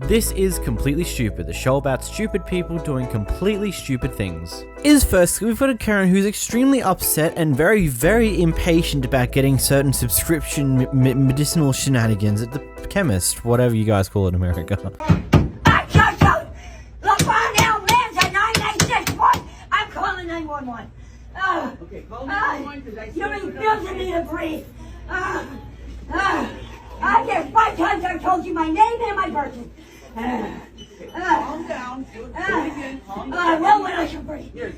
This is Completely Stupid, the show about stupid people doing completely stupid things. Firstly, we've got a Karen who's extremely upset and very, very impatient about getting certain subscription medicinal shenanigans at the chemist, whatever you guys call it in America. I'm calling 911. Okay, call 911 because I see you're refusing me to breathe. I guess 5 times I've told you my name and my birthday. Calm down. Do it again. Calm down. Well, when I can breathe. Here.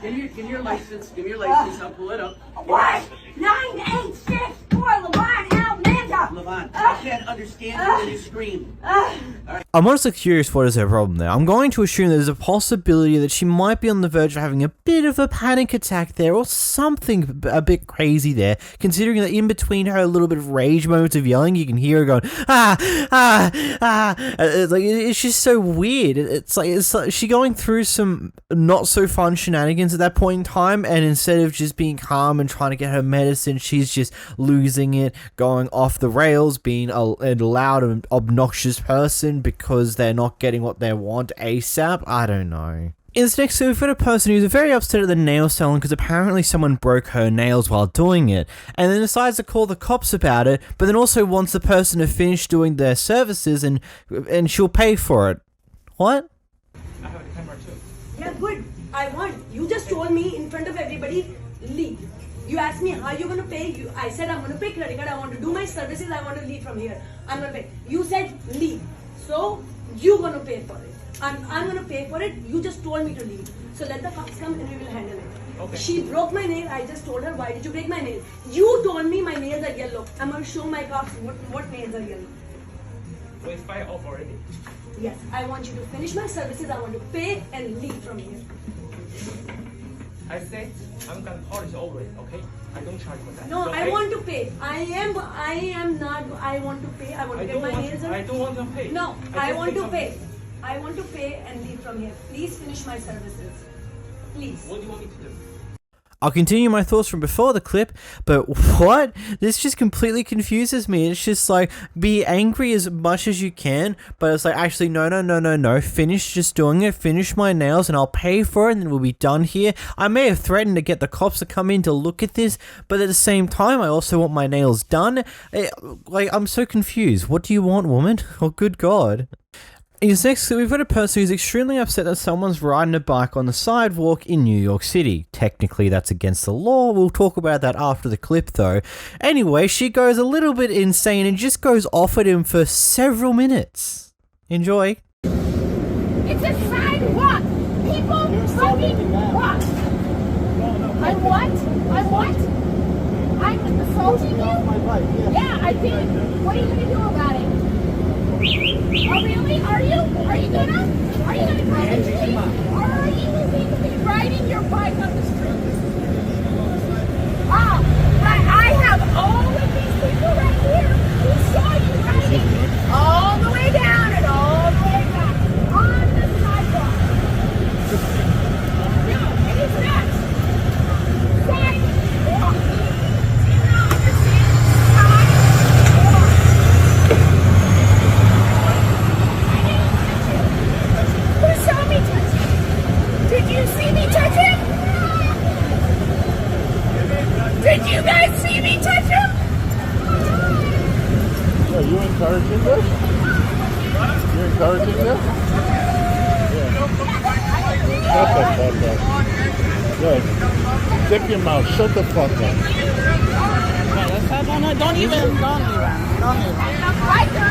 Give me your license. Give me your license. I'll pull it up. What? 9864 Levon Almanda. Levon, I can't understand you when you scream. I'm honestly curious what is her problem there. I'm going to assume there's a possibility that she might be on the verge of having a bit of a panic attack there or something a bit crazy there, considering that in between her little bit of rage moments of yelling, you can hear her going, It's just so weird. It's like she going through some not so fun shenanigans at that point in time, and instead of just being calm and trying to get her medicine, she's just losing it, going off the rails, being a loud and obnoxious person because they're not getting what they want ASAP. I don't know. In this next scene, we've got a person who's very upset at the nail salon because apparently someone broke her nails while doing it, and then decides to call the cops about it, but then also wants the person to finish doing their services and she'll pay for it. What? I have a camera too. Yeah, good. I want. You just told me in front of everybody, leave. You asked me how you're gonna pay. I said I'm gonna pay credit card. I want to do my services. I want to leave from here. I'm gonna pay. You said leave. So you're gonna pay for it. I'm gonna pay for it. You just told me to leave. So let the cops come and we will handle it. Okay. She broke my nail. I just told her, why did you break my nail? You told me my nails are yellow. I'm gonna show my cops what nails are yellow. So it's fire off already. Yes, I want you to finish my services. I want to pay and leave from here. I said I'm gonna polish over it, okay? I don't charge for that. No, So I want to pay. I am not. I want to pay. I want to get my nails done. I don't want to pay. No, I want to pay. I want to pay and leave from here. Please finish my services. Please. What do you want me to do? I'll continue my thoughts from before the clip, but what? This just completely confuses me. It's just like, be angry as much as you can, but it's like, actually, no. Finish just doing it. Finish my nails and I'll pay for it and then we'll be done here. I may have threatened to get the cops to come in to look at this, but at the same time, I also want my nails done. I'm so confused. What do you want, woman? Oh, good God. Next, we've got a person who's extremely upset that someone's riding a bike on the sidewalk in New York City. Technically, that's against the law. We'll talk about that after the clip, though. Anyway, she goes a little bit insane and just goes off at him for several minutes. Enjoy. It's a sidewalk. People fucking walk. I'm what? I'm assaulting you? Yeah, I did. What are you going to do about it? Oh really? Are you gonna call the police? Or are you legally riding your bike on the street? Oh, but I have all of these people right here who saw you riding all the way down and all the way back on the sidewalk. No, it is not sidewalk. Do you not understand? Sidewalk. Who saw me touch him? Did you see me touch him? Did you guys see me touch him? Are you encouraging this? You're encouraging this? Yeah. Shut the fuck up. Good. Zip your mouth. Shut the fuck up.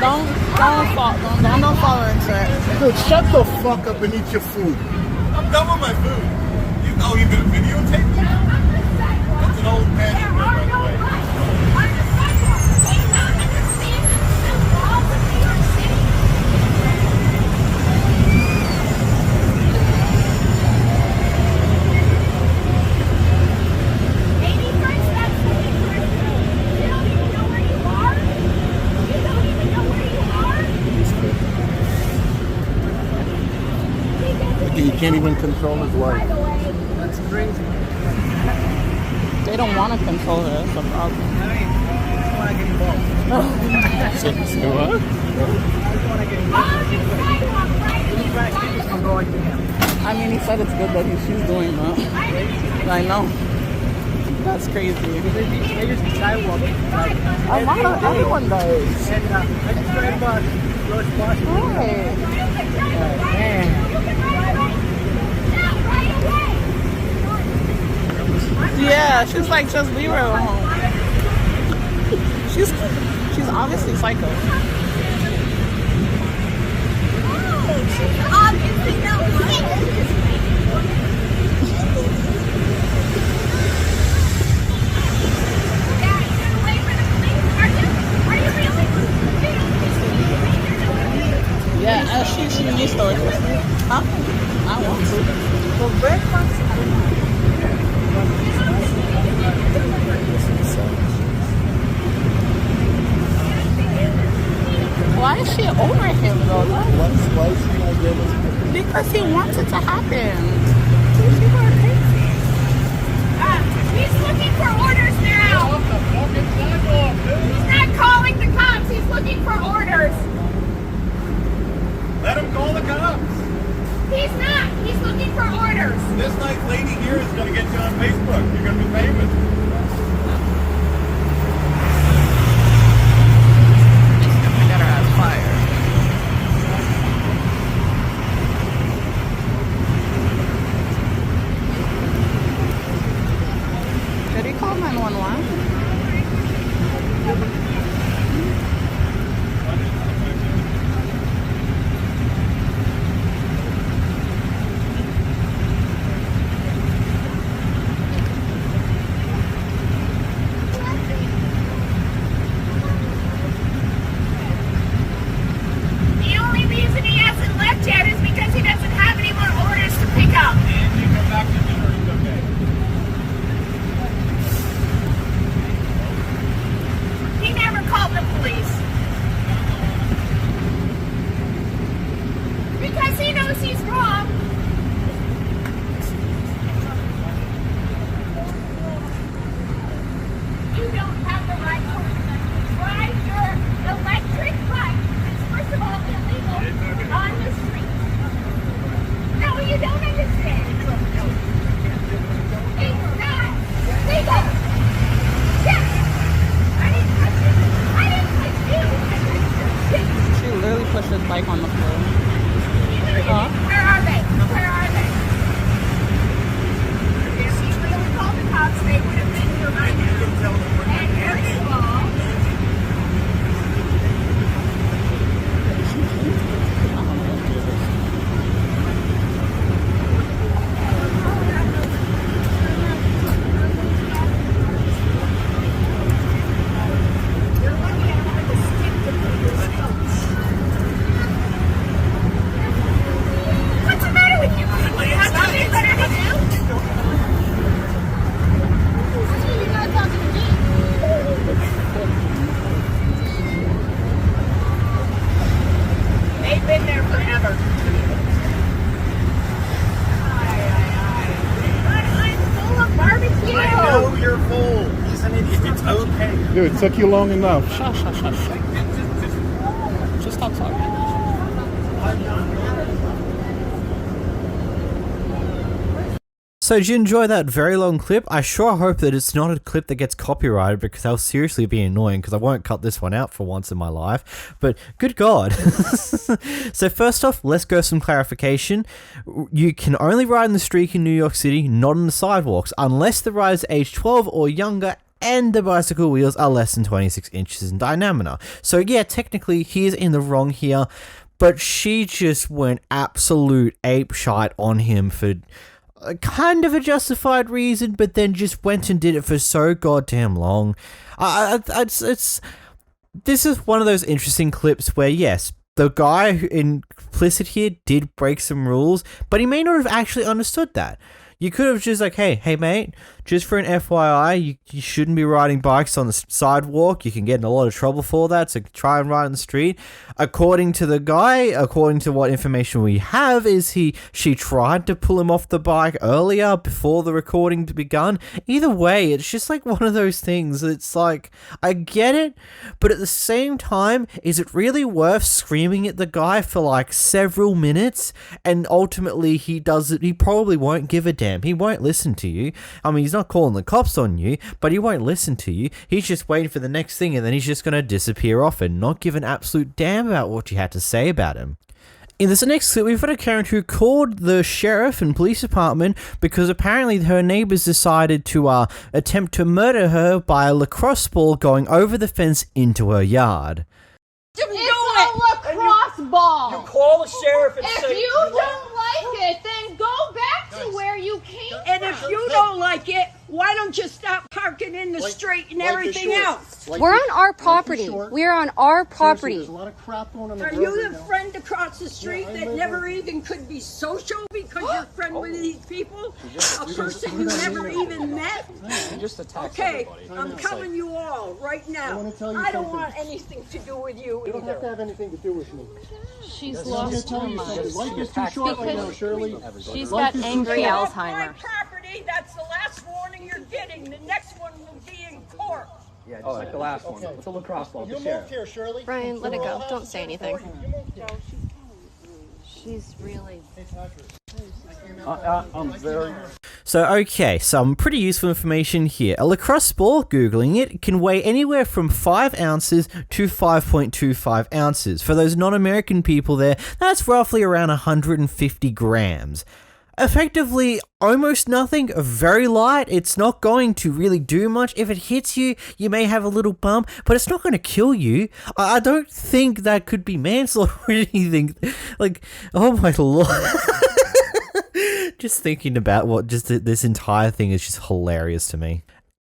Don't follow into it. Dude, shut the fuck up and eat your food. I'm done with my food. You're gonna videotape me? That's an old passion, by the way. He can't even control his life. That's crazy. They don't want to control it. That's the problem. I just want to get involved. Say what? I just want to get involved. said it's good that she's doing that. I know. That's crazy. I use the sidewalk. Everyone does. And I just read about George Washington. Yeah, she's like, just leave her alone. She's obviously psycho. Obviously, no. Yeah, she needs to work. Huh? I want to. For breakfast, Why is she over him though? Why is he not getting Because he wants it to happen. He's looking for orders now. He's not calling the cops. He's looking for orders. Let him call the cops. He's not. He's looking for orders. This nice lady here is going to get you on Facebook. You're going to be famous. Get her ass fired. Did he call 911? The only reason he hasn't left yet is because he doesn't have any more orders to pick up. And you come back to dinner. It's okay. He never called the police. Because he knows he's wrong. You don't have the right to ride your electric bike. It's first of all illegal on the street. No, you don't understand. It's not legal. Yes. I didn't touch it. I didn't touch you. I touched your shit. She literally pushed his bike on the floor. Huh? Where are they? Where are they? If he really called the cops, they would have been here right now. And first of all, you're looking at her to stick to people's phones. What's the matter with you? You have nothing better to do? You're not talking to me. They've been there forever. But I'm full of barbecue. I know you're full. He's an idiot. It's okay. Dude, it took you long enough. Shush. Just stop talking. So did you enjoy that very long clip? I sure hope that it's not a clip that gets copyrighted, because that'll seriously be annoying, because I won't cut this one out for once in my life. But good God. So first off, let's go some clarification. You can only ride in the street in New York City, not on the sidewalks, unless the rider is age 12 or younger and the bicycle wheels are less than 26 inches in diameter. So yeah, technically he is in the wrong here, but she just went absolute apeshite on him for kind of a justified reason, but then just went and did it for so goddamn long. This is one of those interesting clips where, yes, the guy implicit here did break some rules, but he may not have actually understood that. You could have just like, hey mate, just for an FYI, you shouldn't be riding bikes on the sidewalk. You can get in a lot of trouble for that, so try and ride on the street. According to the guy, according to what information we have, is she tried to pull him off the bike earlier before the recording begun. Either way, it's just like one of those things. It's like, I get it, but at the same time, is it really worth screaming at the guy for like several minutes? And ultimately, he probably won't give a damn. He won't listen to you. I mean, he's not calling the cops on you, but he won't listen to you. He's just waiting for the next thing, and then he's just going to disappear off and not give an absolute damn about what you had to say about him. In this next clip, we've got a Karen who called the sheriff and police department because apparently her neighbors decided to attempt to murder her by a lacrosse ball going over the fence into her yard. It's a lacrosse ball. You call the sheriff and If say you don't like it, then go back to where you came from. And if you don't like it, why don't you stop parking in the street and everything else? We're on our property. We're on our property. There's a lot of crap on the Are you the friend across the street that never even could be social because you're friend with these people? A person you never even met? Okay, I'm coming you all right now. I don't want anything to do with you You don't have to either. have anything to do with me. She's I'm lost tell her you something. mind. Life is too short right now, Shirley. She's Life got is too angry short. Off my Alzheimer. property, that's the last warning you're getting. The next one will be in court. Yeah, just like the last one. It's a lacrosse ball. You The sheriff. moved here, Shirley. Brian, let it go. Don't say anything. She's really... I'm very... So, okay, some pretty useful information here. A lacrosse ball, Googling it, can weigh anywhere from 5 ounces to 5.25 ounces. For those non-American people there, that's roughly around 150 grams. Effectively, almost nothing, very light. It's not going to really do much. If it hits you, you may have a little bump, but it's not going to kill you. I don't think that could be manslaughter or anything. Like, oh my lord. Just thinking about this entire thing is just hilarious to me.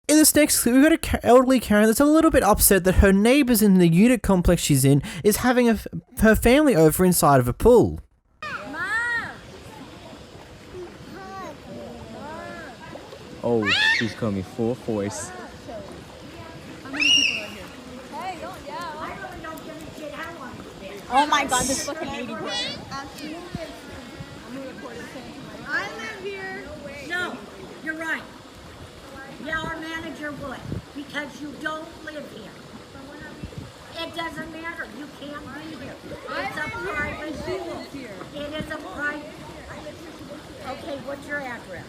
In this next clip, we've got an elderly Karen that's a little bit upset that her neighbours in the unit complex she's in is having her family over inside of a pool. Oh, she's coming full force. Oh my god, this fucking lady bird. I live here. No, you're right. Yeah, our manager would, because you don't live here. It doesn't matter. You can't be here. It's a private school. It is a private. Okay, what's your address?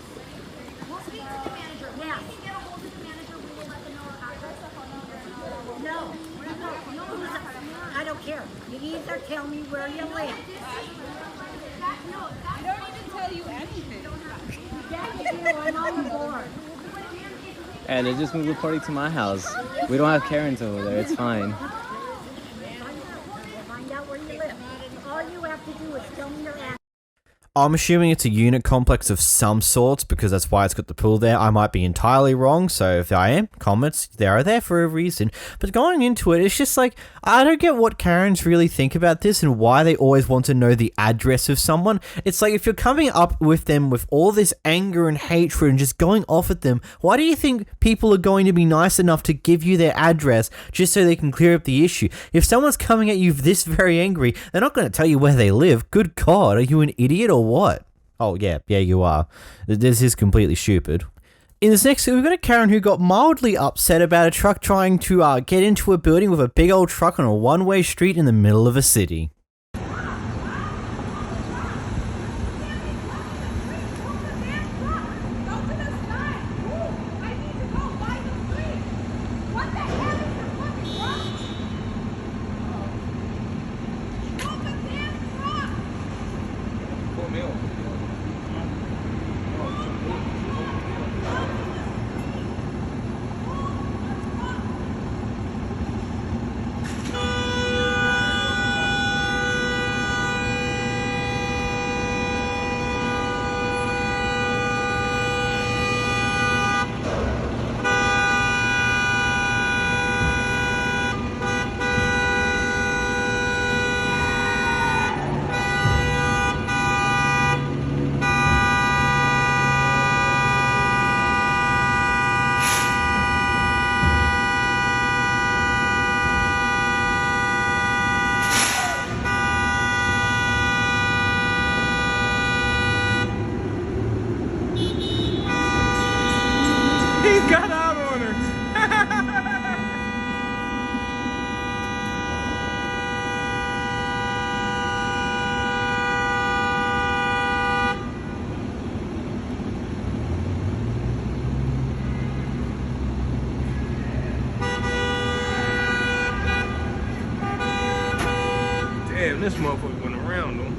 We'll speak to the manager. Yeah. If we get a hold of the manager, we will let them know our address. No. I don't care. You either tell me where you live. I don't even tell you anything. Yeah, you do. I'm on the board. And they just moved the party to my house. We don't have Karens over there. It's fine. Find out where you live. All you have to do is tell me your address. I'm assuming it's a unit complex of some sorts because that's why it's got the pool there. I might be entirely wrong, so if I am, comments, they are there for a reason. But going into it, it's just like, I don't get what Karens really think about this and why they always want to know the address of someone. It's like, if you're coming up with them with all this anger and hatred and just going off at them, why do you think people are going to be nice enough to give you their address just so they can clear up the issue? If someone's coming at you this very angry, they're not going to tell you where they live. Good God, are you an idiot or what? Oh, yeah, you are. This is completely stupid. In this next, we've got a Karen who got mildly upset about a truck trying to get into a building with a big old truck on a one-way street in the middle of a city. this motherfucker went around though.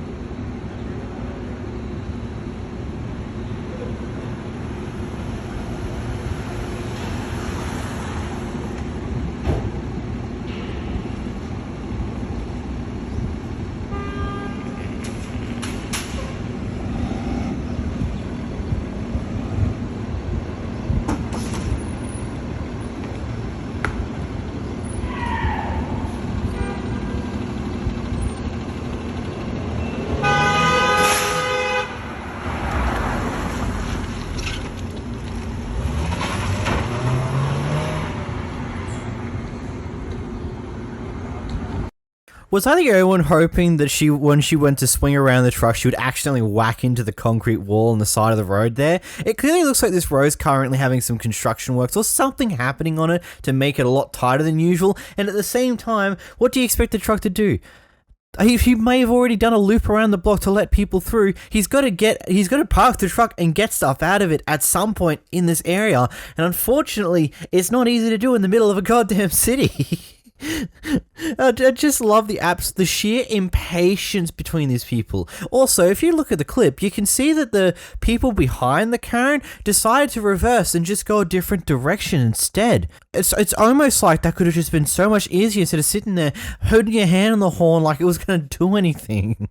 Was I the only one hoping that when she went to swing around the truck, she would accidentally whack into the concrete wall on the side of the road there? It clearly looks like this road's currently having some construction works or something happening on it to make it a lot tighter than usual, and at the same time, what do you expect the truck to do? He may have already done a loop around the block to let people through. He's got to park the truck and get stuff out of it at some point in this area, and unfortunately, it's not easy to do in the middle of a goddamn city. I just love the sheer impatience between these people. Also, if you look at the clip, you can see that the people behind the Karen decided to reverse and just go a different direction instead. It's almost like that could have just been so much easier instead of sitting there holding your hand on the horn like it was going to do anything.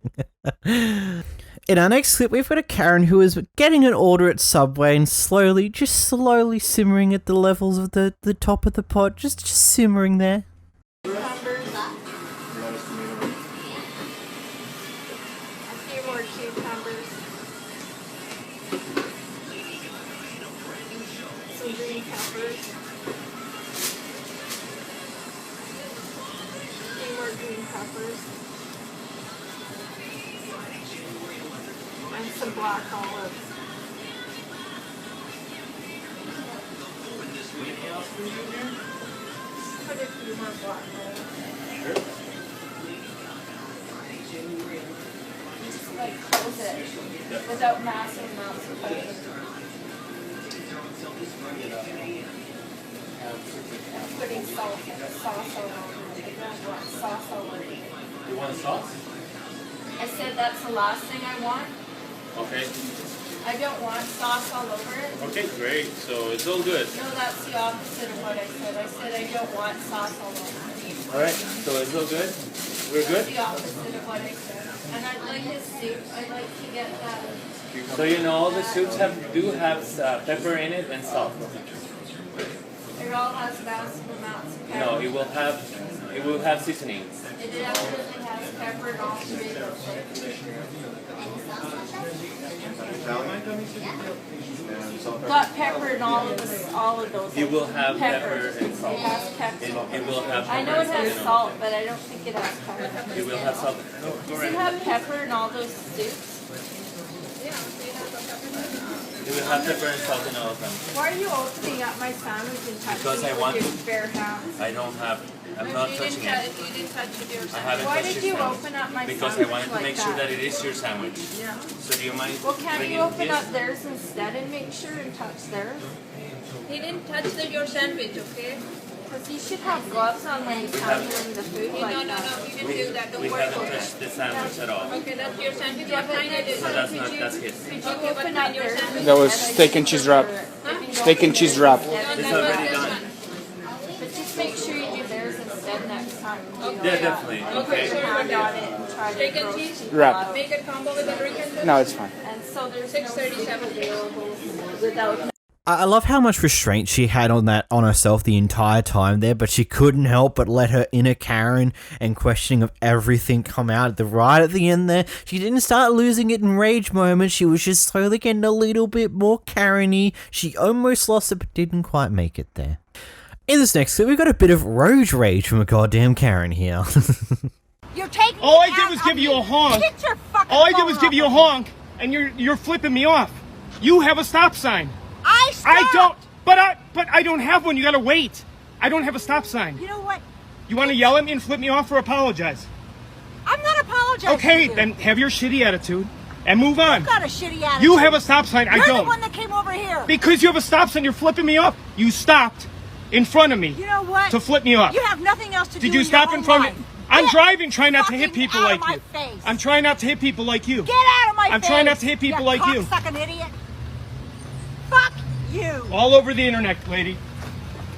In our next clip, we've got a Karen who is getting an order at Subway and slowly simmering at the levels of the top of the pot, just simmering there. And some black olives. Put a few more black olives. Sure. Just like close it without massive amounts of pressure. I'm putting sauce all over it. I don't want sauce all over it. You want sauce? I said that's the last thing I want. Okay. I don't want sauce all over it. Okay, great. So it's all good. No, that's the opposite of what I said. I said I don't want sauce all over it. All right. So it's all good. We're good. That's the opposite of what I said. And I'd like his soup. I'd like to get that. So you know all the soups do have pepper in it and salt. It all has massive amounts of pepper. No, it will have seasonings. It definitely has pepper and all three of those things. Got pepper in all of those. It will have pepper and salt. It has pepper. It will have I know it has salt, but I don't think it has pepper. It will have salt. Does it have pepper in all those soups? It will have pepper and salt in all of them. Why are you opening up my sandwich and touching Because I it want with your to. bare hands? I don't have. I'm not touching it. You didn't touch it yourself. I haven't Why touched did your you sandwich. open up my Because sandwich I wanted to like make sure that it is your sandwich. Yeah. So do you mind? Well, can't bringing you open this? up theirs instead and make sure and touch theirs? He didn't touch your sandwich, okay? Because you should have gloves on when he's handling the food like No, that. you didn't do that. Don't We worry haven't about touched that. the sandwich at all. Okay, that's your sandwich. Yeah, What but kind it next is? So time, that's could not. you, That's his. could you Okay, what open kind up your theirs? sandwich? That was steak and cheese wrap. Steak and cheese wrap. This is already done. But just make sure you do theirs instead next time. You know, Yeah, definitely. Put Okay. your hand on it and try to Steak and roast cheese? people Wrap. up. Make a combo with a drink and this? No, it's fine. And so there's no 637. soup available without. I love how much restraint she had on herself the entire time there, but she couldn't help but let her inner Karen and questioning of everything come out right at the end there. She didn't start losing it in rage moments. She was just slowly getting a little bit more Karen-y. She almost lost it, but didn't quite make it there. In this next clip, we've got a bit of road rage from a goddamn Karen here. You're taking All I it did out was of give you me. a honk. Get your fucking All I did phone was give off you a of me. honk, and you're flipping me off. You have a stop sign. I stopped. I don't. But I don't have one. You gotta wait. I don't have a stop sign. You know what? You want to yell at me and flip me off or apologize? I'm not apologizing. Okay, to you. then have your shitty attitude and move on. You've got a shitty attitude. You have a stop sign. I You're don't. the one that came over here. Because you have a stop sign, you're flipping me off. You stopped in front of me. You know what? To flip me off. You have nothing else to do. Did you in stop your in own front life. of me? I'm driving, trying not to hit fucking people out like of my you. face. I'm trying not to hit people like you. Get out of my face. I'm trying not to hit people like you. Cocksucking idiot. Fuck you. All over the internet, lady.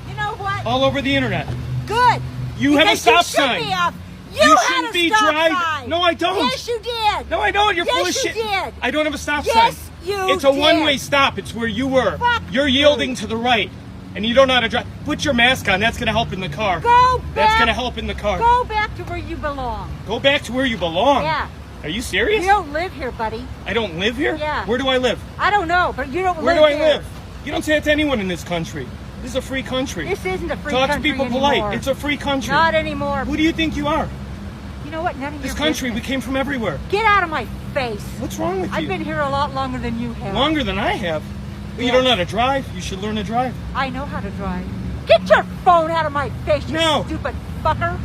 You know what? All over the internet. Good. You have a Because stop you should sign. be up. You had shouldn't a be stop driving. sign. No, I don't. Yes, you did. No, I don't. You're full of Yes, shit. you did. I don't have a stop Yes, sign. you It's a did. one-way stop. It's where you were. Fuck You're you. yielding to the right, and you don't know how to drive. Put your mask on. That's gonna help in the car. Go back. That's gonna help in the car. Go back to where you belong. Go back to where you belong. Yeah. Are you serious? You don't live here, buddy. I don't live here? Yeah. Where do I live? I don't know, but you don't Where live do I here. live? You don't say that to anyone in this country. This is a free country. This isn't a free Talk country to people anymore. polite. It's a free country. Not anymore. Who do you think you are? You know what? None of This your country, we business. came from everywhere. Get out of my face. What's wrong with I've you? been here a lot longer than you have. Longer than I have. Well, you Yeah. don't know how to drive. You should learn to drive. I know how to drive. Get your phone out of my face, you No. stupid fucker.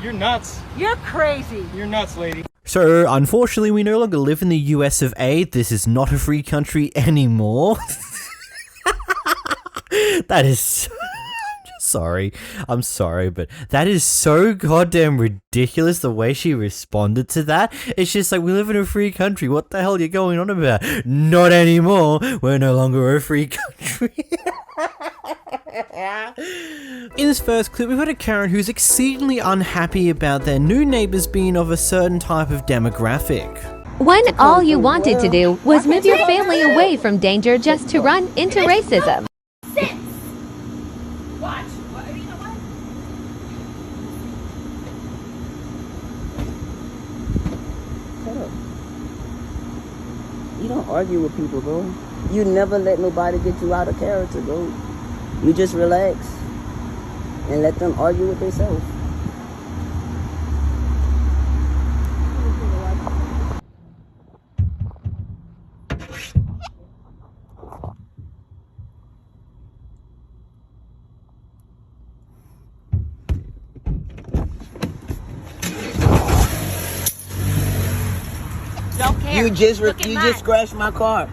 You're nuts. You're crazy. You're nuts, lady. So, unfortunately, we no longer live in the US of A. This is not a free country anymore. That is... Sorry. I'm sorry, but that is so goddamn ridiculous the way she responded to that. It's just like, we live in a free country. What the hell are you going on about? Not anymore. We're no longer a free country. In this first clip, we've got a Karen who's exceedingly unhappy about their new neighbours being of a certain type of demographic. When all you wanted to do was move your family away from danger just to run into racism. Watch. You know what? Shut up. You don't argue with people, bro. You never let nobody get you out of character, bro. You just relax and let them argue with themselves. Don't care. You just Look at you mine. just scratched my car.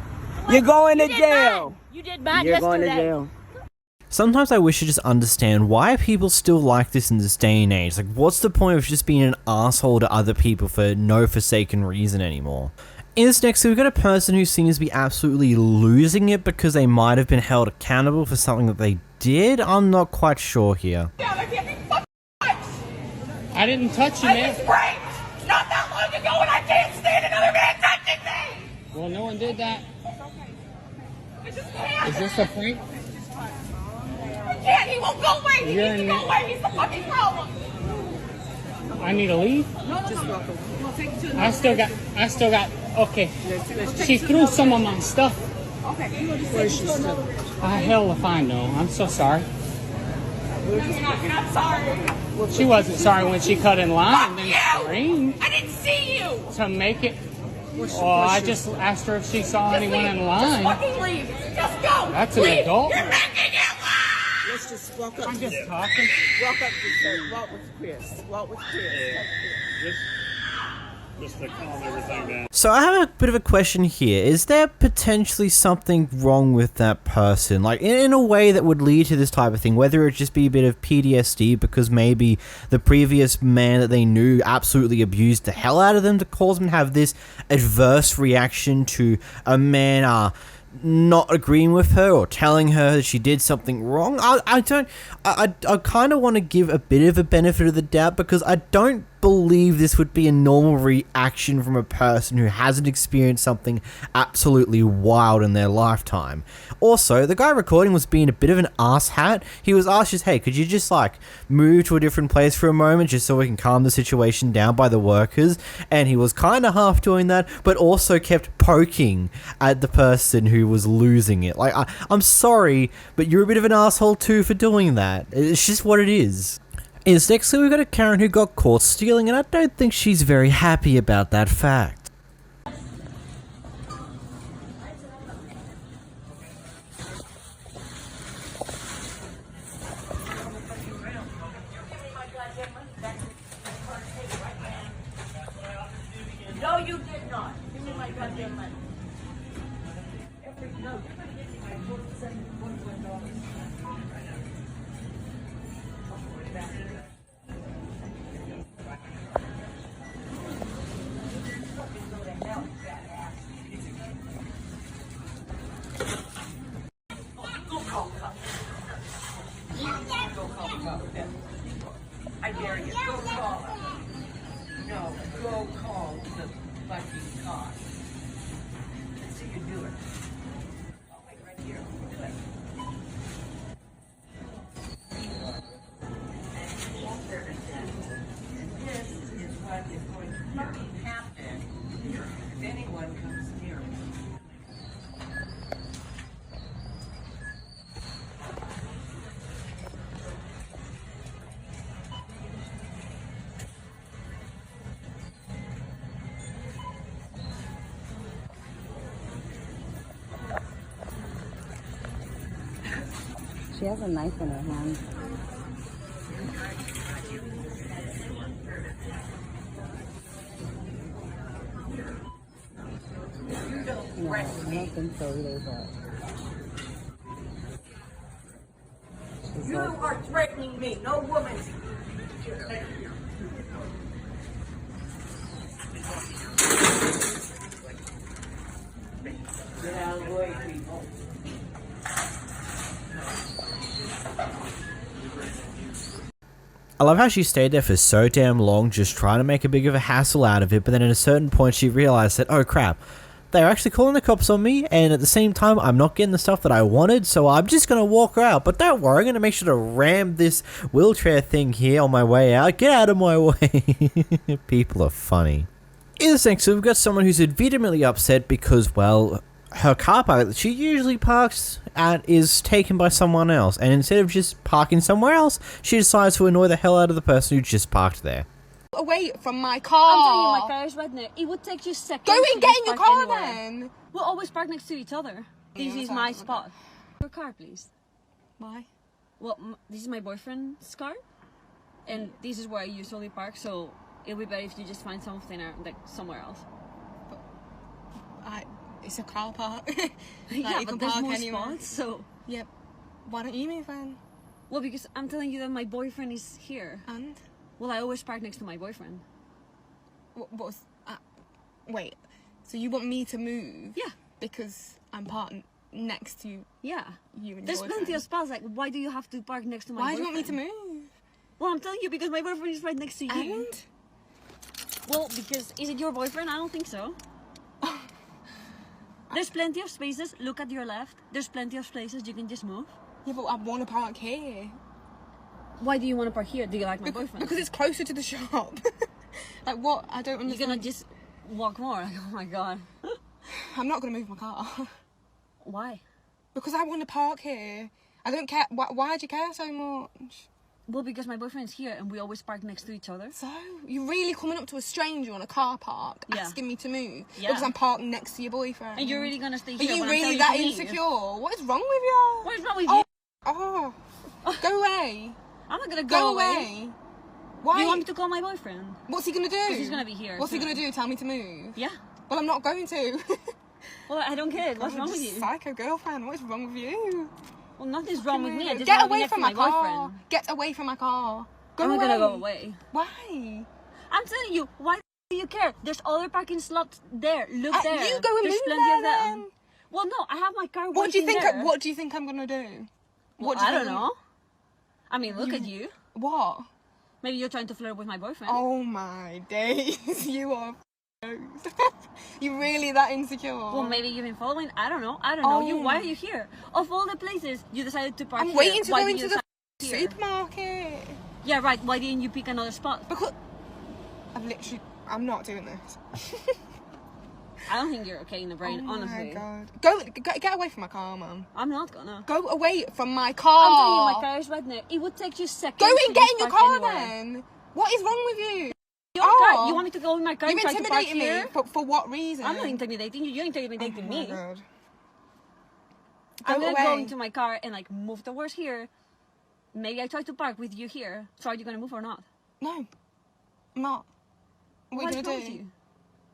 You're going to You did jail. mine. You did mine You're yesterday. going to jail. Sometimes I wish to just understand why people still like this in this day and age. Like, what's the point of just being an asshole to other people for no forsaken reason anymore? In this next, we've got a person who seems to be absolutely losing it because they might have been held accountable for something that they did. I'm not quite sure here. I didn't touch you, man. Right. Not that long ago, and I can't stand another man touching me. Well, no one did that. I just can't. Is this a prank? I can't. He won't go away. He You're needs to in go it. away. He's the fucking problem. I need to leave. Just welcome. We'll take you to the I still got. Okay. She threw some of my stuff. Okay. We'll just take you to another. Hell if I know. I'm so sorry. You're not sorry. She wasn't sorry when she cut in line and then Fuck you! screamed I didn't see you. to make it. Oh, I just asked her if she saw anyone in Just line. fucking leave. Just go. That's an Leave. adult. You're making it loud. Let's just walk up. I'm just talking. Walk up to her. Walk with Chris. Walk with Chris. Just to calm everything down. So I have a bit of a question here. Is there potentially something wrong with that person? Like, in a way that would lead to this type of thing, whether it just be a bit of PTSD because maybe the previous man that they knew absolutely abused the hell out of them to cause them to have this adverse reaction to a man not agreeing with her or telling her that she did something wrong. I kind of want to give a bit of a benefit of the doubt because I don't believe this would be a normal reaction from a person who hasn't experienced something absolutely wild in their lifetime. Also, the guy recording was being a bit of an asshat. He was asked just, hey, could you just like move to a different place for a moment just so we can calm the situation down by the workers? And he was kind of half doing that, but also kept poking at the person who was losing it. Like, I'm sorry, but you're a bit of an asshole too for doing that. It's just what it is. In this next clip, we've got a Karen who got caught stealing, and I don't think she's very happy about that fact. No, you did not. Give me my goddamn money. No, you're gonna give me my $47.1. go call the fucking cops. Let's see you do it. I'll wait right here. Do it. And this is what is going to fucking happen if anyone comes near me. She has a knife in her hand. No, I don't think so either, but You are threatening me. No woman's. Get out of the way, people. I love how she stayed there for so damn long just trying to make a big of a hassle out of it, but then at a certain point she realized that, oh crap, they're actually calling the cops on me, and at the same time I'm not getting the stuff that I wanted, so I'm just going to walk her out. But don't worry, I'm going to make sure to ram this wheelchair thing here on my way out. Get out of my way. People are funny. In this next, we've got someone who's vehemently upset because, well, her car park that she usually parks at is taken by someone else, and instead of just parking somewhere else, she decides to annoy the hell out of the person who just parked there. Away from my car. I'm telling you, my car is right there. It would take you seconds. Go and get in your car anywhere. then. We'll always park next to each other. This is my spot. Your car, please. Why? Well, this is my boyfriend's car, and this is where I usually park. So it'll be better if you just find something like somewhere else. It's a car park. Yeah, but there's more spots, so... Yeah, why don't you move then? Well, because I'm telling you that my boyfriend is here. And? Well, I always park next to my boyfriend. Wait, so you want me to move? Yeah. Because I'm parked next to you? Yeah. You and There's your plenty boyfriend. of spots, like, why do you have to park next to my boyfriend? Why do you want me to move? Well, I'm telling you because my boyfriend is right next to you. And? Well, because... Is it your boyfriend? I don't think so. There's plenty of spaces. Look at your left. There's plenty of places you can just move. Yeah, but I want to park here. Why do you want to park here? Do you like my boyfriend? Because it's closer to the shop. Like what? I don't understand. You're gonna just walk more. Like, oh my god. I'm not gonna move my car. Why? Because I want to park here. I don't care. Why do you care so much? Well, because my boyfriend's here and we always park next to each other. So? You're really coming up to a stranger on a car park asking me to move? Yeah. Because I'm parked next to your boyfriend. And you're really gonna stay Are here? you when really I'm that telling you to insecure? leave? What is wrong with you? What is wrong with you? Oh. Go away. I'm not gonna go away. Why? You want me to call my boyfriend? What's he gonna do? Because he's gonna be here. What's he gonna do? Tell me to move? Yeah. Well, I'm not going to. Well, I don't care. What's wrong with you? Psycho girlfriend. What is wrong with you? Well, nothing's wrong with me. I just Get wanna be away next from to my car. boyfriend. Get away from my car. I'm not gonna go away. Why? I'm telling you, why do you care? There's other parking slots there. Look there. You go and There's move plenty there of them. then. Well, no, I have my car. What do you think? There. What do you think I'm gonna do? Well, I don't know. I mean, look at you. What? Maybe you're trying to flirt with my boyfriend. Oh my days, you are. You're really that insecure? Well, maybe you've been following. I don't know. I don't know you. Why are you here? Of all the places you decided to park I'm here, waiting to why go did you into the decide here? supermarket. Yeah, right. Why didn't you pick another spot? Because I'm not doing this. I don't think you're okay in the brain, honestly. Oh my god. Get away from my car, man. I'm not gonna. Go away from my car. I'm telling you, my car is right there. It would take you seconds. Go and get in your car anywhere. then. What is wrong with you? Your car. You want me to go in my car and You're try to park intimidating here? me. For what reason? I'm not intimidating you. You're intimidating me. God. I'm gonna away. go into my car and like move towards here. Maybe I try to park with you here. So are you gonna move or not? No, I'm not. What are you What's gonna wrong do? with you?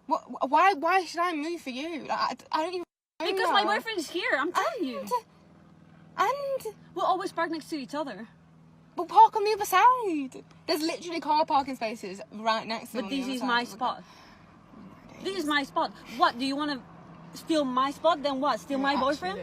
What? Why should I move for you? I don't even. Because my boyfriend is here. I'm telling you. And we'll always park next to each other. We'll park on the other side. There's literally car parking spaces right next to. But this is my spot. This is my spot. What do you want to steal my spot? Then what? Steal my boyfriend?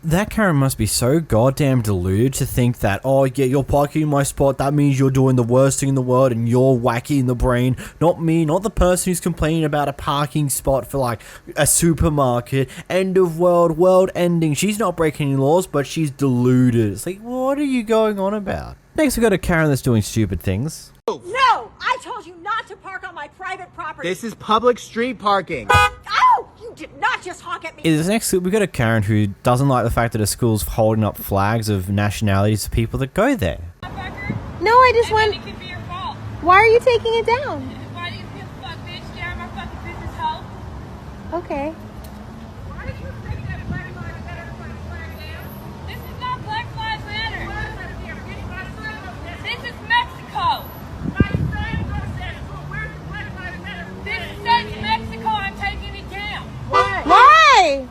That Karen must be so goddamn deluded to think that, oh yeah, you're parking in my spot, that means you're doing the worst thing in the world and you're wacky in the brain. Not me, not the person who's complaining about a parking spot for like a supermarket. End of world ending. She's not breaking any laws, but she's deluded. It's like, what are you going on about? Next we got a Karen that's doing stupid things. No! I told you not to park on my private property! This is public street parking. Oh! You did not just honk at me! In this next clip, we got a Karen who doesn't like the fact that a school's holding up flags of nationalities to people that go there. No, I just want. It could be your fault. Why are you taking it down? Why do you feel fuck, bitch? Get out of my fucking business, hoe. Okay. Why did you say that Black Lives Matter flag down? This is not Black Lives Matter. This is Mexico. This says Mexico. I'm taking it down. Why? Why?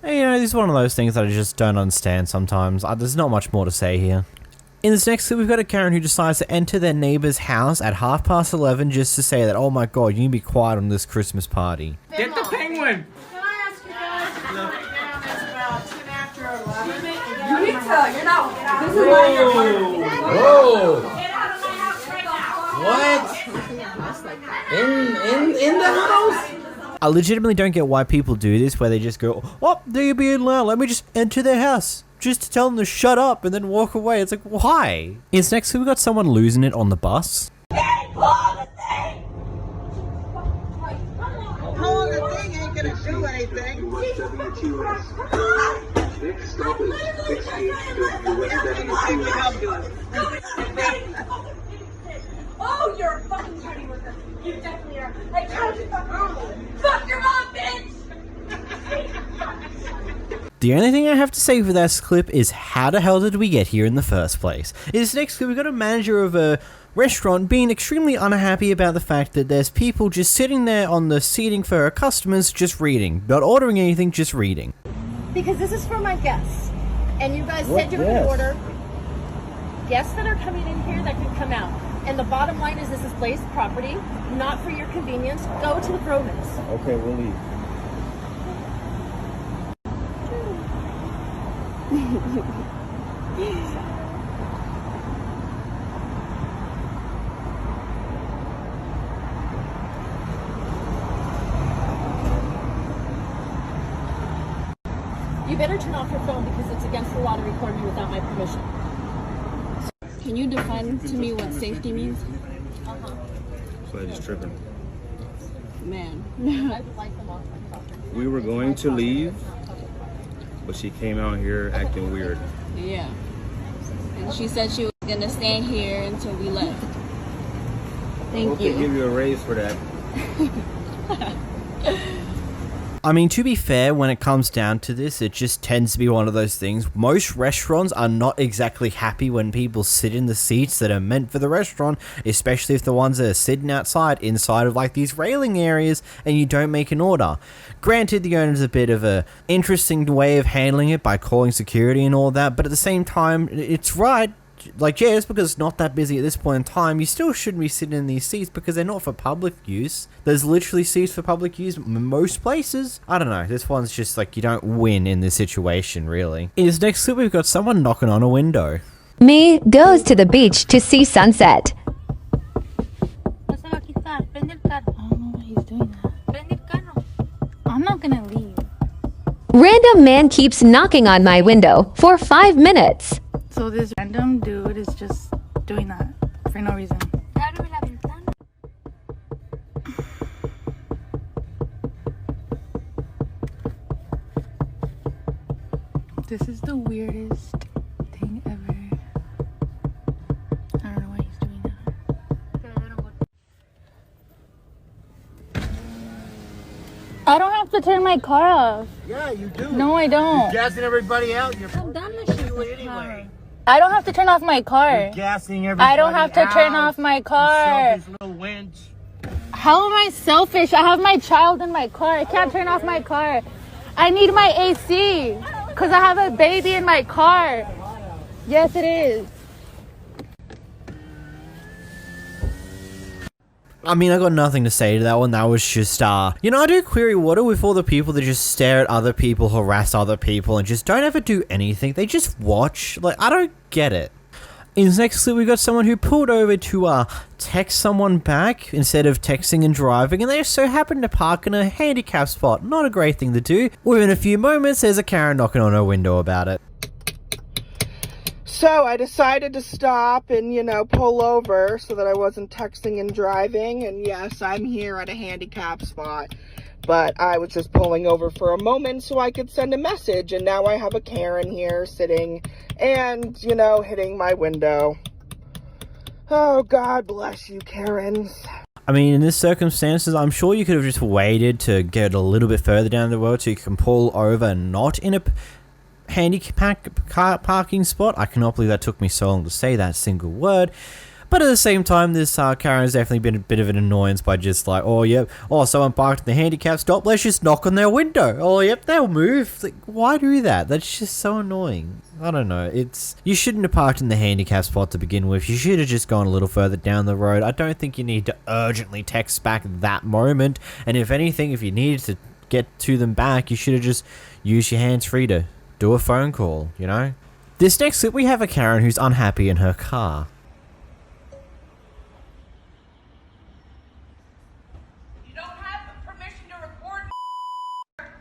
You know, this is one of those things that I just don't understand sometimes. There's not much more to say here. In this next clip, we've got a Karen who decides to enter their neighbor's house at 11:30 just to say that, oh my god, you need to be quiet on this Christmas party. Get the penguin! Can I ask you guys to go down? It's about 10 after 11. You need to, you're not. This is why you're Whoa! Get out of my house right now! What? In the house? I legitimately don't get why people do this, where they just go, oh, they're being loud, let me just enter their house. Just to tell them to shut up and then walk away. It's like, why? In this next clip, we got someone losing it on the bus. How long the thing ain't gonna do anything? Oh, you're a fucking party worker. You definitely are. I told you fuck your mom. Fuck your mom, bitch! The only thing I have to say for this clip is how the hell did we get here in the first place? In this next clip, we got a manager of a restaurant being extremely unhappy about the fact that there's people just sitting there on the seating for her customers just reading. Not ordering anything, just reading. Because this is for my guests. And you guys What said you were guests? going to order guests that are coming in here that can come out. And the bottom line is this is Blaze property, not for your convenience. Go to the Romans. Okay, we'll leave. You better turn off your phone because it's against the law to record me without my permission. Can you define to me what safety means? So I just tripping. Man. I would like them off my property. We were going to leave, but she came out here acting weird. Yeah. And she said she was gonna stand here until we left. I Thank hope you. they give you a raise for that. I mean, to be fair, when it comes down to this, it just tends to be one of those things. Most restaurants are not exactly happy when people sit in the seats that are meant for the restaurant, especially if the ones that are sitting outside, inside of like these railing areas, and you don't make an order. Granted, the owner's a bit of a interesting way of handling it by calling security and all that, but at the same time, it's right. Like, yeah, just because it's not that busy at this point in time, you still shouldn't be sitting in these seats because they're not for public use. There's literally seats for public use in most places. I don't know, this one's just like, you don't win in this situation, really. In this next clip, we've got someone knocking on a window. Me goes to the beach to see sunset. I'm not gonna leave. Random man keeps knocking on my window for 5 minutes. So this random dude is just doing that for no reason. This is the weirdest thing ever. I don't know why he's doing that. I don't have to turn my car off. Yeah, you do. No, I don't. You're gassing everybody out. You're anyway. I don't have to turn off my car. You're gassing everybody I don't have to turn out. off my car. You selfish little wench. How am I selfish? I have my child in my car. I can't turn off my car. I need my AC because I have a baby in my car. Yes, it is. I mean, I got nothing to say to that one. That was just, you know, I do query what are with all the people that just stare at other people, harass other people, and just don't ever do anything. They just watch. Like, I don't get it. In this next clip, we got someone who pulled over to text someone back instead of texting and driving, and they just so happened to park in a handicap spot. Not a great thing to do. Within a few moments, there's a Karen knocking on her window about it. So I decided to stop and, you know, pull over so that I wasn't texting and driving. And yes, I'm here at a handicap spot. But I was just pulling over for a moment so I could send a message. And now I have a Karen here sitting and, you know, hitting my window. Oh, God bless you, Karens. I mean, in this circumstances, I'm sure you could have just waited to get a little bit further down the road so you can pull over not in a handicap car parking spot. I cannot believe that took me so long to say that single word. But at the same time, this Karen has definitely been a bit of an annoyance by just like, oh, yep, oh, someone parked in the handicap stop, let's just knock on their window. Oh, yep, they'll move. Like, why do that? That's just so annoying. I don't know. You shouldn't have parked in the handicap spot to begin with. You should have just gone a little further down the road. I don't think you need to urgently text back that moment. And if anything, if you needed to get to them back, you should have just used your hands-free to do a phone call, you know? This next clip, we have a Karen who's unhappy in her car.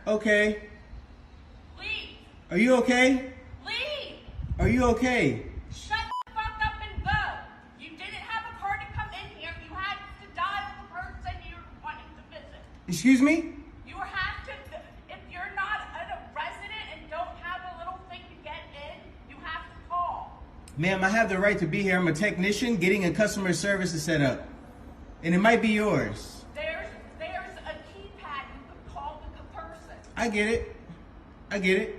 Okay. Leave. Are you okay? Leave. Are you okay? Shut the fuck up and go. You didn't have a car to come in here. You had to dial the person you were wanting to visit. Excuse me? You have to, if you're not a resident and don't have a little thing to get in, you have to call. Ma'am, I have the right to be here. I'm a technician getting a customer service set up. And it might be yours. There's a keypad you could call the person. I get it. I get it.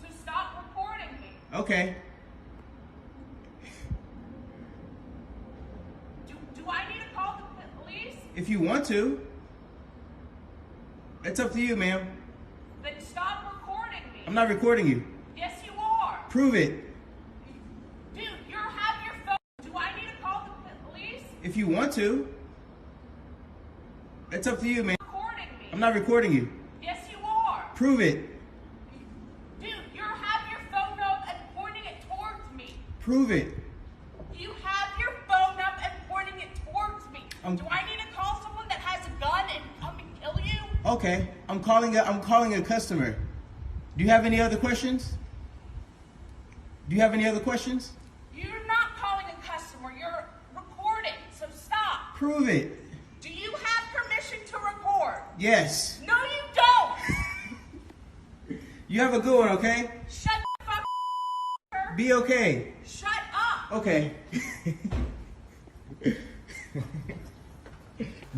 So stop recording me. Okay. Do I need to call the police? If you want to. It's up to you, ma'am. Then stop recording me. I'm not recording you. Yes, you are. Prove it. Dude, you have your phone. Do I need to call the police? If you want to. It's up to you, ma'am. Recording me. I'm not recording you. Yes, you are. Prove it. Dude, you have your phone up and pointing it towards me. Prove it. You have your phone up and pointing it towards me. Do I need to call someone that has a gun and come and kill you? Okay. I'm calling a customer. Do you have any other questions? Do you have any other questions? You're not calling a customer. You're recording. So stop. Prove it. Do you have permission to record? Yes. No, you don't. You have a good one, okay? Shut the fuck up. Be okay. Shut up. Okay.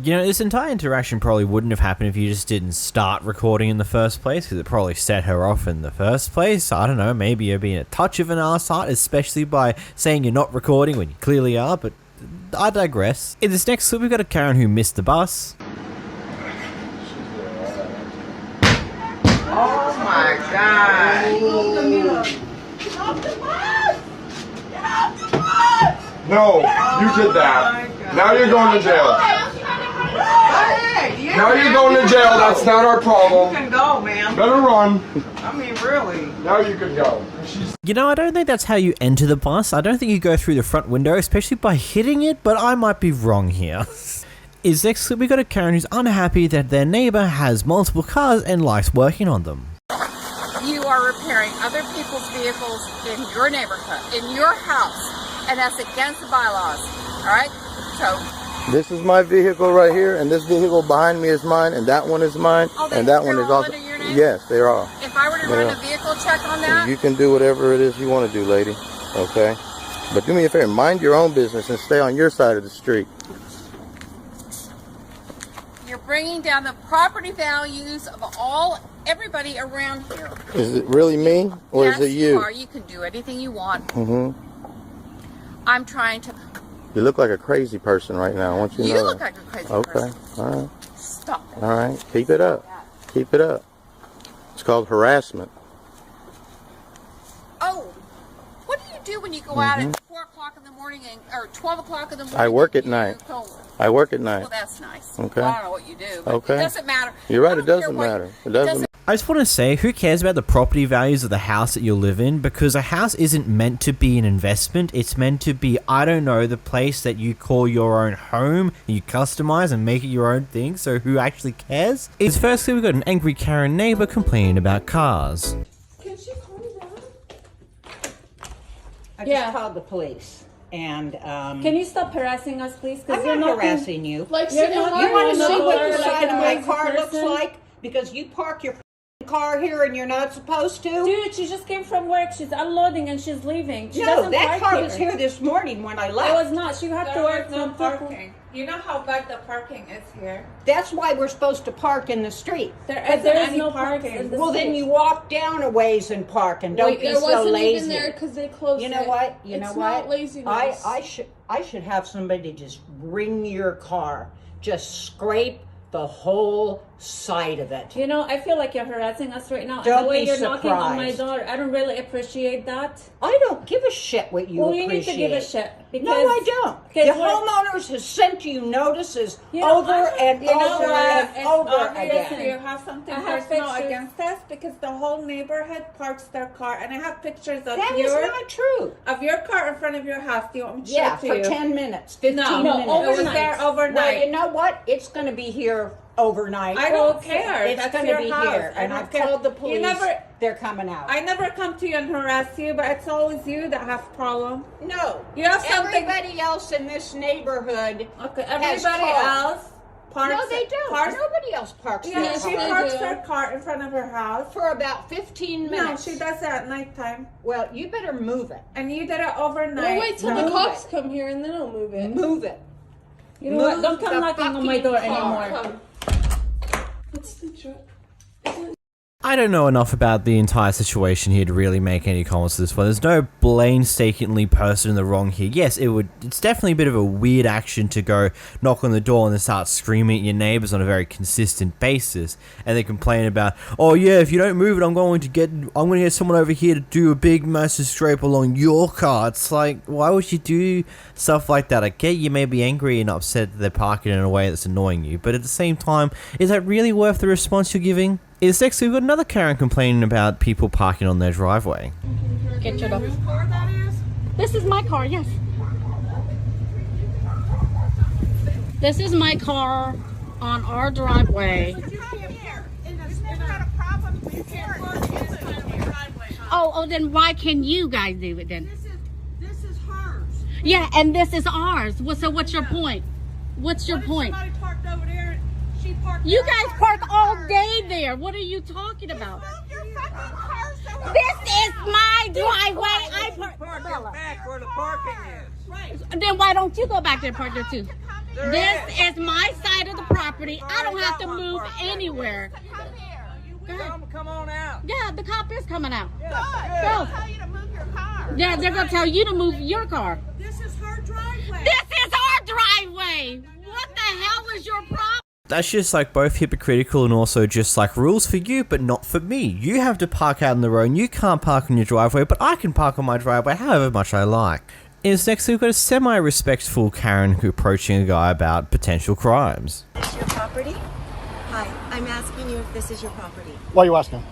You know, this entire interaction probably wouldn't have happened if you just didn't start recording in the first place, because it probably set her off in the first place. I don't know, maybe you're being a touch of an arsehole, especially by saying you're not recording when you clearly are, but I digress. In this next clip, we've got a Karen who missed the bus. Oh my God. No, you did that. Now you're going to jail. Now you're going to jail. That's not our problem. You can go, man. Better run. I mean, really. Now you can go. You know, I don't think that's how you enter the bus. I don't think you go through the front window, especially by hitting it, but I might be wrong here. Is next clip, we got a Karen who's unhappy that their neighbor has multiple cars and likes working on them. You are repairing other people's vehicles in your neighborhood, in your house, and that's against the bylaws, all right? So this is my vehicle right here, and this vehicle behind me is mine, and that one is mine, and that one is also. Under your name? Yes, they are. If I were to run a vehicle check on that, you can do whatever it is you want to do, lady. Okay, but do me a favor, mind your own business and stay on your side of the street. you're bringing down the property values of everybody around here. Is it really me, or yes, is it you? You are. You can do anything you want. Mm-hmm. I'm trying to. You look like a crazy person right now. I want you to know. You look like a crazy person. Okay. All right. Stop it. All right. Keep it up. Keep it up. It's called harassment. Oh, what do you do when you go out at 4 o'clock in the morning morning or 12 o'clock in the morning. I work at night. I work at night. Well, that's nice. Okay. Well, I don't know what you do, but Okay. it doesn't matter. You're right, it doesn't matter. It doesn't. I just want to say, who cares about the property values of the house that you live in? Because a house isn't meant to be an investment. It's meant to be, I don't know, the place that you call your own home, you customize and make it your own thing. So who actually cares? It's firstly, we've got an angry Karen neighbor complaining about cars. Can she call me back? I just called the police. And can you stop harassing us, please? I'm not harassing you. Like, you want to see what the side of my car looks like? Because you park your car here and you're not supposed to? Dude, she just came from work. She's unloading and she's leaving. She no, doesn't that park car here. was here this morning when I left. It was not. She had to work no from parking. You know how bad the parking is here? That's why we're supposed to park in the street. There is no parking. Well, then you walk down a ways and park, and don't be so lazy. Even there because they closed. You know what? You know what? Not laziness. I should have somebody just ring your car, just scrape the whole side of it. You know, I feel like you're harassing us right now. Don't the way be you're knocking on my surprised. door, I don't really appreciate that. I don't give a shit what you appreciate. Well, you need to give a shit. Because, no, I don't. The homeowners has sent you notices over and over and over again. You have something personal against us because the whole neighborhood parks their car, and I have pictures of That is not true. Of your car in front of your house. Do you want me to show Yeah, it to for you? 10 minutes, 15 minutes. It was there overnight. Well, you know what? It's going to be here overnight. I don't care. It's That's going to your be house. here. I And don't I've care. called the police. You never, They're coming out. I never come to you and harass you, but it's always you that have problem. No. You have something. Everybody else in this neighborhood Okay, has everybody cars. else parks. No, they don't. Nobody else parks Yeah, their she car. parks her car in front of her house. For about 15 minutes. No, she does that at nighttime. Well, you better move it. And you did it overnight. We'll wait till the cops come here and then I'll move it. Move it. You know what? Don't come the knocking on my door fucking car. anymore. What's the truck? I don't know enough about the entire situation here to really make any comments to this one. There's no painstakingly person in the wrong here. Yes, it's definitely a bit of a weird action to go knock on the door and then start screaming at your neighbors on a very consistent basis. And they complain about, oh yeah, if you don't move it, I'm going to get someone over here to do a big massive scrape along your car. It's like, why would you do stuff like that? I get you may be angry and upset that they're parking in a way that's annoying you, but at the same time, is that really worth the response you're giving? Is next we've got another Karen complaining about people parking on their driveway. Get your dog. This is my car, yes. This is my car on our driveway. Oh, then why can you guys do it then? This is hers. Yeah, and this is ours. So what's your point? What's your point? Somebody parked over there. She parked. You guys park all day there. What are you talking about? This is my driveway. I park back where the parking is. Right. Then why don't you go back there and park there too? This is my side of the property. I don't have to move anywhere. Come on out. Yeah, the cop is coming out. Good. Go. They'll tell you to move your car. Yeah, they're gonna tell you to move your car. This is her driveway. This is our driveway. What the hell is your problem? That's just like both hypocritical and also just like rules for you, but not for me. You have to park out in the road and you can't park on your driveway, but I can park on my driveway however much I like. Is next we've got a semi-respectful Karen who approaching a guy about potential crimes. Is this your property? Hi, I'm asking you if this is your property. Why are you asking?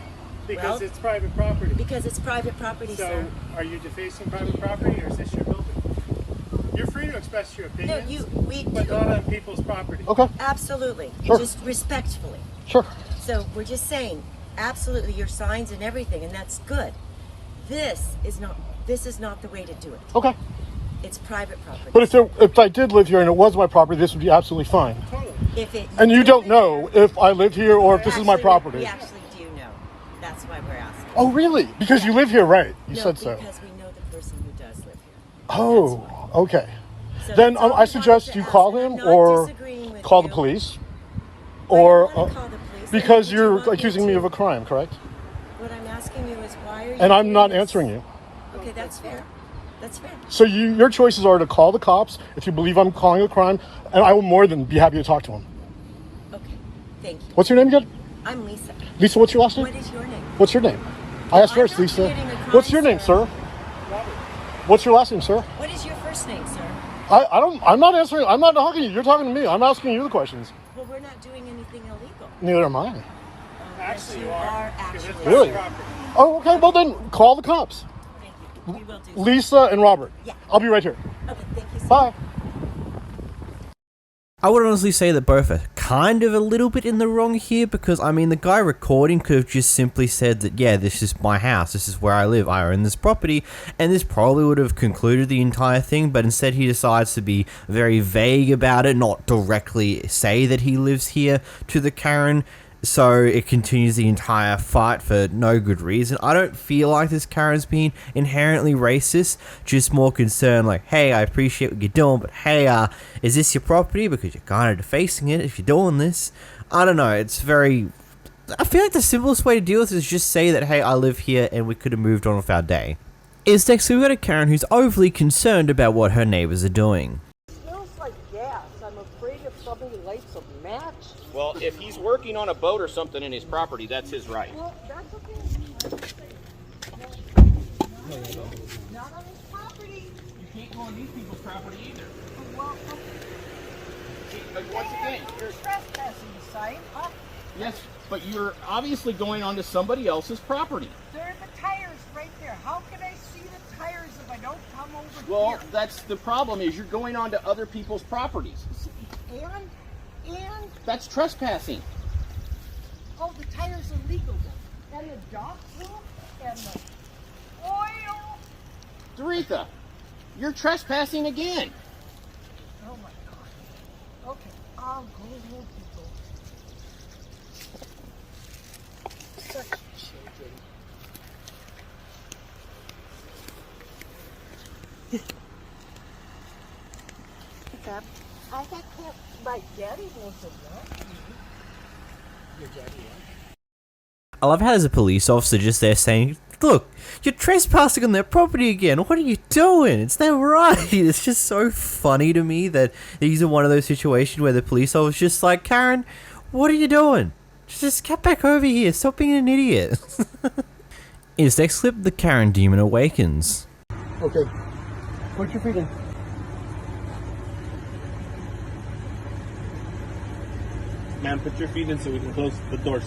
Because it's private property. Because it's private property, So, sir. are you defacing private property or is this your building? You're free to express your opinions, but not on people's property. Okay. Absolutely. Sure. Just respectfully. Sure. So we're just saying, absolutely, your signs and everything, and that's good. This is not the way to do it. Okay. It's private property. But if I did live here and it was my property, this would be absolutely fine. If it, And you don't know if I live here or if this is my property. We actually do know. That's why we're asking. Oh, really? Because you live here, right? You said so. because we know the person who does live here. Oh, okay. So Then that's all I we suggest wanted you to call ask. him I'm not or disagreeing with call you. the police. Why do you Or wanna call the police? because What do you you're want me accusing me to? of a crime, correct? What I'm asking you is why are you And I'm doing not this? answering you. Okay, that's fair. That's fair. So your choices are to call the cops if you believe I'm calling a crime, and I will more than be happy to talk to him. Okay, thank you. What's your name again? I'm Lisa. Lisa, what's your last name? What is your name? What's your name? I asked first, Lisa. What's your name, sir? What's your last name, sir? What is your first name, sir? I'm not answering. I'm not talking to you. You're talking to me. I'm asking you the questions. Well, we're not doing anything illegal. Neither am I. Actually, you are actually. Really? Oh, okay. Well, then call the cops. Thank you. We will do. Lisa and Robert. Yeah. I'll be right here. Okay, thank you. Bye. I would honestly say that both are kind of a little bit in the wrong here, because I mean the guy recording could have just simply said that, yeah, this is my house, this is where I live, I own this property, and this probably would have concluded the entire thing, but instead he decides to be very vague about it, not directly say that he lives here to the Karen. So it continues the entire fight for no good reason. I don't feel like this Karen's being inherently racist, just more concerned like, hey, I appreciate what you're doing, but hey, is this your property? Because you're kind of defacing it if you're doing this. I don't know, it's very... I feel like the simplest way to deal with this is just say that, hey, I live here and we could have moved on with our day. Next, we've got a Karen who's overly concerned about what her neighbors are doing. It smells like gas. I'm afraid if somebody lights a match. Well, if he's working on a boat or something in his property, that's his right. Well, that's okay. Not on his property. You can't go on these people's property either. Well, But once again, you're trespassing, sign up. Yes, but you're obviously going onto somebody else's property. There are the tires right there. How can I see the tires if I don't come over here? Well, that's the problem, is you're going onto other people's properties. And that's trespassing. oh, the tires are legal then. And the dog poop and the oil. Doretha, you're trespassing again. Oh my God. Okay, I'll go home, people. Such children. What's up? I can't. My daddy wasn't that. Your daddy was? I love how there's a police officer just there saying, look, you're trespassing on their property again. What are you doing? It's not right. It's just so funny to me that these are one of those situations where the police officer's just like, Karen, what are you doing? Just get back over here. Stop being an idiot. In this next clip, the Karen demon awakens. Okay. Put your feet in. Ma'am, put your feet in so we can close the doors.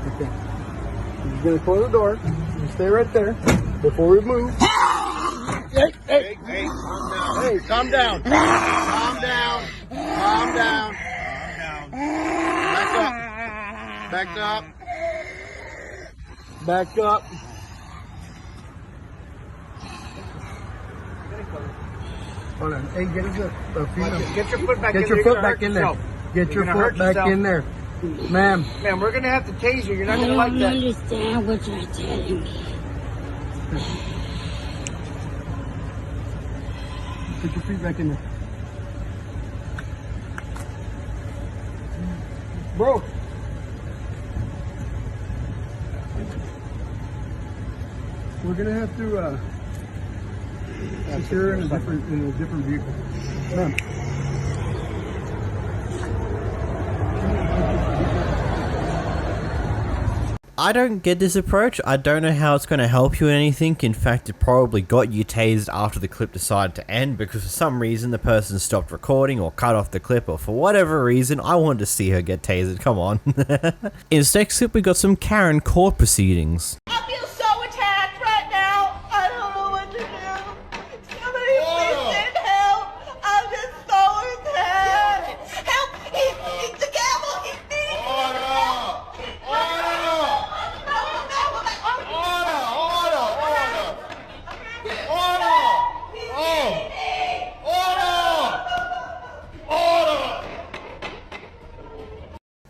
Okay. You're just gonna close the door. You stay right there before we move. Hey, calm down. Calm down. Calm down. Back up. Back up. Back up. Hold on. Hey, get your foot back in there. Get your foot back in there. Get your foot back in there. Ma'am. Ma'am, we're going to have to tase you. You're not going to like that. I don't understand what you're telling me. Put your feet back in there. Bro. We're going to have to secure in a different vehicle. Ma'am. I don't get this approach. I don't know how it's going to help you in anything. In fact, it probably got you tased after the clip decided to end because for some reason the person stopped recording or cut off the clip, or for whatever reason I wanted to see her get tased. Come on. In this next clip we got some Karen court proceedings. I feel so attacked right now. I don't know what to do. Somebody please send help. I'm just so attacked. Help! The gavel!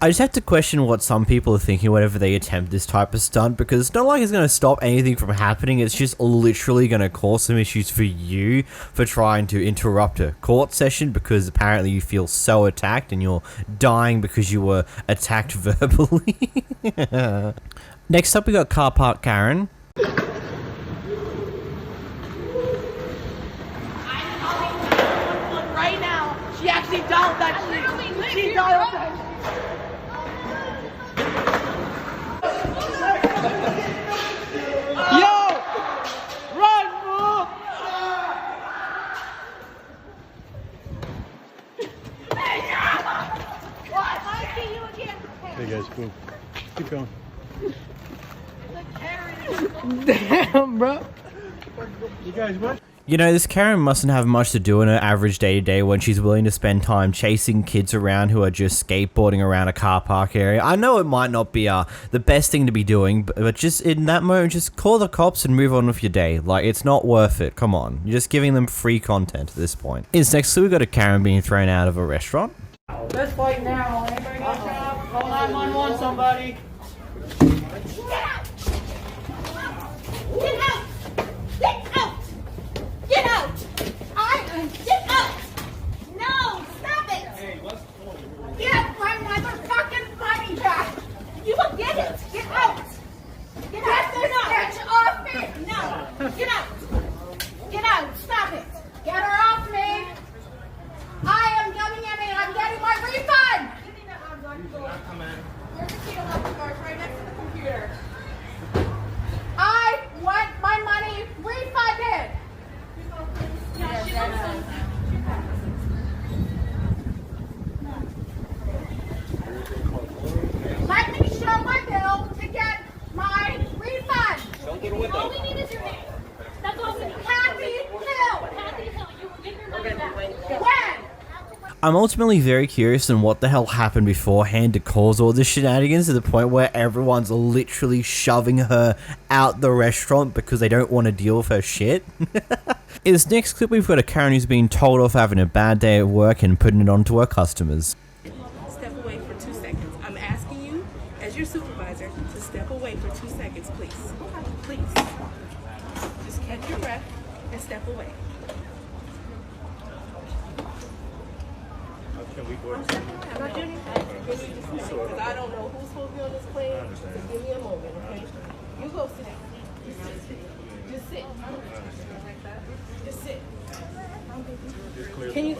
I just have to question what some people are thinking whenever they attempt this type of stunt, because it's not like it's going to stop anything from happening. It's just literally going to cause some issues for you for trying to interrupt a court session because apparently you feel so attacked and you're dying because you were attacked verbally. Next up we got Car Park Karen. Right now, she actually dialed that shit. She dialed that shit. Okay, guys, cool. Keep going. Damn, bro. You guys, what? You know, this Karen mustn't have much to do in her average day-to-day when she's willing to spend time chasing kids around who are just skateboarding around a car park area. I know it might not be the best thing to be doing, but just in that moment, just call the cops and move on with your day. Like, it's not worth it. Come on. You're just giving them free content at this point. Next, we've got a Karen being thrown out of a restaurant. Let's fight now. Anybody got shot? Call 911, somebody. Get out! Get out! Get out! Get out! No! Stop it! Hey, get my motherfucking money back! You will get it! Get out! Get out! Get this bitch off me! No! Get out! Get out! Stop it! Get her off me! I am coming in and I'm getting my refund! Give me that gun. Where's the key to lock the doors? Right next to the computer. I want my money refunded! Let me show my bill to get my refund! All we need is your name. That's all we need. Happy Hill! Happy Hill, you will get your money back. When? I'm ultimately very curious on what the hell happened beforehand to cause all this shenanigans to the point where everyone's literally shoving her out the restaurant because they don't want to deal with her shit. In this next clip, we've got a Karen who's being told off having a bad day at work and putting it on to her customers. Step away for 2 seconds. I'm asking you, as your supervisor, to step away for 2 seconds, please. Please. Just catch your breath and step away. I'm not doing anything. Because I don't know who's supposed to be on this plane. So give me a moment, okay? You go sit down. Just sit. Just sit. Just sit. Can you...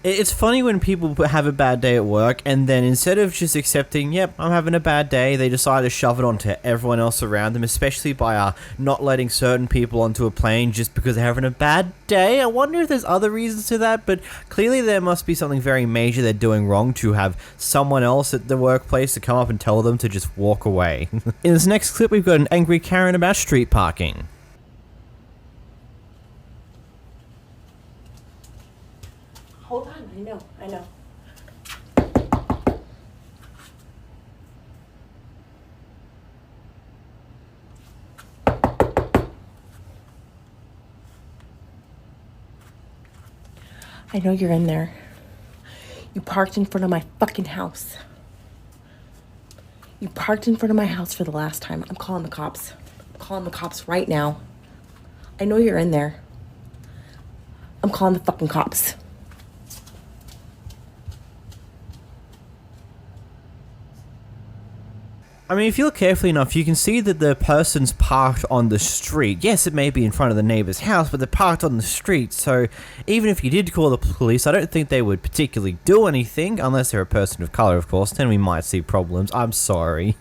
It's funny when people have a bad day at work and then instead of just accepting, yep, I'm having a bad day, they decide to shove it onto everyone else around them, especially by not letting certain people onto a plane just because they're having a bad day. I wonder if there's other reasons to that, but clearly there must be something very major they're doing wrong to have someone else at the workplace to come up and tell them to just walk away. In this next clip, we've got an angry Karen about street parking. Hold on, I know. I know you're in there. You parked in front of my fucking house. You parked in front of my house for the last time. I'm calling the cops. I'm calling the cops right now. I know you're in there. I'm calling the fucking cops. I mean, if you look carefully enough, you can see that the person's parked on the street. Yes, it may be in front of the neighbor's house, but they're parked on the street, so even if you did call the police, I don't think they would particularly do anything, unless they're a person of color, of course, then we might see problems. I'm sorry.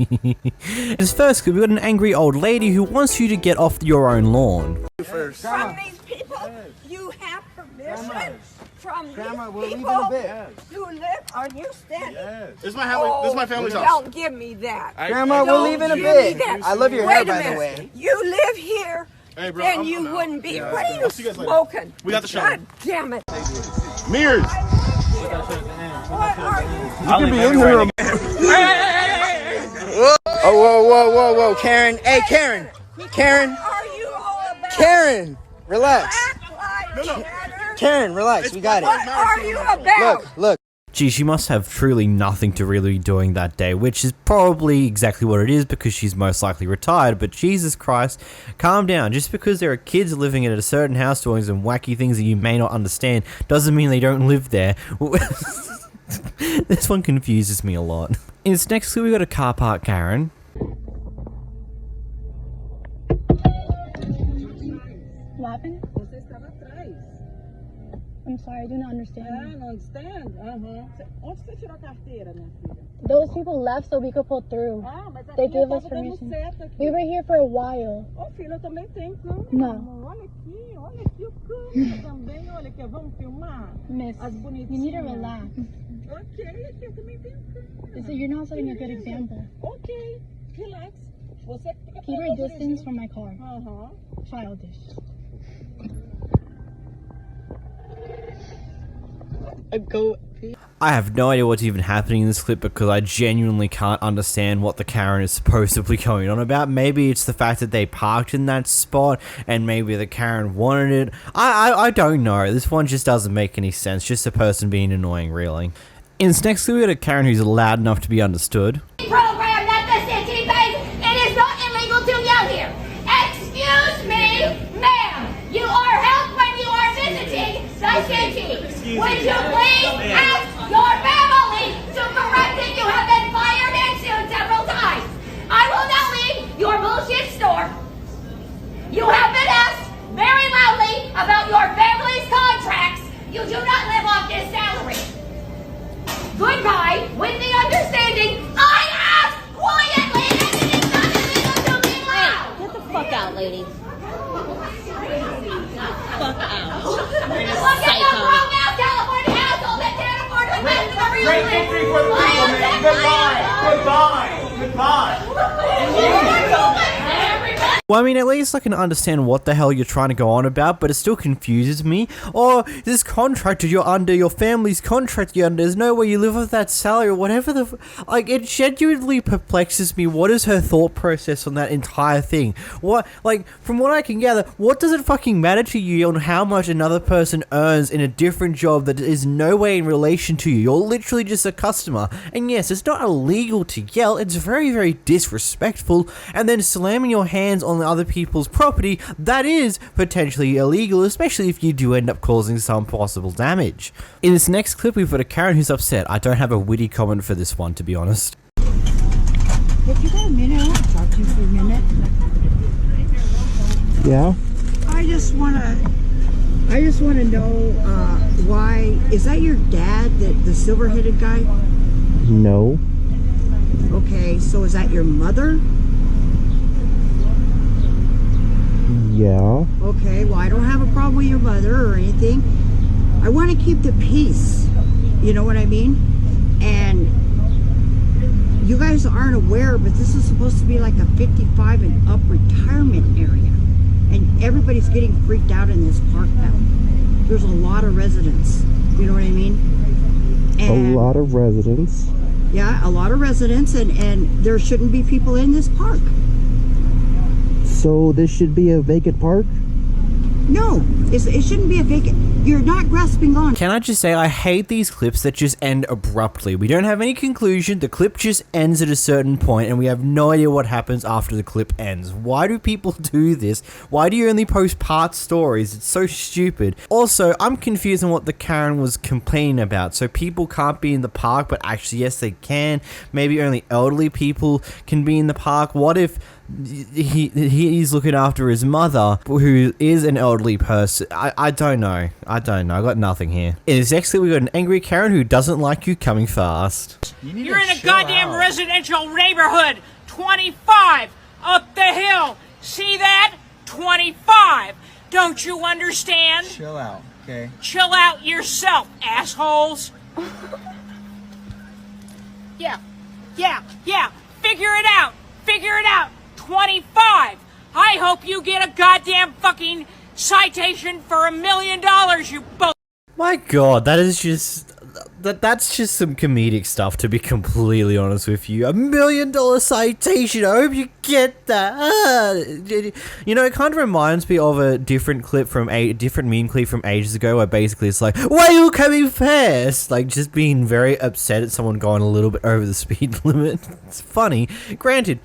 As first, we've got an angry old lady who wants you to get off your own lawn. First. From these people, you have permission from these we'll people leave in a bit. who live on your stand. This is my house. This is my family's house. Don't give me that. Grandma, we'll leave in a bit. I love your hair, by the way. You live here, Hey, bro, then I'm you out. wouldn't be. Yeah, What that's are good. you I'll see you guys later. smoking? We got the shower. God damn it. Mirrors. What are you? You can be in here. Whoa. Karen. Hey, Karen. Karen. Karen, relax. Karen, relax. We got it. What are you about? Look. Gee, she must have truly nothing to really be doing that day, which is probably exactly what it is because she's most likely retired, but Jesus Christ, calm down. Just because there are kids living in a certain house doing some wacky things that you may not understand doesn't mean they don't live there. This one confuses me a lot. In this next clip, we got a car park Karen. What happened? I'm sorry, I do not understand. I don't understand. Onde você tirou a carteira, minha filha? Those people left so we could pull through. They gave us permission. We were here for a while. Ô, filha, eu também tenho câmera. No. Olha aqui o câmera também. Olha aqui, vamos filmar? Miss, as bonitinhas. you need to relax. So you're not setting a good example. Okay, relax. Keep your distance from my car. Childish. I have no idea what's even happening in this clip because I genuinely can't understand what the Karen is supposedly going on about. Maybe it's the fact that they parked in that spot and maybe the Karen wanted it. I don't know. This one just doesn't make any sense. Just a person being annoying, really. In this next clip, we got a Karen who's loud enough to be understood. Program that the city pays. It is not illegal to yell here. Excuse me, ma'am. You are helped when you are visiting the city. Would you please ask your family to correct it? You have been fired and sued several times. I will now leave your bullshit store. You have been asked very loudly about your family's contracts. You do not live off this salary. Goodbye, with the understanding I ask quietly and it is not illegal to be loud. Get the fuck out, lady. Fuck out. Look at the grown ass California asshole that can't afford to invest in wherever you live. Great victory for the people, man. Goodbye. Well, I mean, at least I can understand what the hell you're trying to go on about, but it still confuses me. Or this contract you're under, your family's contract you're under, there's no way you live off that salary or whatever like, it genuinely perplexes me. What is her thought process on that entire thing? What, like, from what I can gather, what does it fucking matter to you on how much another person earns in a different job that is no way in relation to you? You're literally just a customer. And yes, it's not illegal to yell, it's very, very disrespectful, and then slamming your hands on other people's property, that is potentially illegal, especially if you do end up causing some possible damage. In this next clip, we've got a Karen who's upset. I don't have a witty comment for this one, to be honest. If you got a minute, I want to talk to you for a minute. Yeah? I just want to know why, is that your dad, the silver-headed guy? No. Okay, so is that your mother? Yeah. Okay, well, I don't have a problem with your mother or anything. I want to keep the peace. You know what I mean? And you guys aren't aware, but this is supposed to be like a 55 and up retirement area. And everybody's getting freaked out in this park now. There's a lot of residents. You know what I mean? And, a lot of residents. Yeah, a lot of residents, and there shouldn't be people in this park. So this should be a vacant park? No, it shouldn't be a vacant. You're not grasping on. Can I just say, I hate these clips that just end abruptly. We don't have any conclusion, the clip just ends at a certain point, and we have no idea what happens after the clip ends. Why do people do this? Why do you only post part stories? It's so stupid. Also, I'm confused on what the Karen was complaining about. So people can't be in the park, but actually yes they can. Maybe only elderly people can be in the park. What if he's looking after his mother, who is an elderly person? I don't know. I got nothing here. In this next clip, we got an angry Karen who doesn't like you coming fast. You're in a goddamn residential neighborhood. 25 up the hill. See that? 25. Don't you understand? Chill out, okay? Chill out yourself, assholes. Yeah. Figure it out. 25. I hope you get a goddamn fucking citation for $1 million, you My god, that is just... That's just some comedic stuff, to be completely honest with you. $1 million citation, I hope you get that. You know, it kind of reminds me of a different clip from a different meme clip from ages ago, where basically it's like, why are you coming fast? Like, just being very upset at someone going a little bit over the speed limit. It's funny. Granted,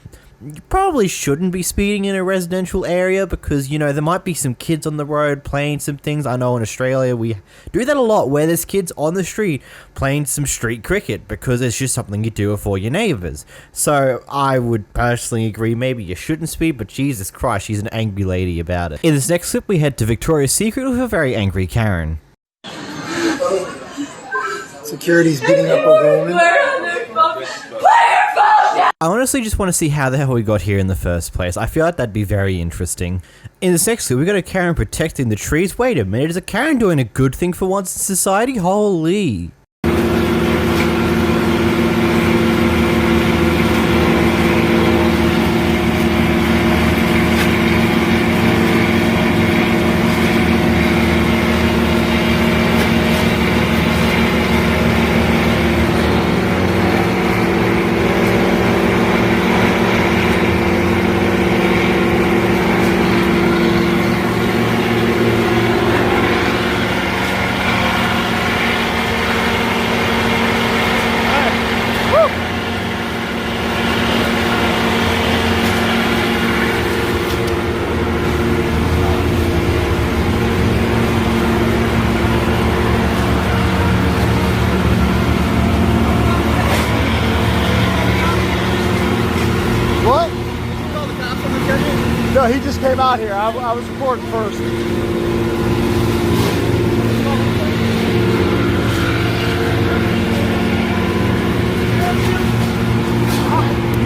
you probably shouldn't be speeding in a residential area because, you know, there might be some kids on the road playing some things. I know in Australia we do that a lot, where there's kids on the street playing some street cricket because it's just something you do for your neighbors. So I would personally agree maybe you shouldn't speed, but Jesus Christ, she's an angry lady about it. In this next clip, we head to Victoria's Secret with a very angry Karen. Security's beating up a woman. I honestly just want to see how the hell we got here in the first place. I feel like that'd be very interesting. In this next clip, we got a Karen protecting the trees. Wait a minute, is a Karen doing a good thing for once in society? Holy. No, he just came out here. I was recording first. You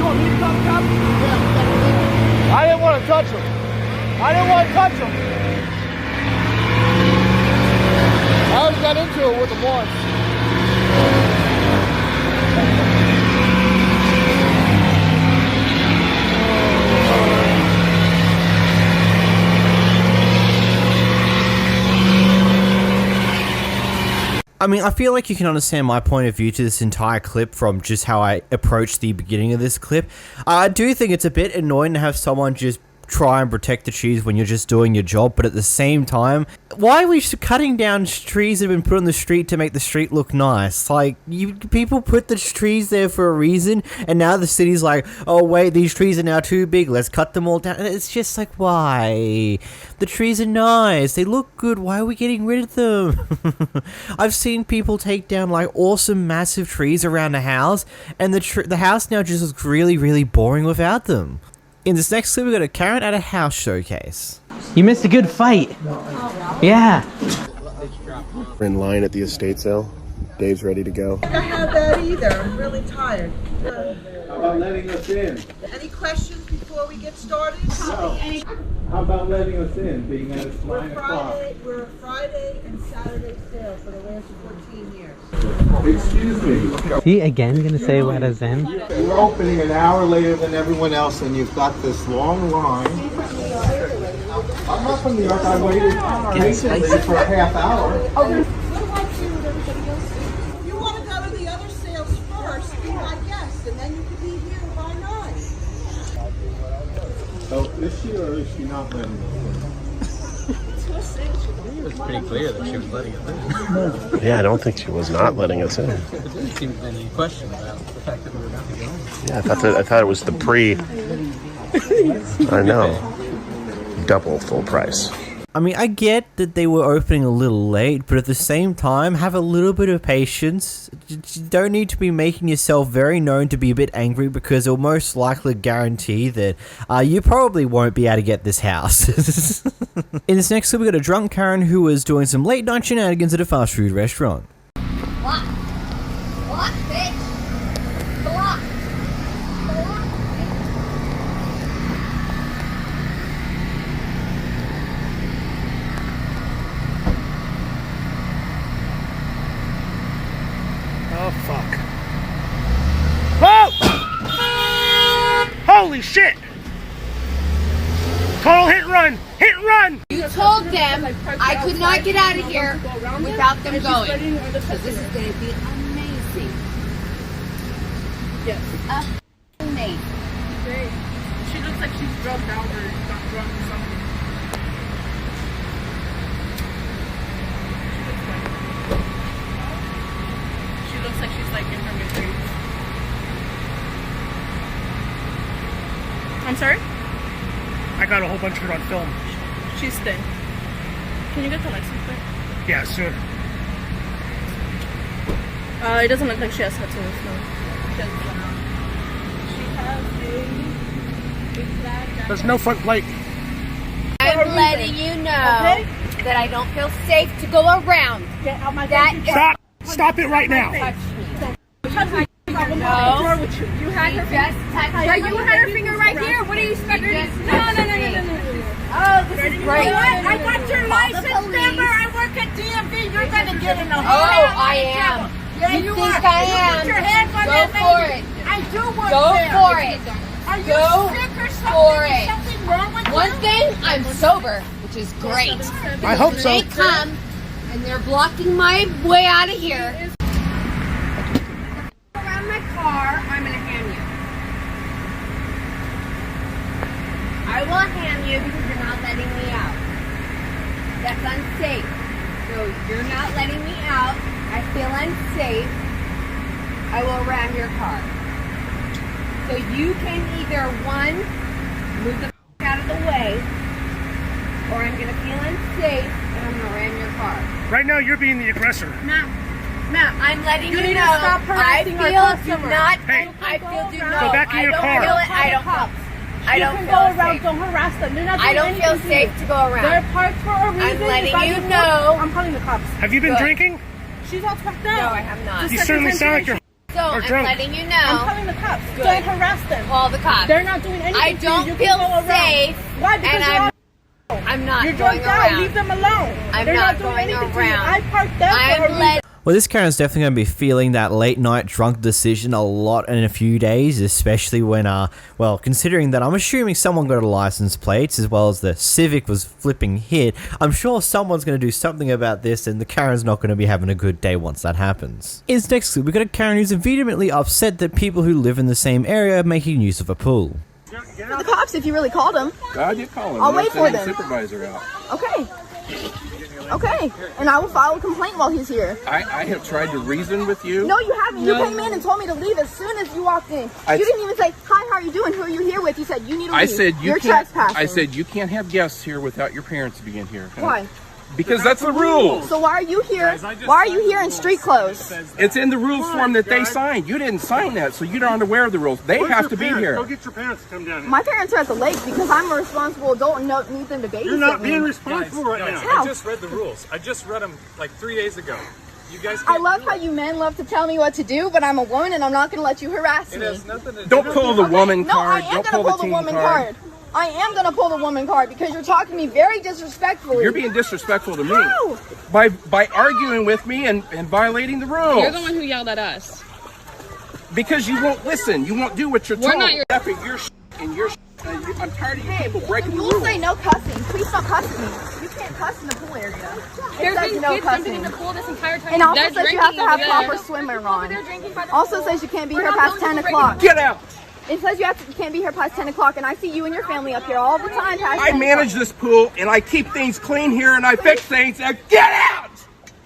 want me to come, Cap? I didn't want to touch him. I didn't want to touch him. I already got into it with him once. I mean, I feel like you can understand my point of view to this entire clip from just how I approached the beginning of this clip. I do think it's a bit annoying to have someone just try and protect the trees when you're just doing your job, but at the same time, why are we cutting down trees that have been put on the street to make the street look nice? Like, people put the trees there for a reason, and now the city's like, oh wait, these trees are now too big, let's cut them all down. And it's just like, why? The trees are nice, they look good, why are we getting rid of them? I've seen people take down like awesome massive trees around the house, and the house now just looks really, really boring without them. In this next clip, we got a Karen at a house showcase. You missed a good fight. Yeah. We're in line at the estate sale. Dave's ready to go. I don't have that either. I'm really tired. How about letting us in? Any questions before we get started? How about letting us in, being that it's 9 o'clock? We're a Friday and Saturday sale for the last 14 years. Excuse me. Is he again gonna say let us in? We're opening an hour later than everyone else, and you've got this long line. I'm not from New York. I waited patiently for a half hour. You want to go to the other sales first, be my guest, and then you can be here by 9. So is she or is she not letting us in? It was pretty clear that she was letting us in. Yeah, I don't think she was not letting us in. There didn't seem to be any question about the fact that we were about to go in. Yeah, I thought it was the pre. I know. Double full price. I mean, I get that they were opening a little late, but at the same time, have a little bit of patience. You don't need to be making yourself very known to be a bit angry, because it'll most likely guarantee that you probably won't be able to get this house. In this next clip, we got a drunk Karen who was doing some late night shenanigans at a fast food restaurant. Block. Block, bitch. Block. Oh, fuck. Whoa! Holy shit! Total hit and run! Hit and run! You told them I could not get out of here without them going. Because this is going to be amazing. Yes. Amazing. She looks like she's drugged out or got drunk or something. She looks like she's like in her mid-30s. I'm sorry? I got a whole bunch of it on film. She's thin. Can you get the license plate? Yeah, sure. It doesn't look like she has tattoos, no. She has a flag. There's no front plate. I'm letting you know that I don't feel safe to go around. Get out my Stop! Stop it right now! No. You had her finger. Yeah, you had her finger right here. What do you expect her to do? No. Oh, this is great. I got your license number. I work at DMV. You're gonna get in a whole Oh, lot I of am. trouble. Yeah, You you think are. I You am? put your hands on Go that for lady. it. I do work Go there. for it. Are you Go sick or something? for Is it. something wrong with One you? thing, I'm sober, which is great. I hope so. They come and they're blocking my way out of here. Around my car, I'm gonna hand you. I will hand you because you're not letting me out. That's unsafe. So you're not letting me out. I feel unsafe. I will ram your car. So you can either, one, move the out of the way, or I'm gonna feel unsafe and I'm gonna ram your car. Right now, you're being the aggressor. Matt, I'm letting you, You need know. to stop I harassing our feel do customer. not. Hey, I feel do go not. go back in I your don't car. feel it. I don't. I don't can feel go around. safe. Don't harass them. They're not I doing don't feel anything to safe you. to go around. They're parked for a reason. I'm letting If I you get know. I'm calling the cops. Have you been Good. drinking? She's all fucked up. No, I have not. You certainly sound like you're So or I'm drunk. letting you know. I'm calling the cops. Good. Don't harass them. Call the cops. They're not doing anything I to don't you. You feel can go around. safe. Why? Because And I'm not you're going drunk out. around. Leave them alone. I'm They're not doing going anything to you. around. I parked them for a I'm reason. letting. Well, this Karen's definitely going to be feeling that late night drunk decision a lot in a few days, especially when, well, considering that I'm assuming someone got a license plates as well as the Civic was flipping hit, I'm sure someone's going to do something about this and the Karen's not going to be having a good day once that happens. In this next clip, we've got a Karen who's vehemently upset that people who live in the same area are making use of a pool. For the cops, if you really called them. I did call him. I'll wait for the them. Supervisor out. Okay. Okay. And I will file a complaint while he's here. I have tried to reason with you. No, you haven't. You No. came in and told me to leave as soon as you walked in. I- You didn't even say, hi, how are you doing? Who are you here with? You said, you need to leave. I said you You're can't. trespassing. I said you can't have guests here without your parents being here. Why? Because that's the rules. So why are you here? Why are you here in street clothes? It's in the rules form that they signed. You didn't sign that, so you aren't aware of the rules. They have to be here. Go get your parents to come down here. My parents are at the lake because I'm a responsible adult and don't need them to babysit You're not me. being responsible right now. How? I just read the rules. I just read them like 3 days ago. You guys I love how you men love to tell me what to do, but I'm a woman and I'm not going to let you harass me. It has nothing to do Don't pull the woman No, card. I am Don't going pull to the pull the teen woman card. card. I am going to pull the woman card because you're talking to me very disrespectfully. You're being disrespectful to me How? by arguing with me and violating the rules. You're the one who yelled at us. Because you won't listen. You won't do what you're We're told. not your- I'm tired of you people breaking the Rules rules. say no cussing. Please stop cussing me. You can't cuss in the pool area. It There's says been no kids jumping cussing. in the pool this entire time. And also They're says you have to drinking have over proper there. swimwear on. They're drinking by the Also pool. says you can't be We're here not past going 10 to o'clock. Get out! It says you can't be here past 10 o'clock, and I see you and your family up here all the time past I 10 manage o'clock. this pool and I keep things clean here and I fix things. Now get out!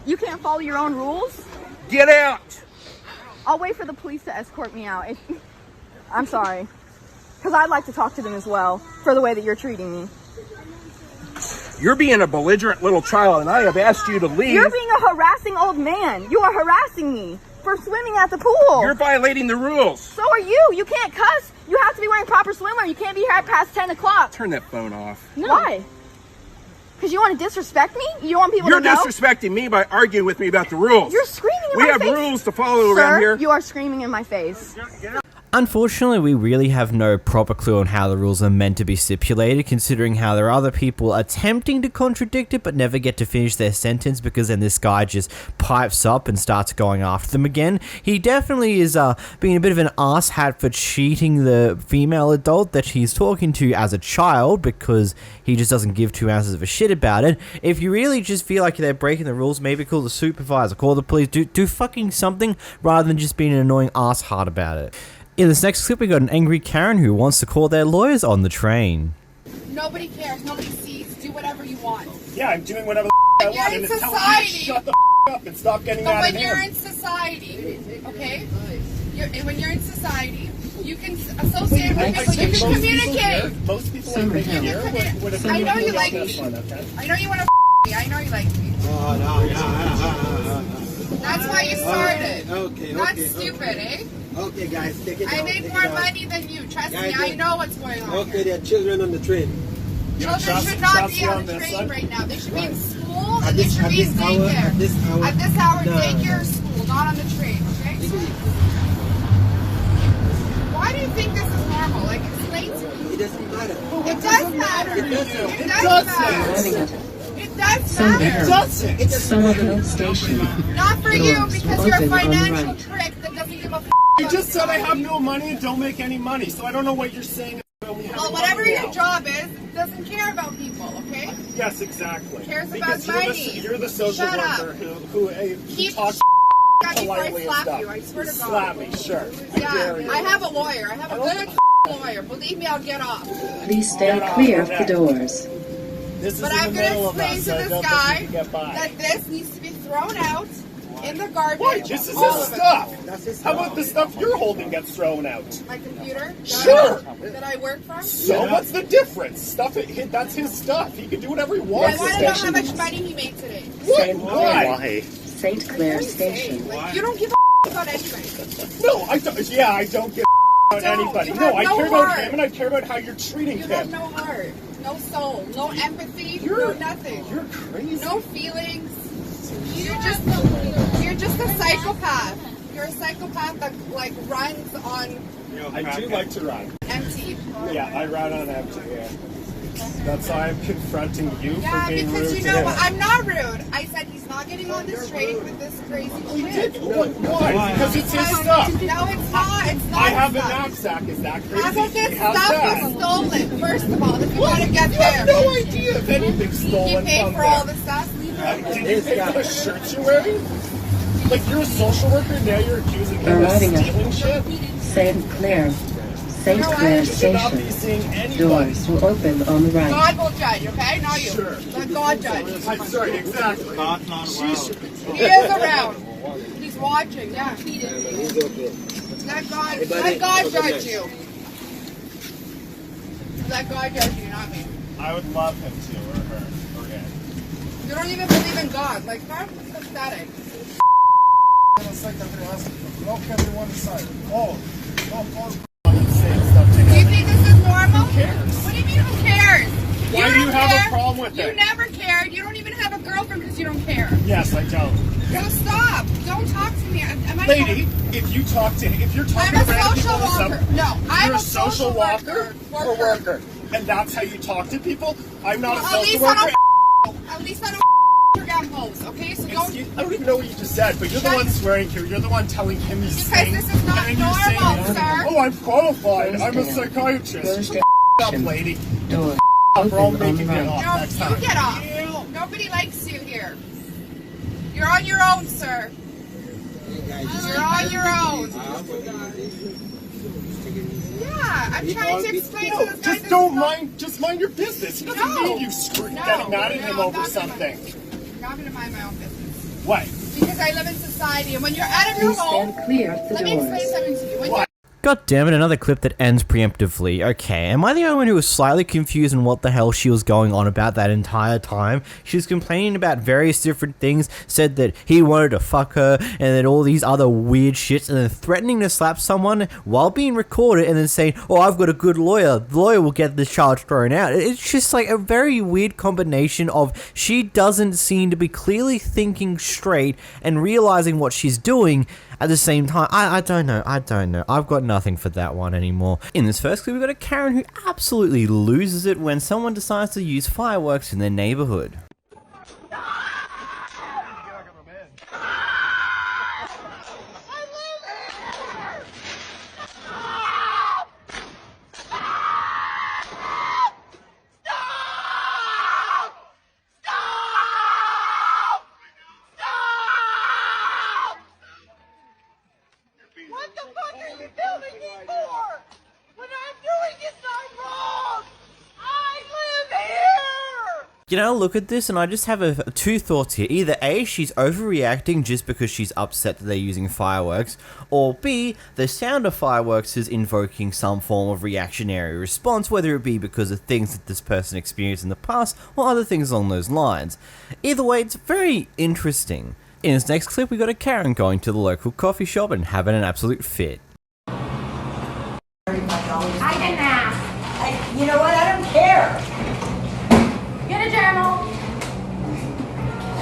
You can't follow your own rules? Get out! I'll wait for the police to escort me out. I'm sorry. Because I'd like to talk to them as well for the way that you're treating me. You're being a belligerent little child and I have asked you to leave. You're being a harassing old man. You are harassing me for swimming at the pool. You're violating the rules. So are you. You can't cuss. You have to be wearing proper swimwear. You can't be here past 10 o'clock. Turn that phone off. No. Why? Because you want to disrespect me? You don't want people You're to know? disrespecting me by arguing with me about the rules. You're screaming in We my have face. rules to follow Sir, around here. you are screaming in my face. Unfortunately, we really have no proper clue on how the rules are meant to be stipulated, considering how there are other people attempting to contradict it but never get to finish their sentence because then this guy just pipes up and starts going after them again. He definitely is being a bit of an asshat for cheating the female adult that he's talking to as a child because he just doesn't give 2 ounces of a shit about it. If you really just feel like they're breaking the rules, maybe call the supervisor, call the police, do fucking something rather than just being an annoying asshart about it. In this next clip, we got an angry Karen who wants to call their lawyers on the train. Nobody cares. Nobody sees. Do whatever you want. Yeah, I'm doing whatever But I you're want, in and it's telling me to society. shut the up and stop getting But mad at when you're him. in society, okay? When you're in society, you can associate with people. You can communicate. Most people are making here would have I know you like this me. one, okay? I know you want to me. I know you like me. That's why you started. Okay, That's stupid, eh? Okay, guys, take it I down, made take it more down. money than you. Trust Yeah, me, I I did. know what's going on. Okay, there are children on the train. Children should not be on the train right now. They should be in school At and they this- should at be in this hour- daycare. at this hour, At this hour, no. daycare or school, not on the train, okay? Why do you think this is normal? Like, explain to me. It doesn't matter. It does matter. It doesn't. It does matter. It does matter. It doesn't matter. Not for you because you're a financial trick that doesn't give a f***. You just said I have no money and don't make any money, so I don't know what you're saying. Well, whatever your job is, doesn't care about people, okay? Yes, exactly. Cares Because about you're money. you're the social Shut up. worker who Keep talks got before I politely and slap stuff. you. I swear to God. Slap me, sure. Yeah, I have a lawyer. I have a good lawyer. Believe me, I'll get off. Please stay clear of the doors. This But is I'm in the going middle to of explain us, to so I this don't guy think you can get by. that this needs to be thrown out in the garbage. Why? This is All his of it. stuff. How about the stuff you're holding gets thrown out? My computer? Sure. That I work from? So what's the difference? That's his stuff. He can do whatever he I wants. want to know how much money he made today. What? Why? St. Clair Station. Like, you don't give a about anything. No, I don't. Yeah, I don't give about anybody. No, I care about him and I care about how you're treating You him. have no heart, no soul, no empathy, no nothing. You're crazy. No feelings. You're just a psychopath. You're a psychopath that like runs on. I do like to run. Empty. Yeah, I run on empty. Yeah. That's why I'm confronting you for being rude because you to know him. what? I'm not rude. I said he's not getting on the straight with this crazy shit. Why? Because it's his stuff. No, it's not. It's not. I have his a stuff. knapsack. Is that crazy? How about this How's stuff that? was stolen? First of all, if you want to get You there. have no idea if anything's stolen You paid from for there. all the stuff. Leave it alone. Did you pay for the shirts you're wearing? Like, you're a social worker, now you're accusing him of Arriving stealing at shit? St. Clair. St. Clair Station. Doors will open on the right. God will judge, okay? Not you. Sure. Let God judge. I'm sorry, exactly. God's not around. He is around. He's watching, yeah. Let God judge you. Let God judge you, not me. I would love him to, or her, or him. You don't even believe in God. Like, how pathetic. Do you think this is normal? Who cares? What do you mean, who cares? Why do you have a problem with You it? never cared. You don't even have a girlfriend because you don't care. Yes, I don't. No, stop. Don't talk to me. Am I Lady, if you talk to him, if you're talking I'm a to random social people in worker. some- No, I'm you're a a social worker. or worker. And that's how you talk to people? I'm not a At social least worker. at least I don't Instagram posts, okay? So don't. I don't even know what you just said, but you're the one swearing here. You're the one telling him these Because things. this is not and you're saying, normal, sir. oh, I'm qualified. I'm a psychiatrist. Shut up, lady. Door We're all open on making the it right. off No, next you time. get off. Nobody likes you here. You're on your own, sir. You're on your own. Yeah, I'm trying to explain to this guy. Just don't mind. Just mind your business. He doesn't No. need you getting mad at him No, over I'm something. not going to mind my own business. What? Because I live in society, and when you're out of your Please home, stand clear of the let me explain doors. something to you. When God damn it, another clip that ends preemptively. Okay, am I the only one who was slightly confused on what the hell she was going on about that entire time? She was complaining about various different things, said that he wanted to fuck her, and then all these other weird shits, and then threatening to slap someone while being recorded, and then saying, oh, I've got a good lawyer, the lawyer will get the charge thrown out. It's just like a very weird combination of she doesn't seem to be clearly thinking straight and realizing what she's doing at the same time. I don't know. I've got nothing for that one anymore. In this first clip, we've got a Karen who absolutely loses it when someone decides to use fireworks in their neighborhood. What the fuck are you filming me for? What I'm doing is not wrong! I live here! You know, look at this, and I just have two thoughts here. Either A, she's overreacting just because she's upset that they're using fireworks, or B, the sound of fireworks is invoking some form of reactionary response, whether it be because of things that this person experienced in the past, or other things along those lines. Either way, it's very interesting. In this next clip, we got a Karen going to the local coffee shop and having an absolute fit. I didn't ask. You know what? I don't care. Get a journal.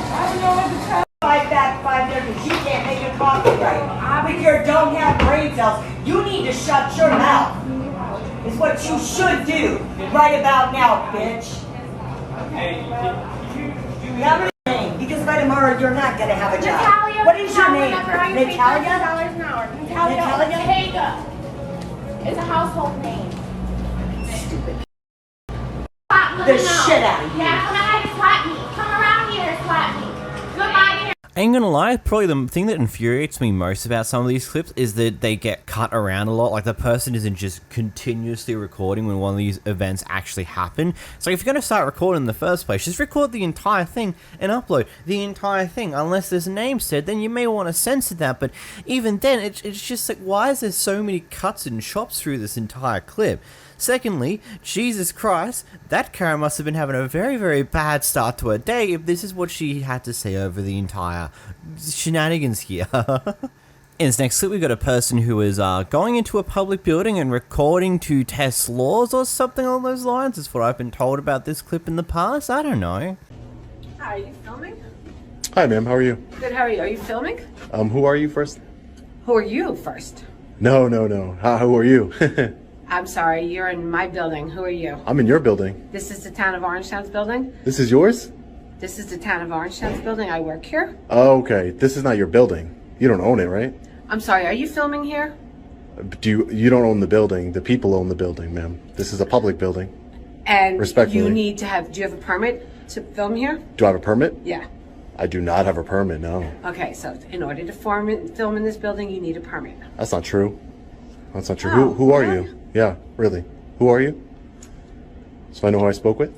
I don't know what to tell. Five there because you can't make a coffee right. But you don't have brain cells. You need to shut your mouth. Is what you should do right about now, bitch. You have a name because by tomorrow you're not gonna have a job. Natalia, What is your name? Natalia? Natalia? $50 an hour. Natalia Haga is a household name. Stupid. Slap The me now. shit out of you. Yeah, come ahead and slap me. Come around here and slap me. Goodbye here. I ain't gonna lie, probably the thing that infuriates me most about some of these clips is that they get cut around a lot. Like, the person isn't just continuously recording when one of these events actually happen. So if you're gonna start recording in the first place, just record the entire thing and upload the entire thing. Unless there's a name said, then you may want to censor that, but even then, it's just like, why is there so many cuts and chops through this entire clip? Secondly, Jesus Christ, that Karen must have been having a very, very bad start to her day if this is what she had to say over the entire shenanigans here. In this next clip, we've got a person who is going into a public building and recording to test laws or something along those lines. That's what I've been told about this clip in the past. I don't know. Hi, are you filming? Hi, ma'am. How are you? Good, how are you? Are you filming? Who are you first? Who are you first? No. Who are you? I'm sorry, you're in my building. Who are you? I'm in your building. This is the town of Orangetown's building? This is yours? This is the town of Orangetown's building. I work here. Oh, okay. This is not your building. You don't own it, right? I'm sorry, are you filming here? You don't own the building. The people own the building, ma'am. This is a public building. And Respectfully. you need to have, do you have a permit to film here? Do I have a permit? Yeah. I do not have a permit, no. Okay, so in order to film in this building, you need a permit. That's not true. That's not true. Oh, Who are really? you? Yeah, really. Who are you? So I know who I spoke with?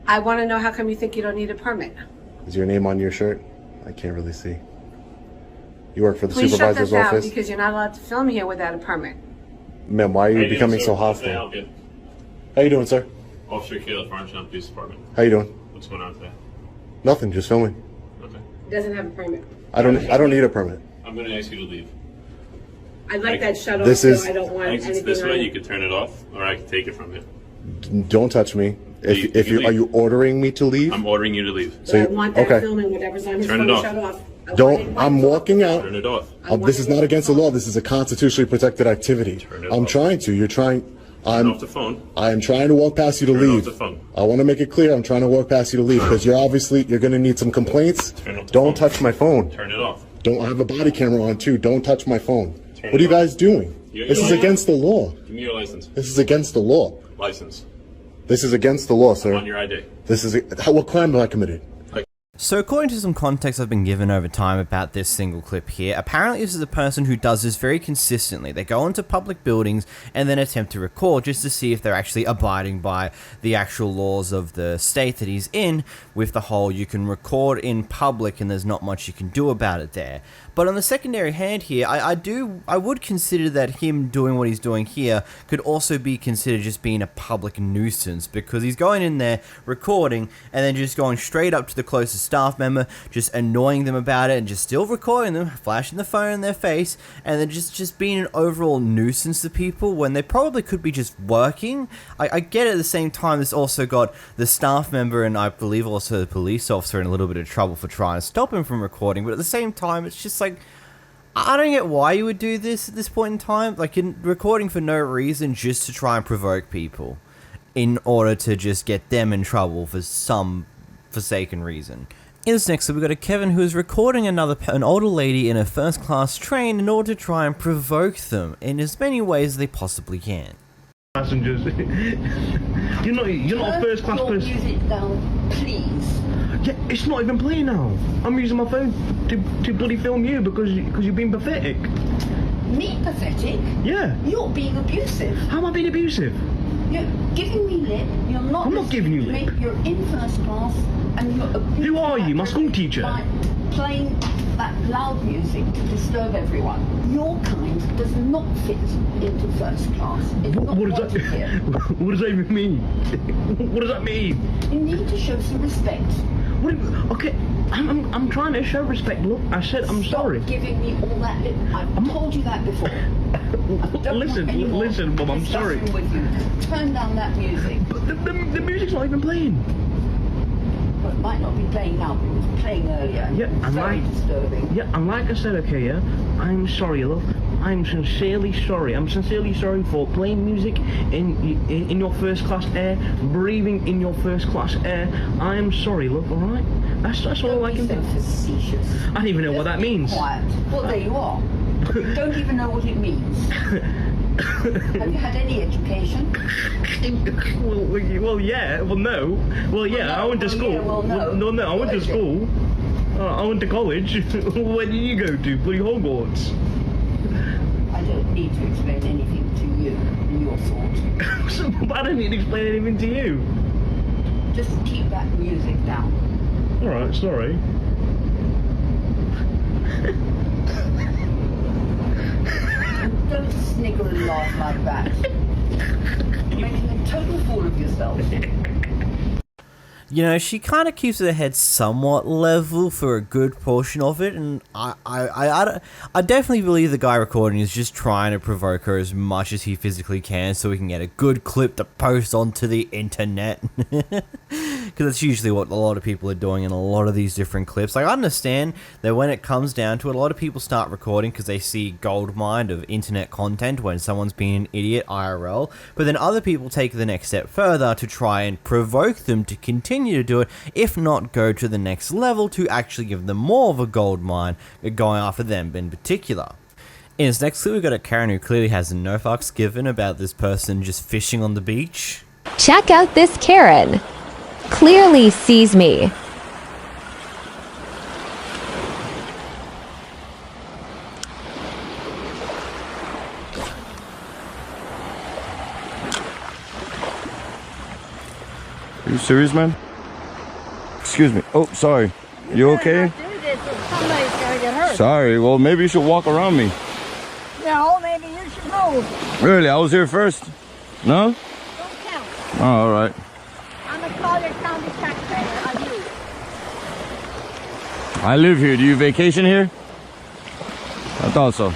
I want to know how come you think you don't need a permit? Is your name on your shirt? I can't really see. You work for the Please shut supervisor's this out office? because you're not allowed to film here without a permit. Ma'am, why are you becoming so How hostile? How you doing, sir? Officer Caleb Farnsham, Police Department. How you doing? What's going on today? Nothing, just filming. Okay. Doesn't have a permit. I don't need a permit. I'm going to ask you to leave. I'd like that shut off, This is- so I don't want Exits anything this way, on you can turn it off, or I can take it from you. Don't touch me. If you are you ordering me to leave? I'm ordering you to leave. So I you- want that okay. filming, whatever's on his Turn it phone, off. shut off. I'm walking out. Turn it off. This is not against the law. This is a constitutionally protected activity. I'm trying to. You're trying. Turn off the phone. I am trying to walk past you to Turn off leave. the phone. I want to make it clear. I'm trying to walk past you to leave because you're going to need some complaints. Turn off the Don't phone. touch my phone. Turn it off. Don't I have a body camera on too. Don't touch my phone. Turn What are it you off. guys doing? You- This is you- against the law. Give me your license. This is against the law. License. This is against the law, sir. On your ID. This is what crime have I committed? So according to some context I've been given over time about this single clip here, apparently this is a person who does this very consistently. They go into public buildings and then attempt to record just to see if they're actually abiding by the actual laws of the state that he's in, with the whole you can record in public and there's not much you can do about it there. But on the secondary hand here, I would consider that him doing what he's doing here could also be considered just being a public nuisance, because he's going in there recording and then just going straight up to the closest staff member, just annoying them about it and just still recording them, flashing the phone in their face, and then just being an overall nuisance to people when they probably could be just working. I get it. At the same time, this also got the staff member and I believe also the police officer in a little bit of trouble for trying to stop him from recording, but at the same time, it's just like, I don't get why you would do this at this point in time, like in recording for no reason, just to try and provoke people in order to just get them in trouble for some forsaken reason. In this next, we've got a Kevin who is recording an older lady in a first class train in order to try and provoke them in as many ways as they possibly can. Passengers, you're not a first class person. Music down, please. Yeah, it's not even playing now. I'm using my phone to bloody film you because you're being pathetic. Me pathetic? Yeah. You're being abusive. How am I being abusive? You're giving me lip. You're not. I'm not giving you lip. You're in first class and you're abusing. Who are you? My school teacher? By playing that loud music to disturb everyone. Your kind does not fit into first class. It's not What does wanted that? here. What does that even mean? What does that mean? You need to show some respect. Okay, I'm trying to show respect. Look, I said I'm sorry. Stop giving me all that lip. I've told you that before. Listen, Mum, I'm sorry. With you. Turn down that music. But the music's not even playing. Well, it might not be playing now, but it was playing earlier. Yeah, it's very disturbing. Yeah, and like I said, okay, yeah, I'm sorry, love. I'm sincerely sorry. I'm sincerely sorry for playing music in your first class air, breathing in your first class air. I am sorry, love. All right, that's all I can do. Facetious. I don't even know what that means. Quiet. Well, there you are. You don't even know what it means. Have you had any education? Well, yeah. Well, no. Well, yeah. I went to school. Yeah, well, no. No. I went to school. I went to college. Where did you go to? Bloody Hogwarts. I don't need to explain anything to you and your thought. I don't need to explain anything to you. Just keep that music down. All right. Sorry. Don't snigger and laugh like that. You're making a total fool of yourself. You know, she kind of keeps her head somewhat level for a good portion of it, and I definitely believe the guy recording is just trying to provoke her as much as he physically can so we can get a good clip to post onto the internet. Because that's usually what a lot of people are doing in a lot of these different clips. Like, I understand that when it comes down to it, a lot of people start recording because they see goldmine of internet content when someone's being an idiot IRL, but then other people take the next step further to try and provoke them to continue to do it, if not go to the next level to actually give them more of a gold mine, going after them in particular. In this next clip, we've got a Karen who clearly has no fucks given about this person just fishing on the beach. Check out this Karen. Clearly sees me. Are you serious, man? Excuse me. Oh, sorry. You okay? Somebody's gonna get hurt. Sorry. Well, maybe you should walk around me. No, maybe you should move. Really? I was here first. No? Don't count. Oh, all right. I'm gonna call your county taxpayer on you. I live here. Do you vacation here? I thought so.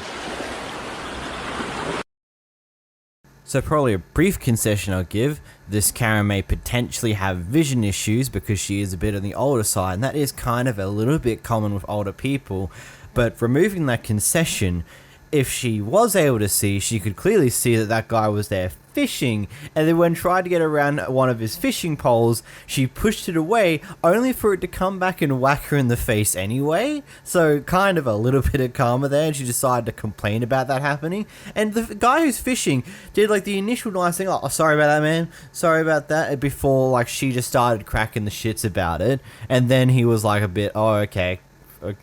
So probably a brief concession I'll give, this Karen may potentially have vision issues because she is a bit on the older side, and that is kind of a little bit common with older people, but removing that concession, if she was able to see, she could clearly see that that guy was there fishing, and then when tried to get around one of his fishing poles, she pushed it away, only for it to come back and whack her in the face anyway. So kind of a little bit of karma there, and she decided to complain about that happening. And the guy who's fishing did like the initial nice thing, oh, sorry about that, man, sorry about that, before like she just started cracking the shits about it, and then he was like a bit, oh, okay,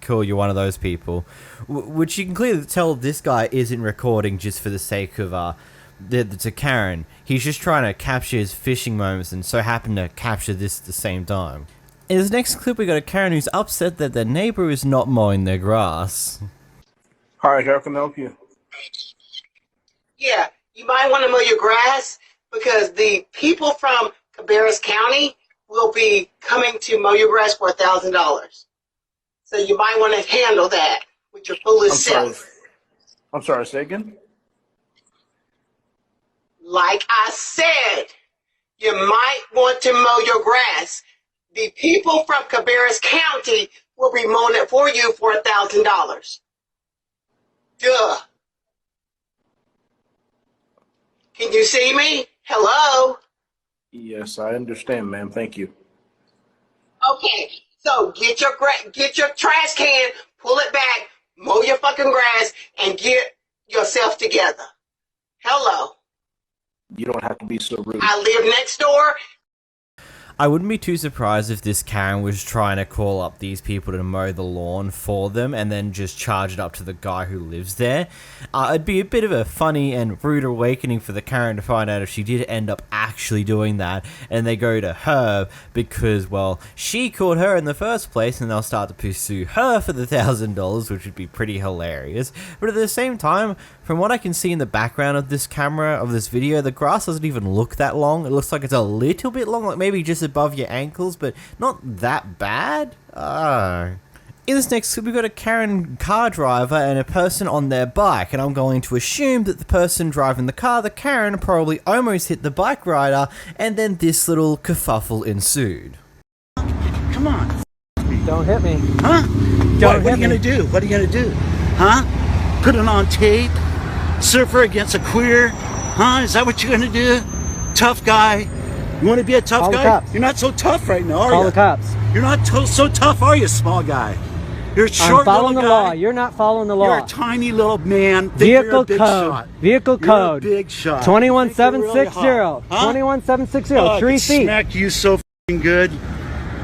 cool, you're one of those people. Which you can clearly tell this guy isn't recording just for the sake of to Karen. He's just trying to capture his fishing moments and so happened to capture this at the same time. In this next clip, we got a Karen who's upset that their neighbor is not mowing their grass. Hi, how can I help you? Yeah, you might want to mow your grass because the people from Cabarrus County will be coming to mow your grass for $1,000. So you might want to handle that with your foolish self. I'm sorry, say again? Like I said, you might want to mow your grass. The people from Cabarrus County will be mowing it for you for $1,000. Duh. Can you see me? Hello? Yes, I understand, ma'am. Thank you. Okay, so get your trash can, pull it back, mow your fucking grass, and get yourself together. Hello. You don't have to be so rude. I live next door. I wouldn't be too surprised if this Karen was trying to call up these people to mow the lawn for them and then just charge it up to the guy who lives there. It'd be a bit of a funny and rude awakening for the Karen to find out if she did end up actually doing that, and they go to her because, well, she caught her in the first place, and they'll start to pursue her for the $1,000, which would be pretty hilarious. But at the same time, from what I can see in the background of this camera, of this video, the grass doesn't even look that long. It looks like it's a little bit long, like maybe just above your ankles, but not that bad. In this next clip, we've got a Karen car driver and a person on their bike, and I'm going to assume that the person driving the car, the Karen, probably almost hit the bike rider, and then this little kerfuffle ensued. Come on. Don't hit me. Huh? What are you gonna do? What are you gonna do? Huh? Put it on tape? Surfer against a queer? Huh? Is that what you're gonna do? Tough guy? You want to be a tough guy? Cops. You're not so tough right now, are you? Call the cops. You're not so tough, are you, small guy? You're a short I'm following the little guy. law. You're not following the law. You're a tiny little man. Think Vehicle you're a big code. shot. Vehicle You're code. a big shot. 21760. Huh? 21760. Oh, 3 I could feet. smack you so f***ing good.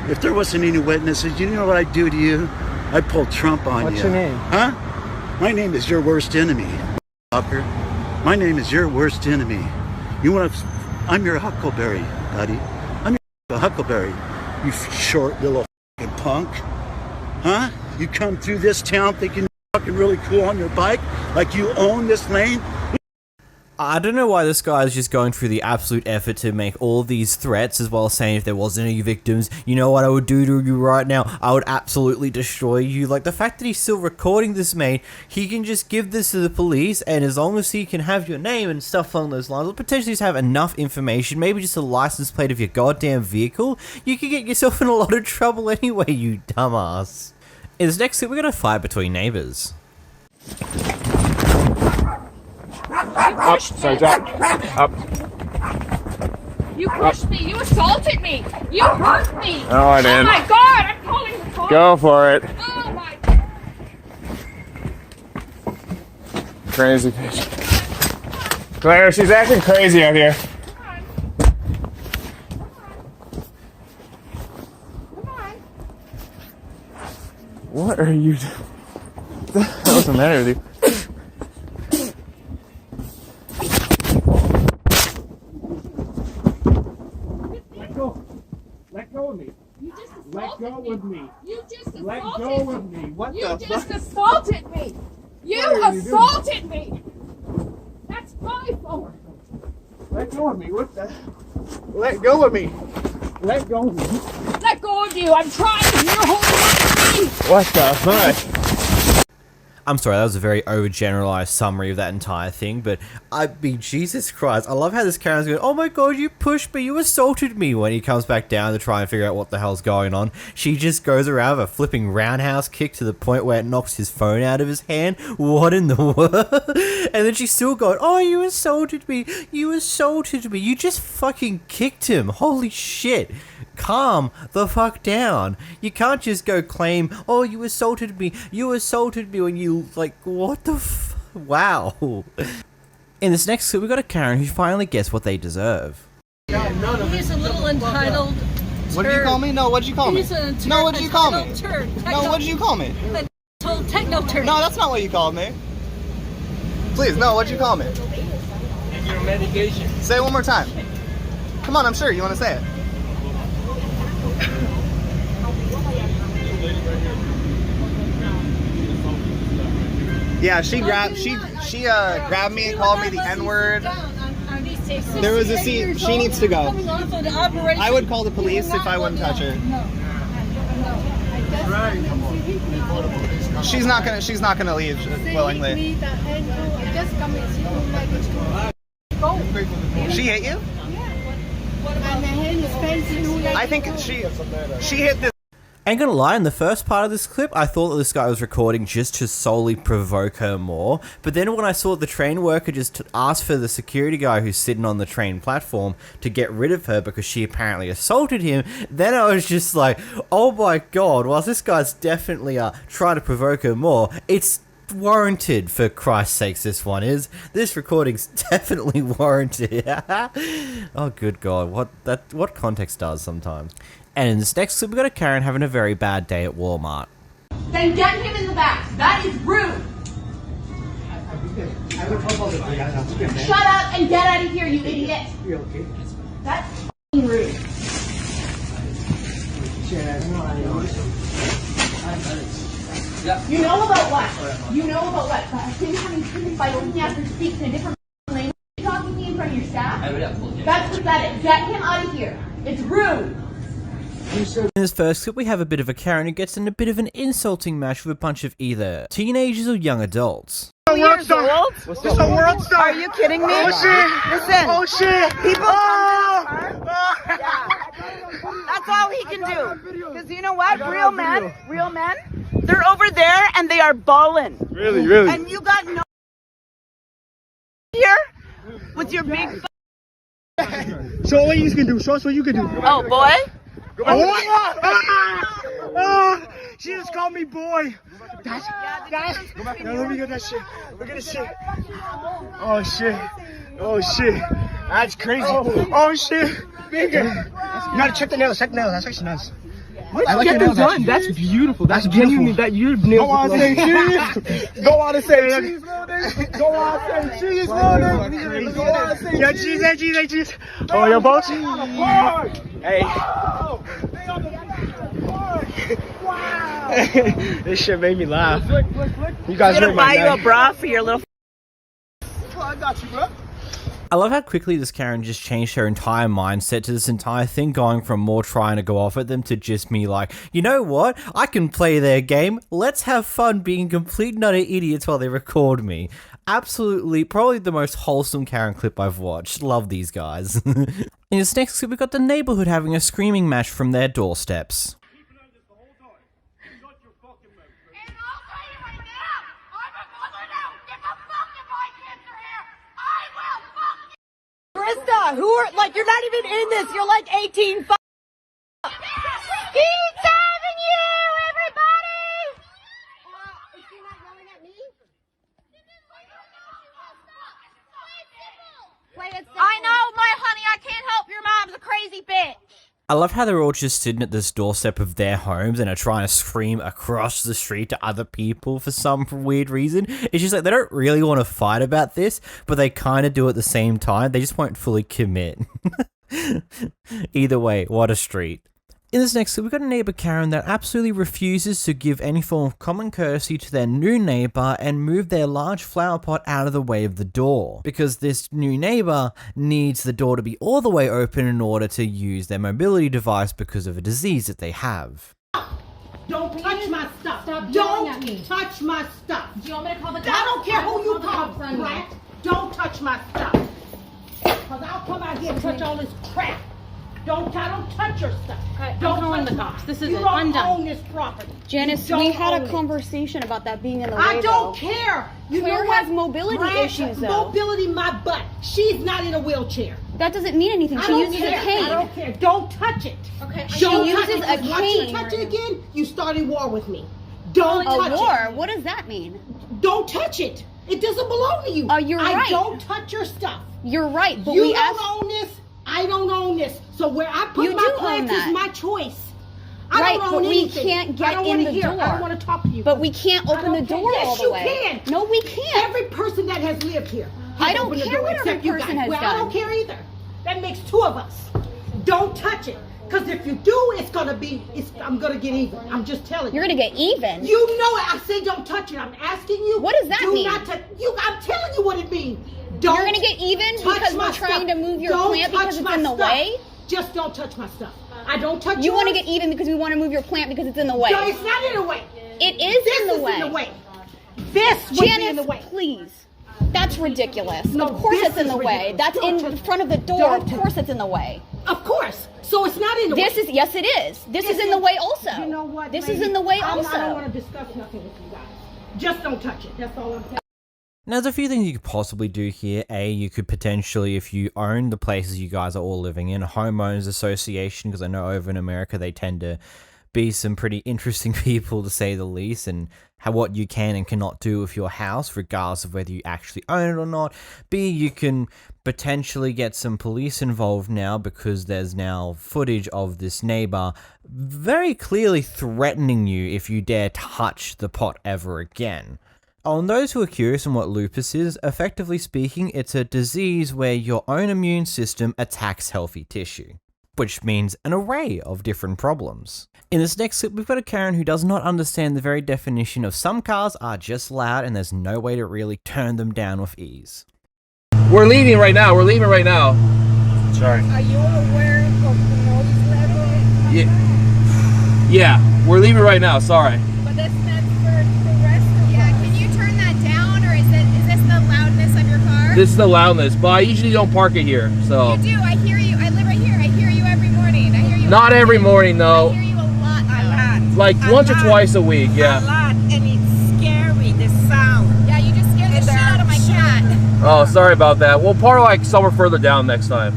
If there wasn't any witnesses, you know what I'd do to you? I'd pull Trump on you. What's your name? Huh? My name is your worst enemy, fucker. My name is your worst enemy. You want to? I'm your Huckleberry, buddy. I'm your Huckleberry. You short little fucking punk. Huh? You come through this town thinking you're fucking really cool on your bike, like you own this lane. I don't know why this guy is just going through the absolute effort to make all these threats, as well as saying if there wasn't any victims, you know what I would do to you right now? I would absolutely destroy you. Like, the fact that he's still recording this, mate, he can just give this to the police, and as long as he can have your name and stuff along those lines, or potentially just have enough information, maybe just a license plate of your goddamn vehicle, you could get yourself in a lot of trouble anyway, you dumbass. In this next clip, we got a fight between neighbors. Up, sorry, Jack. Up. You pushed me. You assaulted me. You hurt me. No, I didn't. Oh my God! I'm calling the police. Go for it. Oh my. Crazy bitch. Claire, she's acting crazy out here. What are you doing? What the hell's the matter with you? Let go of me. You just assaulted Let go of me. You just assaulted Let go of me. What you the just fuck? assaulted me. You What are you assaulted me. That's my fault. Let go of me. What the? Let go of me. Let go of me. Let go of you. I'm trying. You're holding on to me. What the fuck? I'm sorry, that was a very overgeneralized summary of that entire thing, but I mean, Jesus Christ, I love how this Karen's going, oh my God, you pushed me, you assaulted me, when he comes back down to try and figure out what the hell's going on. She just goes around with a flipping roundhouse kick to the point where it knocks his phone out of his hand. What in the world? And then she's still going, oh, you assaulted me, you just fucking kicked him, holy shit. Calm the fuck down. You can't just go claim, oh, you assaulted me when you, like, what the wow. In this next clip, we got a Karen who finally gets what they deserve. He's a little entitled What did you call me? No, what did you call me? He's an No, what did you call me? turd. No, what did you call me? Techno turd. No, that's not what you called me. Please, no, what did you call me? Take your medication. Say it one more time. Come on, I'm sure you want to say it. Yeah, she grabbed me and called me the N-word. There was a scene. She needs to go. I would call the police if I wouldn't touch her. She's not gonna leave willingly. She hit you? I think she hit this. Ain't gonna lie, in the first part of this clip, I thought that this guy was recording just to solely provoke her more, but then when I saw the train worker just ask for the security guy who's sitting on the train platform to get rid of her because she apparently assaulted him, then I was just like, oh my God, whilst this guy's definitely trying to provoke her more, it's warranted, for Christ's sakes. This recording's definitely warranted. Oh good God, what context does sometimes. And in this next clip, we got a Karen having a very bad day at Walmart. Then get him in the back. That is rude. Shut up and get out of here, you idiot. That's f***ing rude. You know about what? You know about what? By looking after speaks in a different language, talking to me in front of your staff? That's pathetic. Get him out of here. It's rude. In this first clip, we have a bit of a Karen who gets in a bit of an insulting match with a bunch of either teenagers or young adults. Years old? This is a world star. Are you kidding me? Oh shit! Listen. Oh shit! People oh! Yeah. That's all he can do. Because you know what? Real men, they're over there and they are balling. Really, really. And you got no here with your big. Show what you can do. Show us what you can do. Oh boy. She just called me boy. Let me get that shit. Look at this shit. Oh shit. That's crazy. Oh shit. Bigger. You gotta check the nails. That's actually nice. I like your nails. That's beautiful. That's genuinely that your nails. Go on, say cheese. Go on and say cheese. Go on and say cheese. Go on and say cheese. Yeah, cheese. Oh, your boss. Hey. This shit made me laugh. You guys I'm gonna buy you a bra for your little. I got you, bro. I love how quickly this Karen just changed her entire mindset to this entire thing, going from more trying to go off at them to just me like, you know what? I can play their game. Let's have fun being complete and utter idiots while they record me. Absolutely, probably the most wholesome Karen clip I've watched. Love these guys. In this next clip, we've got the neighborhood having a screaming match from their doorsteps. Krista, who are, like, you're not even in this. You're like 18. Skeet's having you, everybody! Is she not yelling at me? I know, my honey, I can't help your mom's a crazy bitch. I love how they're all just sitting at this doorstep of their homes and are trying to scream across the street to other people for some weird reason. It's just like they don't really want to fight about this, but they kind of do at the same time. They just won't fully commit. Either way, what a street. In this next clip, we've got a neighbor Karen that absolutely refuses to give any form of common courtesy to their new neighbor and move their large flower pot out of the way of the door, because this new neighbor needs the door to be all the way open in order to use their mobility device because of a disease that they have. Don't touch my stuff. Stop yelling at me. Don't touch my stuff. Do you want me to call the cops? I don't care who you call, from brat. Don't touch my stuff. Because I'll come out here and touch all this crap. I don't touch your stuff. Okay, don't I'm calling touch the cops. This is you it. don't I'm done. own this property. Janice, we had a conversation about that being in the way. I don't though. care. You Claire know what? has mobility issues, though. Mobility, my butt. She's not in a wheelchair. That doesn't mean anything. She uses a cane. I don't care. Don't touch it. Okay. She uses a cane. Once you touch it again, you start a war with me. Don't touch a war? it. What does that mean? Don't touch it. It doesn't belong to you. Oh, you're right. I don't touch your stuff. You're right, but you we don't own this. I don't own this. So where I put my plants is my choice. I don't own anything. We can't get in the door. I don't want to talk to you. But we can't open the door all the way. Yes, you can. No, we can't. Every person that has lived here. I don't care what every person has done. I don't care either. That makes two of us. Don't touch it. Because if you do, it's going to be, I'm going to get even. I'm just telling you. You're going to get even? You know it. I say don't touch it. I'm asking you. What does that mean? Do not touch. I'm telling you what it means. You're going to get even because we're trying to move your plant because it's in the way? Just don't touch my stuff. I don't touch You want to get even because we want to move your plant because it's in the way. No, it's not in the way. It is in the way. This is in the way. This would be in the way. Please. That's ridiculous. No, of course it's in the ridiculous. way. That's in front of the door. Of course it's in the way. Of course. So it's not in the way. Yes, it is. This is in the way also. You know what? This is in the way also. I don't want to discuss nothing with you guys. Just don't touch it. That's all I'm telling you. Now, there's a few things you could possibly do here. A, you could potentially, if you own the places you guys are all living in, a homeowners association, because I know over in America they tend to be some pretty interesting people, to say the least, and what you can and cannot do with your house, regardless of whether you actually own it or not. B, you can potentially get some police involved now, because there's now footage of this neighbor very clearly threatening you if you dare touch the pot ever again. On those who are curious on what lupus is, effectively speaking, it's a disease where your own immune system attacks healthy tissue, which means an array of different problems. In this next clip, we've got a Karen who does not understand the very definition of some cars are just loud and there's no way to really turn them down with ease. We're leaving right now. Sorry. Are you aware of the noise level? Yeah, we're leaving right now. Sorry. But that's not for the rest of Can you turn that down, or is this the loudness of your car? This is the loudness, but I usually don't park it here, so. You do. I hear you. I live right here. I hear you every morning. I hear you. Not every morning, though. I hear you a lot. Like once or twice a week, yeah. A lot, and it's scary, the sound. Yeah, you just scared the shit out of my cat. Oh, sorry about that. We'll park like somewhere further down next time.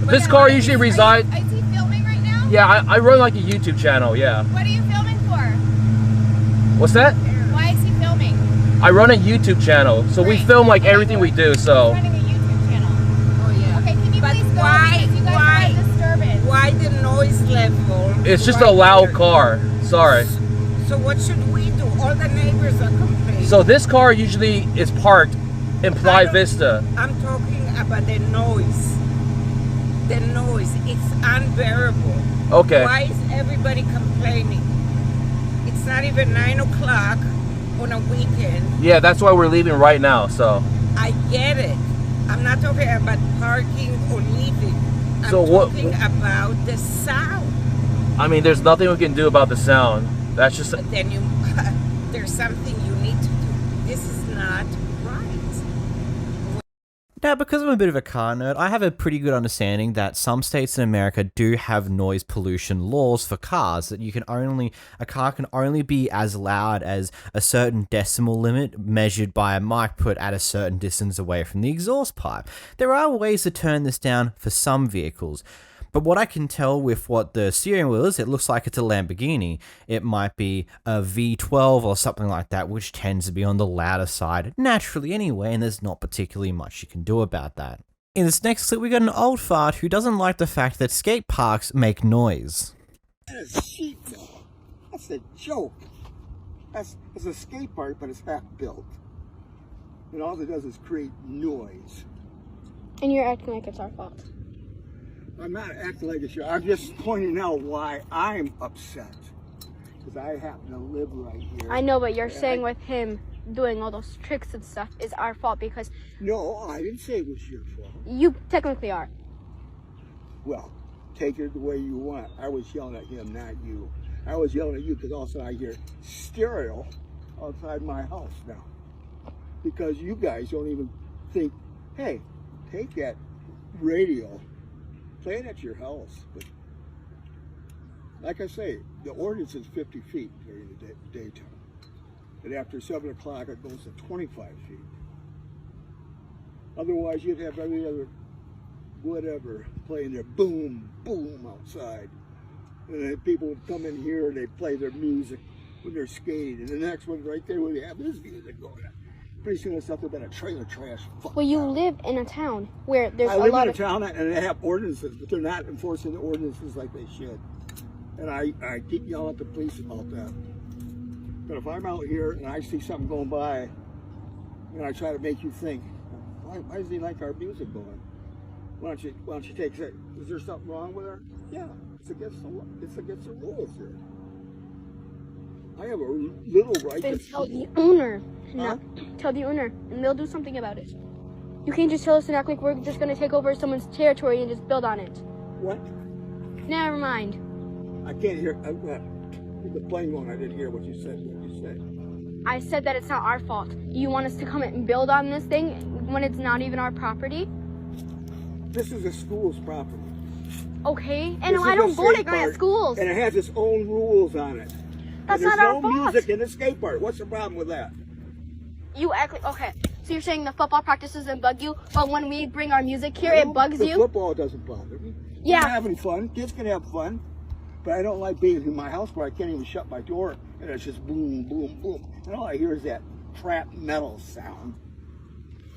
This car usually resides. Is he filming right now? Yeah, I run like a YouTube channel, yeah. What are you filming for? What's that? Why is he filming? I run a YouTube channel, so we film like everything we do, so. Running a YouTube channel. Oh yeah. Okay, can you please go? Because you guys are disturbing. Why the noise level? It's just a loud car. Sorry. So what should we do? All the neighbors are complaining. So this car usually is parked in Playa Vista. I'm talking about the noise. The noise. It's unbearable. Okay. Why is everybody complaining? It's not even 9 o'clock on a weekend. Yeah, that's why we're leaving right now, so. I get it. I'm not talking about parking or leaving. I'm So what- talking about the sound. I mean, there's nothing we can do about the sound. That's just. But then you, there's something you need to do. This is not right. Now, because I'm a bit of a car nerd, I have a pretty good understanding that some states in America do have noise pollution laws for cars, that a car can only be as loud as a certain decimal limit measured by a mic put at a certain distance away from the exhaust pipe. There are ways to turn this down for some vehicles. But what I can tell with what the steering wheel is, it looks like it's a Lamborghini. It might be a V12 or something like that, which tends to be on the louder side, naturally anyway, and there's not particularly much you can do about that. In this next clip, we got an old fart who doesn't like the fact that skate parks make noise. That's a sheet metal. That's a joke. It's a skate park, but it's half built. And all it does is create noise. And you're acting like it's our fault. I'm not acting like it's your. I'm just pointing out why I'm upset. Because I happen to live right here. I know, but you're saying with him doing all those tricks and stuff is our fault because... No, I didn't say it was your fault. You technically are. Well, take it the way you want. I was yelling at him, not you. I was yelling at you because also I hear stereo outside my house now. Because you guys don't even think, hey, take that radio, play it at your house. But like I say, the ordinance is 50 feet during the daytime. And after 7 o'clock, it goes to 25 feet. Otherwise, you'd have every other whatever playing their boom, boom outside. And then people would come in here and they'd play their music when they're skating. And the next one right there where they have this music going on. Pretty soon it's nothing but a trailer trash. Well, you live in a town where there's I a live lot in a of... town and they have ordinances, but they're not enforcing the ordinances like they should. And I keep yelling at the police about that. But if I'm out here and I see something going by, and I try to make you think, why does he like our music going? Why don't you take it? Is there something wrong with her? Yeah, it's against the rules here. I have a little right Then to tell the owner. No, tell the owner, and they'll do something about it. You can't just tell us and act like we're just gonna take over someone's territory and just build on it. What? Never mind. I can't hear. With the plane going, I didn't hear what you said. I said that it's not our fault. You want us to come in and build on this thing when it's not even our property? This is a school's property. Okay, and I don't vote at schools. And it has its own rules on it. That's and not our there's fault. no music in the skate park. What's the problem with that? You act like, okay, so you're saying the football practice doesn't bug you, but when we bring our music here, it bugs you? Football doesn't bother me. Yeah. I'm having fun. Kids can have fun. But I don't like being in my house where I can't even shut my door and it's just boom, boom, boom. And all I hear is that trap metal sound.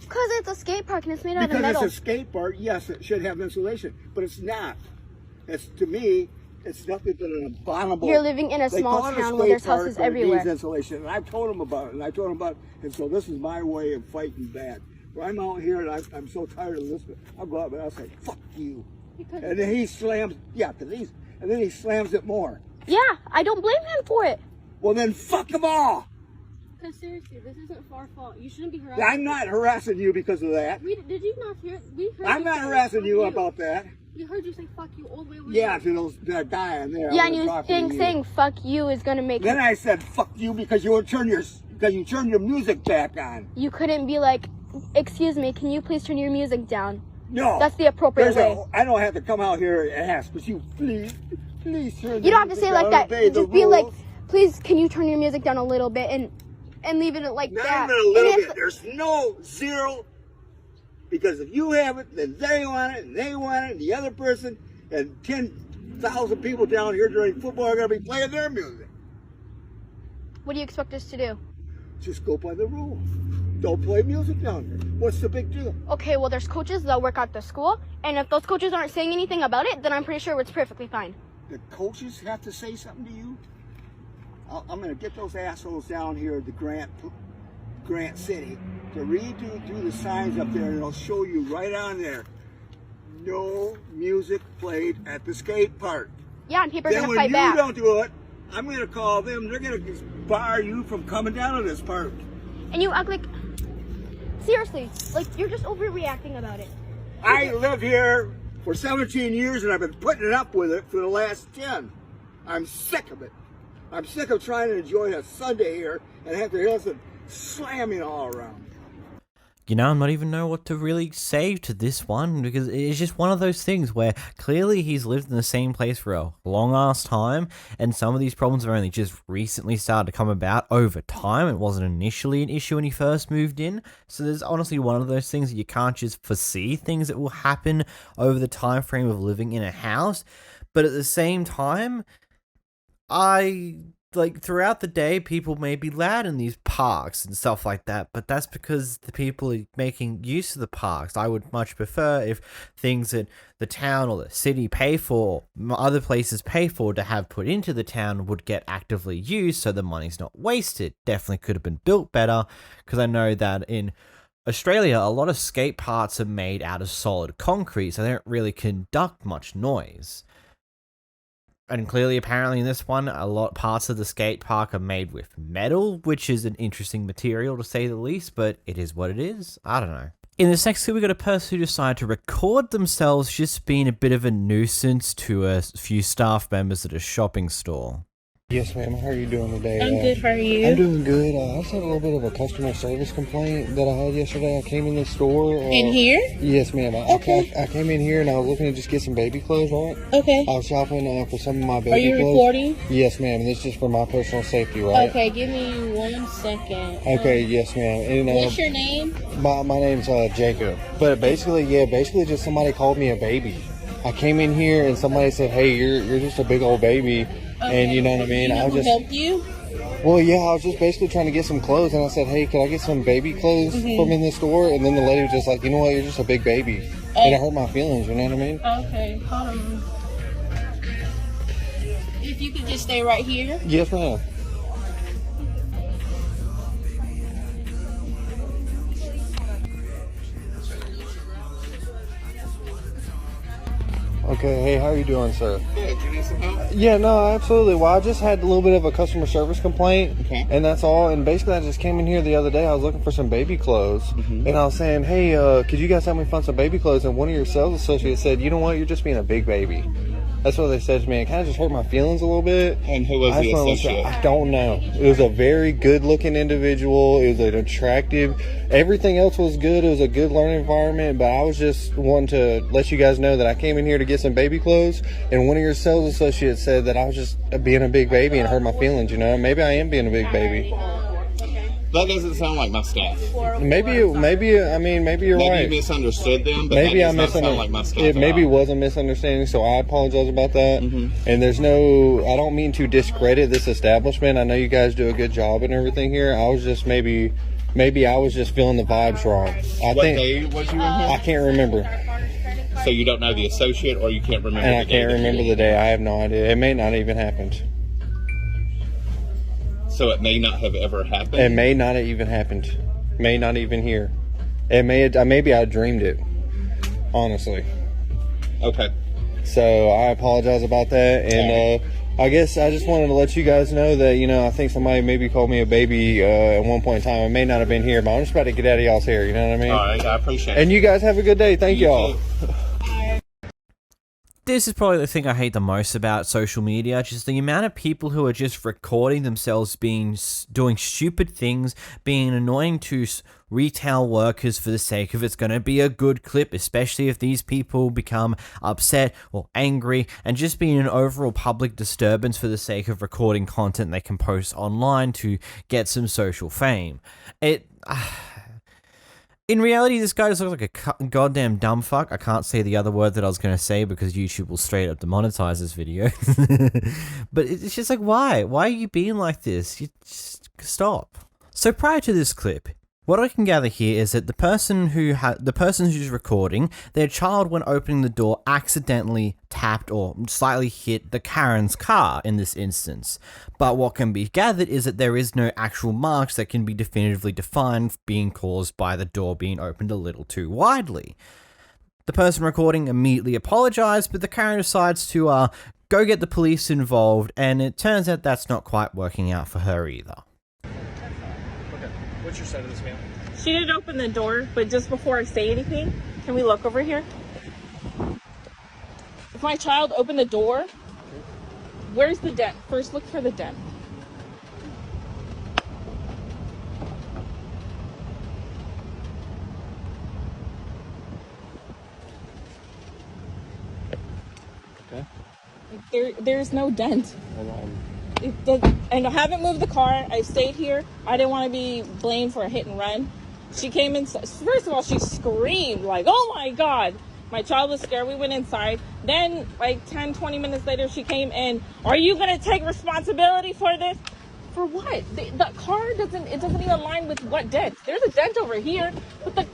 Because it's a skate park and it's made out of Because metal. it's a skate park, yes, it should have insulation, but it's not. It's, to me, it's nothing but an abominable... You're living in a small town where there's houses everywhere. It needs insulation, and I've told them about it, and so this is my way of fighting back. When I'm out here and I'm so tired of listening, I'll go out and I'll say, fuck you. And then he slams, and then he slams it more. Yeah, I don't blame him for it. Well, then fuck them all. Because seriously, this isn't our fault. You shouldn't be harassing. I'm not harassing you because of that. Did you not hear? We heard I'm not harassing you about that. We heard you say "fuck you" all the way over Yeah, there. to that guy in there. Yeah, and you think saying "fuck you" is gonna make. Then I said "fuck you" because you turned your music back on. You couldn't be like, "Excuse me, can you please turn your music down?" No, that's the appropriate way. I don't have to come out here and ask, but you please turn. You don't have to say it like that. Just be like, "Please, can you turn your music down a little bit and leave it like that?" Not even a little bit. There's no zero. Because if you have it, then they want it, and they want it, and the other person, and 10,000 people down here during football are going to be playing their music. What do you expect us to do? Just go by the rules. Don't play music down here. What's the big deal? Okay, well, there's coaches that work at the school, and if those coaches aren't saying anything about it, then I'm pretty sure it's perfectly fine. The coaches have to say something to you? I'm going to get those assholes down here at the Grant City to redo the signs up there, and it'll show you right on there, no music played at the skate park. Yeah, and people are going to fight Then back. when you don't do it, I'm going to call them. They're going to bar you from coming down to this park. And you act like... Seriously, like, you're just overreacting about it. I live here for 17 years and I've been putting up with it for the last 10. I'm sick of it. I'm sick of trying to enjoy a Sunday here and have to hear some slamming all around. You know, I'm not even know what to really say to this one, because it's just one of those things where clearly he's lived in the same place for a long ass time, and some of these problems have only just recently started to come about over time. It wasn't initially an issue when he first moved in, so there's honestly one of those things that you can't just foresee things that will happen over the time frame of living in a house. But at the same time, throughout the day, people may be loud in these parks and stuff like that, but that's because the people are making use of the parks. I would much prefer if things that the town or the city pay for, other places pay for to have put into the town, would get actively used so the money's not wasted. Definitely could have been built better, because I know that in Australia, a lot of skate parks are made out of solid concrete, so they don't really conduct much noise. And clearly, apparently in this one, a lot parts of the skate park are made with metal, which is an interesting material to say the least, but it is what it is. I don't know. In this next clip, we got a person who decided to record themselves just being a bit of a nuisance to a few staff members at a shopping store. Yes, ma'am. How are you doing today? I'm good. How are you? I'm doing good. I just had a little bit of a customer service complaint that I had yesterday. I came in the store. In here? Yes, ma'am. I came in here and I was looking to just get some baby clothes, right? Okay. I was shopping for some of my baby clothes. Are you recording? Yes, ma'am. And this is for my personal safety, right? Okay, give me 1 second. Okay, yes, ma'am. And, what's your name? My name's Jacob. But basically just somebody called me a baby. I came in here and somebody said, "Hey, you're just a big old baby." Okay. And you know what I mean? I was just help you. Well, yeah, I was just basically trying to get some clothes, and I said, "Hey, can I get some baby clothes from in the store?" And then the lady was just like, "You know what? You're just a big baby," and it hurt my feelings. You know what I mean? Okay, hold on. If you could just stay right here. Yes, ma'am. Okay, hey, how are you doing, sir? Good. You need some help? Yeah, no, absolutely. Well, I just had a little bit of a customer service complaint, okay, and that's all. And basically, I just came in here the other day. I was looking for some baby clothes, and I was saying, "Hey, could you guys help me find some baby clothes?" And one of your sales associates said, "You know what? You're just being a big baby." That's what they said to me. It kind of just hurt my feelings a little bit. And who was the associate? I don't know. It was a very good-looking individual. It was an attractive. Everything else was good. It was a good learning environment. But I was just wanting to let you guys know that I came in here to get some baby clothes, and one of your sales associates said that I was just being a big baby and hurt my feelings. You know, maybe I am being a big baby. That doesn't sound like my staff. Maybe you're right. Maybe you misunderstood them, but maybe that does not sound like my staff. It maybe was a misunderstanding, so I apologize about that. And I don't mean to discredit this establishment. I know you guys do a good job and everything here. I was just maybe I was just feeling the vibes wrong. What day was you in here? I can't remember. So you don't know the associate, or you can't remember And the day? I can't remember the day. I have no idea. It may not even happened. So it may not have ever happened? It may not have even happened. May not even here. It may have, maybe I dreamed it. Honestly. Okay. So I apologize about that. And I guess I just wanted to let you guys know that, you know, I think somebody maybe called me a baby at one point in time. It may not have been here, but I'm just about to get out of y'all's hair. You know what I mean? All right. I appreciate it. And you guys have a good day. Thank y'all. This is probably the thing I hate the most about social media, just the amount of people who are just recording themselves doing stupid things, being annoying to retail workers for the sake of it's going to be a good clip, especially if these people become upset or angry, and just being an overall public disturbance for the sake of recording content they can post online to get some social fame. In reality, this guy just looks like a goddamn dumb fuck. I can't say the other word that I was going to say because YouTube will straight up demonetize this video. But it's just like, why? Why are you being like this? You just stop. So prior to this clip, what I can gather here is that the person who's recording, their child, when opening the door, accidentally tapped or slightly hit the Karen's car in this instance. But what can be gathered is that there is no actual marks that can be definitively defined being caused by the door being opened a little too widely. The person recording immediately apologized, but the Karen decides to go get the police involved, and it turns out that's not quite working out for her either. What's your side of this, ma'am? She didn't open the door, but just before I say anything, can we look over here? If my child opened the door, where's the dent? First, look for the dent. Okay. There's no dent. And I haven't moved the car. I stayed here. I didn't want to be blamed for a hit and run. She came in. First of all, she screamed like, "Oh my God." My child was scared. We went inside. Then like 10, 20 minutes later, she came in. "Are you going to take responsibility for this?" For what? The car doesn't even align with what dent. There's a dent over here. But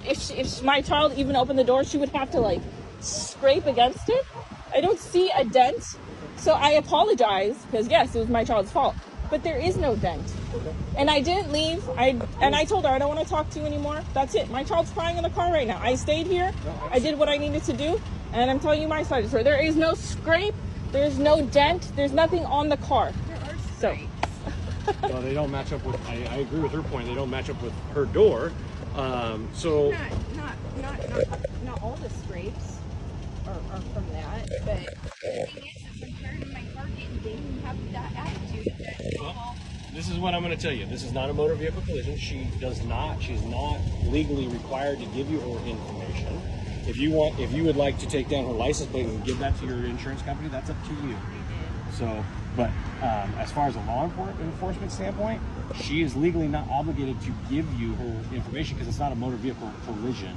if my child even opened the door, she would have to like scrape against it. I don't see a dent. So I apologize, because yes, it was my child's fault, but there is no dent. Okay. And I didn't leave. I told her I don't want to talk to you anymore. That's it. My child's crying in the car right now. I stayed here. I did what I needed to do, and I'm telling you my side of the story. There is no scrape. There's no dent. There's nothing on the car. There are scrapes. Well, they don't match up with. I agree with her point. They don't match up with her door. So Not all the scrapes are from that, but the thing is when Karen in my car didn't have that attitude. Well, this is what I'm going to tell you. This is not a motor vehicle collision. She's not legally required to give you her information. If you would like to take down her license plate and give that to your insurance company, that's up to you. So, but as far as a law enforcement standpoint, she is legally not obligated to give you her information because it's not a motor vehicle collision.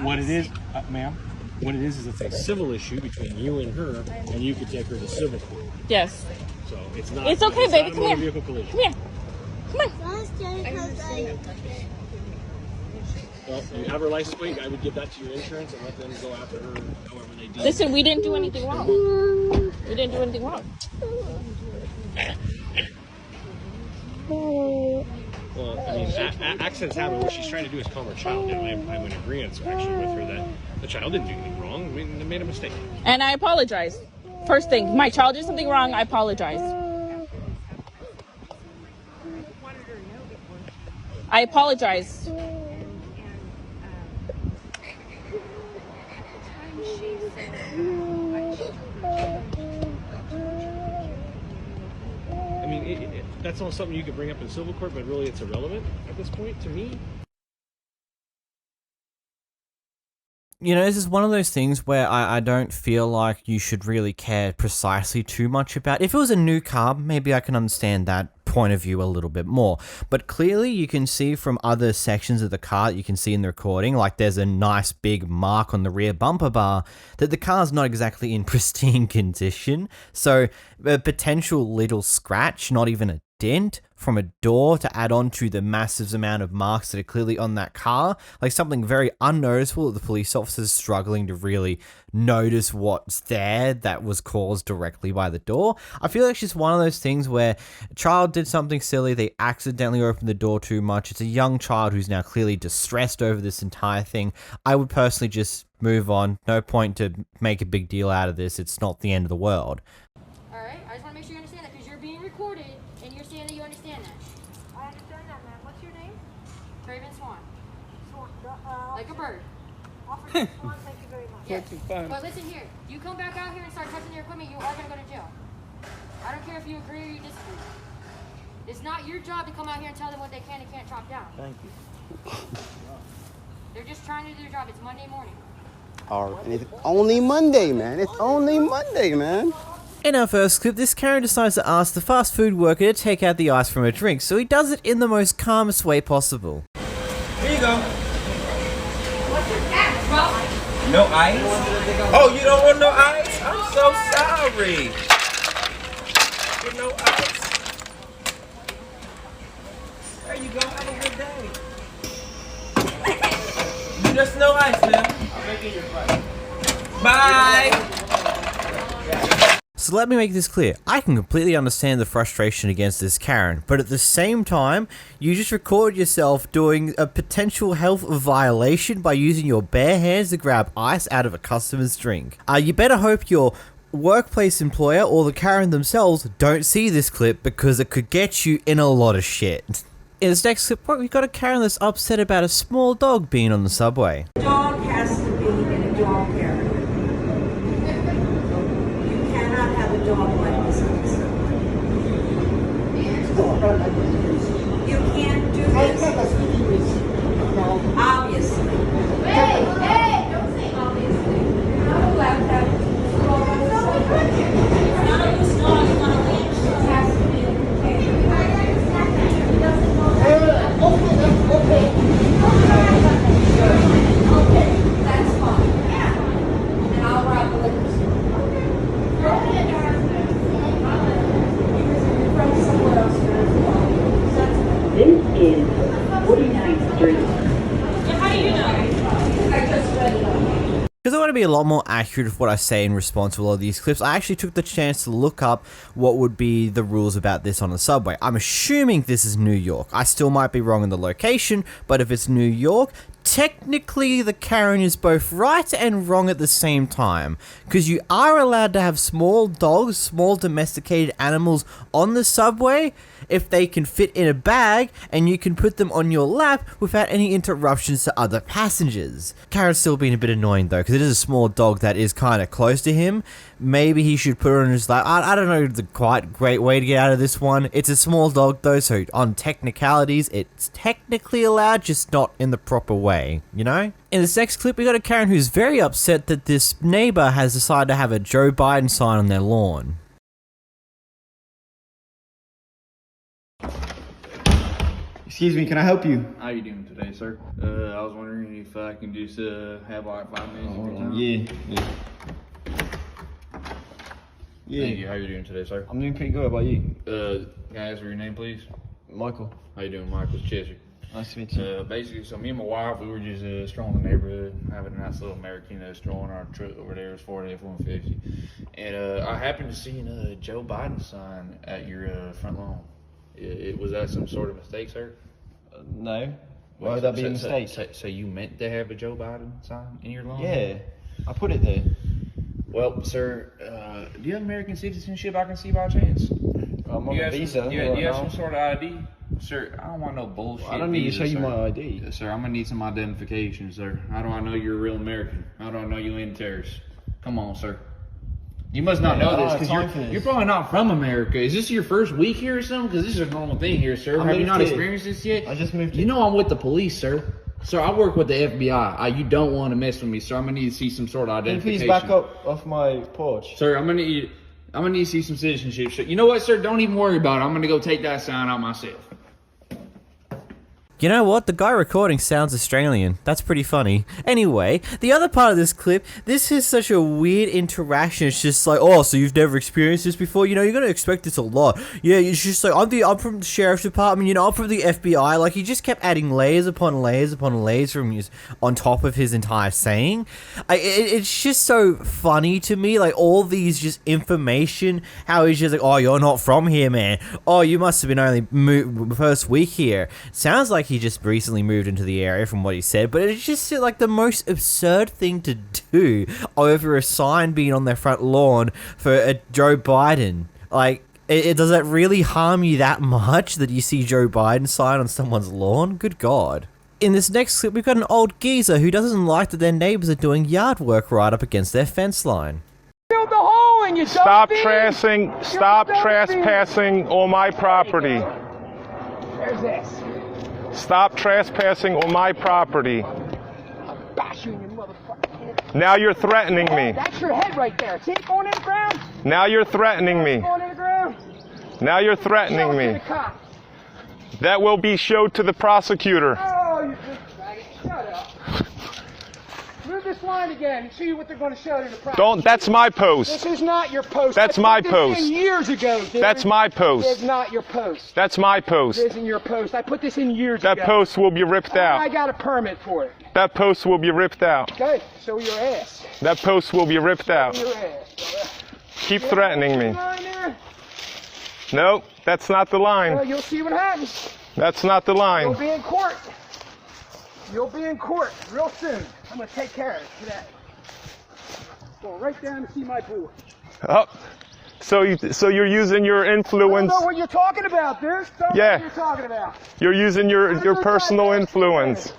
What it is, ma'am. What it is it's a civil issue between you and her, and you could take her to civil court. Yes. So it's not. It's okay, baby. Come here. Vehicle collision. Come here. Come on. Well, you have her license plate. I would give that to your insurance and let them go after her however they do. Listen, we didn't do anything wrong. We didn't do anything wrong. Well, I mean, accidents happen. What she's trying to do is calm her child down. I'm in agreement actually with her that the child didn't do anything wrong. I mean, they made a mistake. And I apologize. First thing, my child did something wrong. I apologize. I apologize. I mean, that's not something you could bring up in civil court, but really it's irrelevant at this point to me. You know, this is one of those things where I don't feel like you should really care precisely too much about. If it was a new car, maybe I can understand that point of view a little bit more. But clearly you can see from other sections of the car that you can see in the recording, like there's a nice big mark on the rear bumper bar, that the car's not exactly in pristine condition. So a potential little scratch, not even a dent from a door to add on to the massive amount of marks that are clearly on that car, like something very unnoticeable that the police officers struggling to really notice what's there that was caused directly by the door. I feel like it's just one of those things where a child did something silly, they accidentally opened the door too much. It's a young child who's now clearly distressed over this entire thing. I would personally just move on. No point to make a big deal out of this. It's not the end of the world. Alright, I just want to make sure you understand that because you're being recorded and you're saying that you understand that. I understand that, ma'am. What's your name? Craven Swan. Swan. Like a bird. Officer Swan, thank you very much. Yes. But listen here, you come back out here and start touching your equipment, you are going to go to jail. I don't care if you agree or you disagree. It's not your job to come out here and tell them what they can and can't chop down. Thank you. They're just trying to do their job. It's Monday morning. Alright, and it's only Monday, man. It's only Monday, man. In our first clip, this Karen decides to ask the fast food worker to take out the ice from her drink, so he does it in the most calmest way possible. Here you go. What's your tax, bro? No ice? Oh, you don't want no ice? I'm so sorry. Get no ice. There you go. Have a good day. You just no ice, man. I'll make it your price. Bye. So let me make this clear. I can completely understand the frustration against this Karen, but at the same time, you just record yourself doing a potential health violation by using your bare hands to grab ice out of a customer's drink. You better hope your workplace employer or the Karen themselves don't see this clip because it could get you in a lot of shit. In this next clip, we've got a Karen that's upset about a small dog being on the subway. Dog has to be in a dog area. You cannot have a dog like this on the subway. You can't do this. Obviously. Hey, don't say obviously. I'm not allowed to have a dog on the subway. None of this dog is on a leash. It has to be in a container. Okay, that's fine. Yeah. And I'll rob the liquor store. From somewhere else. This is 49th Street. How do you know? I just read it on. Because I want to be a lot more accurate with what I say in response to all of these clips, I actually took the chance to look up what would be the rules about this on the subway. I'm assuming this is New York. I still might be wrong in the location, but if it's New York, technically the Karen is both right and wrong at the same time. Because you are allowed to have small dogs, small domesticated animals on the subway if they can fit in a bag and you can put them on your lap without any interruptions to other passengers. Karen's still being a bit annoying though, because it is a small dog that is kind of close to him. Maybe he should put her on his lap. I don't know the quite great way to get out of this one. It's a small dog though, so on technicalities, it's technically allowed, just not in the proper way, you know? In this next clip, we got a Karen who's very upset that this neighbor has decided to have a Joe Biden sign on their lawn. Excuse me, can I help you? How you doing today, sir? I was wondering if I can just have like 5 minutes of your time. Yeah. Thank you. How you doing today, sir? I'm doing pretty good. How about you? Can I ask for your name, please? Michael. How you doing, Michael? It's Chester. Nice to meet you. Basically, so me and my wife, we were just strolling the neighborhood, having a nice little American strolling our truck over there. It's Ford F-150. And I happened to see a Joe Biden sign at your front lawn. Was that some sort of mistake, sir? No. Why would that be a mistake? So you meant to have a Joe Biden sign in your lawn? Yeah, I put it there. Well, sir, do you have American citizenship I can see by chance? I'm on a visa. Do you have some sort of ID? Sir, I don't want no bullshit. I don't need to show you my ID. Sir, I'm going to need some identification, sir. How do I know you're a real American? How do I know you ain't a terrorist? Come on, sir. You must not know this because you're probably not from America. Is this your first week here or something? Because this is a normal thing here, sir. Have you not experienced this yet? I just moved here. You know I'm with the police, sir. Sir, I work with the FBI. You don't want to mess with me, sir. I'm going to need to see some sort of identification. Can you please back up off my porch? Sir, I'm going to need to see some citizenship. You know what, sir? Don't even worry about it. I'm going to go take that sign out myself. You know what? The guy recording sounds Australian. That's pretty funny. Anyway, the other part of this clip, this is such a weird interaction. It's just like, oh, so you've never experienced this before? You know, you're going to expect this a lot. Yeah, it's just like, I'm from the sheriff's department, you know, I'm from the FBI. Like, he just kept adding layers upon layers upon layers from his, on top of his entire saying. It's just so funny to me, like, all these just information, how he's just like, oh, you're not from here, man. Oh, you must have been only first week here. Sounds like he just recently moved into the area from what he said, but it's just like the most absurd thing to do over a sign being on their front lawn for a Joe Biden. Like, does that really harm you that much that you see Joe Biden sign on someone's lawn? Good God. In this next clip, we've got an old geezer who doesn't like that their neighbors are doing yard work right up against their fence line. Build the hole and you Stop trespassing on my property. There's this. Stop trespassing on my property. I'll bash you in your motherfucking head. Now you're threatening me. That's your head right there. See it going in the ground? Now you're threatening me. Going in the ground? Now you're threatening me. That will be showed to the prosecutor. Oh, you big faggot. Shut up. Move this line again and see what they're going to show to the prosecutor. That's my post. This is not your post. That's my post. This in years ago, dude. That's my post. It's not your post. That's my post. It isn't your post. I put this in years ago. That post will be ripped out. I got a permit for it. That post will be ripped out. Okay, show your ass. That post will be ripped out. Show your ass. Keep threatening me. No, that's not the line. Well, you'll see what happens. That's not the line. You'll be in court. You'll be in court real soon. I'm going to take care of it today. Go right down to see my boy. Oh, So you're using your influence. I don't know what you're talking about, dude. Tell me Yeah. what you're talking about. You're using your personal influence.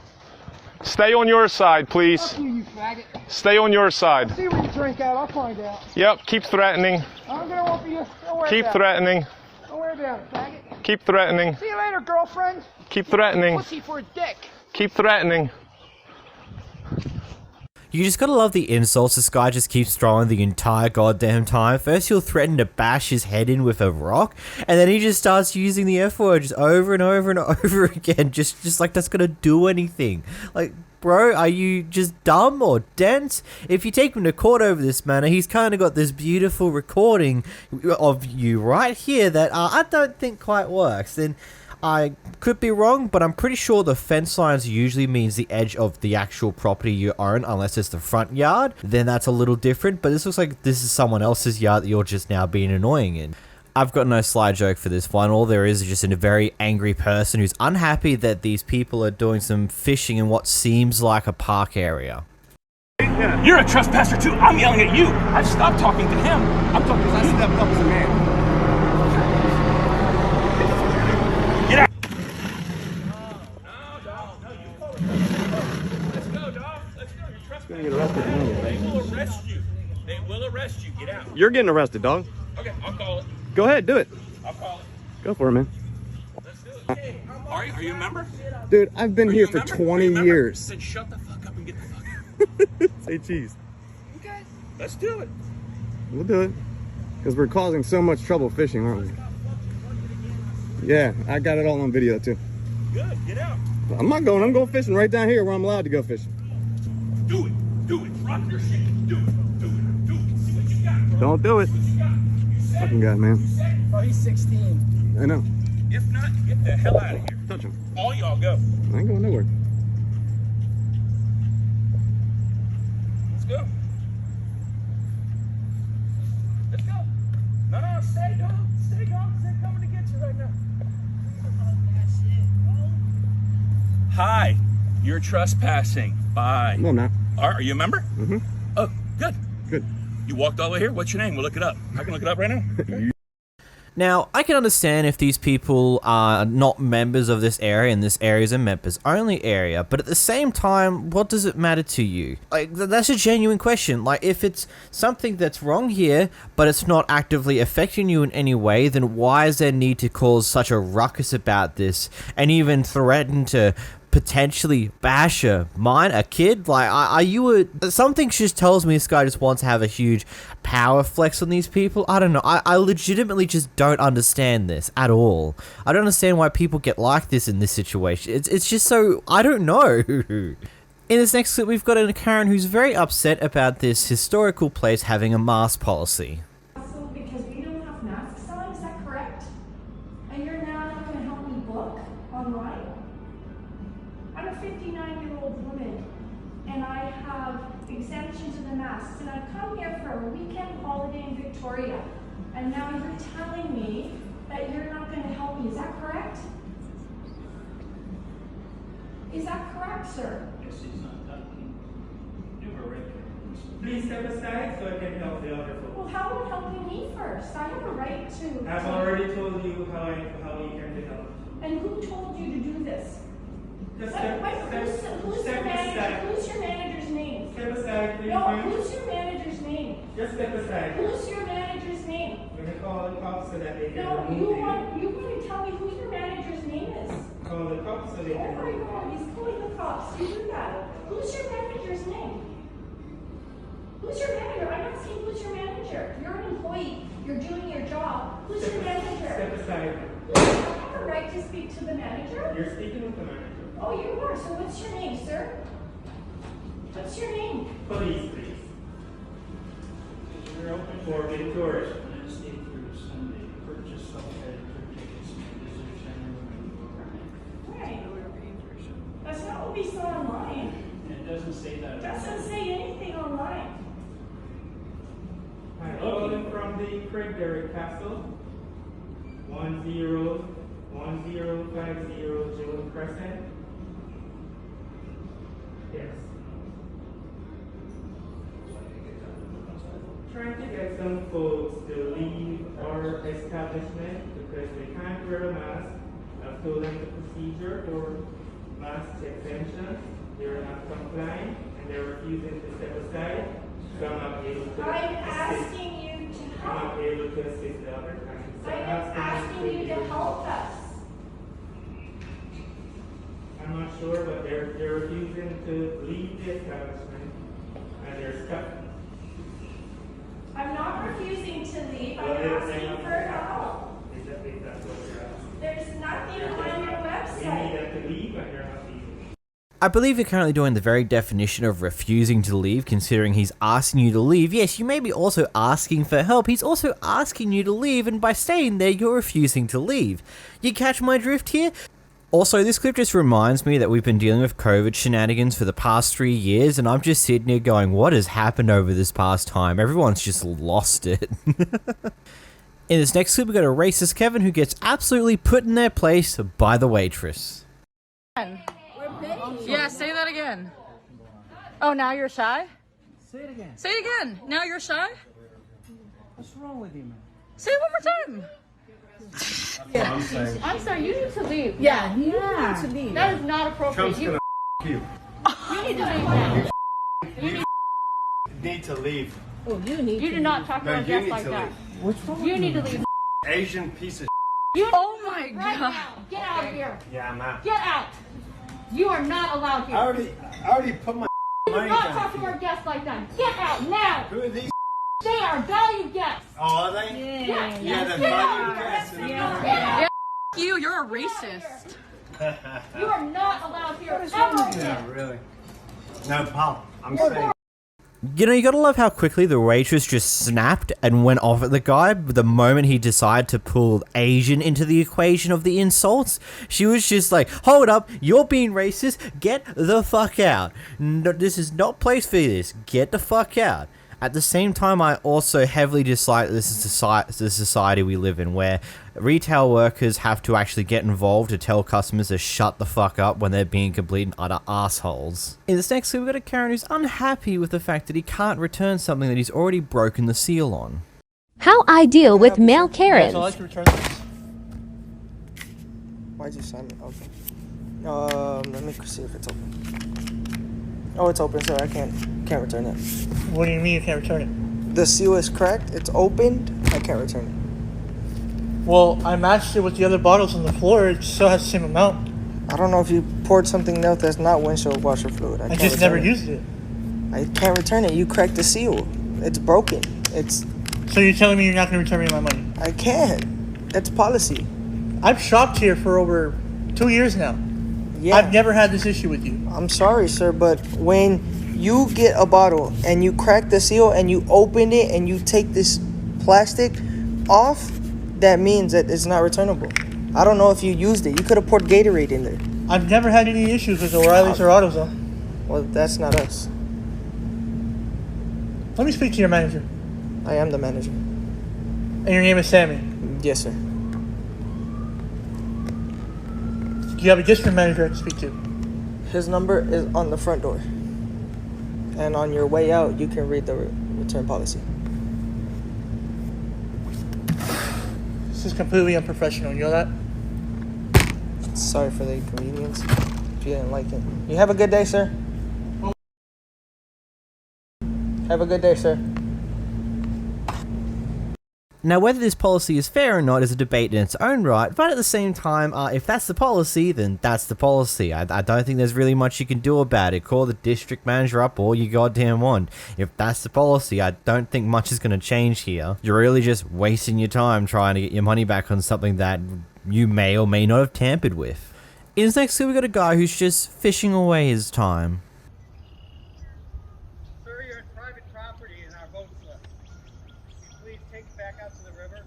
Stay on your side, please. Fuck you, you faggot. Stay on your side. See where you drink out. I'll find out. Yep, keep threatening. I'm gonna offer you. Don't worry Keep about threatening. it. Don't worry about it, faggot. Keep threatening. See you later, girlfriend. Keep threatening. Pussy for a dick. Keep threatening. You just gotta love the insults this guy just keeps throwing the entire goddamn time. First he'll threaten to bash his head in with a rock, and then he just starts using the F word just over and over and over again, just like that's gonna do anything. Like, bro, are you just dumb or dense? If you take him to court over this manner, he's kind of got this beautiful recording of you right here that I don't think quite works. And I could be wrong, but I'm pretty sure the fence lines usually means the edge of the actual property you own, unless it's the front yard. Then that's a little different, but this looks like this is someone else's yard that you're just now being annoying in. I've got no sly joke for this one. All there is just a very angry person who's unhappy that these people are doing some fishing in what seems like a park area. You're a trespasser too. I'm yelling at you. I've stopped talking to him. I'm talking to you. I stepped up as a man. Get out. Let's go, dog. Let's go. You're trespassing. Get arrested. They will arrest you. They will arrest you. Get out. You're getting arrested, dog. Okay, I'll call it. Go ahead, do it. I'll call it. Go for it, man. Let's do it. Are you a member? Dude, I've been here for 20 years. Then shut the fuck up and get the fuck out. Say cheese. Okay, let's do it. We'll do it. Because we're causing so much trouble fishing, aren't we? Yeah, I got it all on video, too. Good, get out. I'm not going. I'm going fishing right down here where I'm allowed to go fishing. Do it. Do it. Rock your shit. Do it. Do it. Do it. See what you got, bro. Don't do it. Fucking guy, man. Oh, he's 16. I know. If not, get the hell out of here. Touch him. All y'all go. I ain't going nowhere. Let's go. Let's go. No, stay, dog. Stay, dog, because they're coming to get you right now. Hi. You're trespassing. Bye. No, I'm not. Are you a member? Mm-hmm. Oh, good. Good. You walked all the way here? What's your name? We'll look it up. I can look it up right now. Now, I can understand if these people are not members of this area and this area is a members-only area, but at the same time, what does it matter to you? Like, that's a genuine question. Like, if it's something that's wrong here, but it's not actively affecting you in any way, then why is there need to cause such a ruckus about this and even threaten to potentially bash a kid? Like, are you something just tells me this guy just wants to have a huge power flex on these people. I don't know. I legitimately just don't understand this at all. I don't understand why people get like this in this situation. It's just so, I don't know. In this next clip, we've got a Karen who's very upset about this historical place having a mask policy. Because we don't have masks on, is that correct? And you're now not going to help me book online? I'm a 59-year-old woman, and I have exemption to the masks, and I've come here for a weekend holiday in Victoria, and now you're telling me that you're not going to help me. Is that correct? Is that correct, sir? Please step aside so I can help the other folks. Well, how about helping me first? I have a right to... I've already told you how you can be helped. And who told you to do this? Just Who's your manager's name? Step aside, please. No, who's your manager's name? Just step aside. Who's your manager's name? I'm going to call the cops so that they can No, remove you want to tell me who your manager's name is? Call the cops so they can Oh my remove God, he's calling the cops. You do that. Who's your manager's name? Who's your manager? I'm not saying who's your manager. You're an employee. You're doing your job. Who's your manager? Step aside. Do I have a right to speak to the manager? You're speaking with the manager. Oh, you are. So what's your name, sir? What's your name? Police, please. We're open for Victoria. Right. That's not what we saw online. It doesn't say that. It doesn't say anything online. I'm calling from the Craig Derrick Castle. 1050 Jewel Crescent. Yes. trying to get some folks to leave our establishment because they can't wear a mask. I've told them the procedure for mask exemption. They're not complying and they're refusing to step aside. So I'm not able to I'm asking you to help. I'm not able to assist the other time. So I'm asking you to help us. I'm not sure, but they're refusing to leave the establishment and they're stuck. I'm not refusing to leave. I'm asking for help. There's nothing on your website. We need them to leave and they're not leaving. I believe you're currently doing the very definition of refusing to leave, considering he's asking you to leave. Yes, you may be also asking for help. He's also asking you to leave, and by staying there, you're refusing to leave. You catch my drift here? Also, this clip just reminds me that we've been dealing with COVID shenanigans for the past 3 years, and I'm just sitting here going, what has happened over this past time? Everyone's just lost it. In this next clip, we got a racist Kevin who gets absolutely put in their place by the waitress. Yeah, say that again. Oh, now you're shy? Say it again. Say it again. Now you're shy? What's wrong with you, man? Say it one more time. Yeah. I'm sorry, you need to leave. Yeah, you need to leave. That is not appropriate. Trump's You gonna need to leave now. You need to leave. Oh, you need. You do not talk to our guests like that. What's wrong You with need you? to leave. Asian piece of You oh my right God. now. Get out of here. Yeah, I'm out. Get out. You are not allowed here. I already put my You do money not down. talk to our guests like that. Get out now. Who are these? They are valued guests. Oh, are they? Yes. Yeah, they're Get out valued of here. guests. Yeah, you, you're a racist. You are not allowed here. Ever. Yeah, really. No problem. I'm saying. You know, you gotta love how quickly the waitress just snapped and went off at the guy the moment he decided to pull Asian into the equation of the insults. She was just like, hold up, you're being racist, get the fuck out. No, this is not place for this, get the fuck out. At the same time, I also heavily dislike this is the society we live in, where retail workers have to actually get involved to tell customers to shut the fuck up when they're being complete and utter assholes. In this next clip, we've got a Karen who's unhappy with the fact that he can't return something that he's already broken the seal on. How I deal with male Karens. So I'd like to return this. Why'd you sign it? Okay. Let me see if it's open. Oh, it's open, so I can't return it. What do you mean you can't return it? The seal is cracked. It's opened. I can't return it. Well, I matched it with the other bottles on the floor. It still has the same amount. I don't know if you poured something else that's not windshield washer fluid. I just never used it. I can't return it. You cracked the seal. It's broken. It's. So you're telling me you're not going to return me my money? I can't. That's policy. I've shopped here for over 2 years now. Yeah. I've never had this issue with you. I'm sorry, sir, but when you get a bottle and you crack the seal and you open it and you take this plastic off, that means that it's not returnable. I don't know if you used it. You could have poured Gatorade in there. I've never had any issues with O'Reilly's or AutoZone. Well, that's not us. Let me speak to your manager. I am the manager. And your name is Sammy? Yes, sir. Do you have a different manager I can speak to? His number is on the front door. And on your way out, you can read the return policy. This is completely unprofessional. You know that? Sorry for the inconvenience. If you didn't like it. You have a good day, sir. Have a good day, sir. Now, whether this policy is fair or not is a debate in its own right, but at the same time, if that's the policy, then that's the policy. I don't think there's really much you can do about it. Call the district manager up all you goddamn want. If that's the policy, I don't think much is going to change here. You're really just wasting your time trying to get your money back on something that you may or may not have tampered with. In this next clip, we got a guy who's just fishing away his time.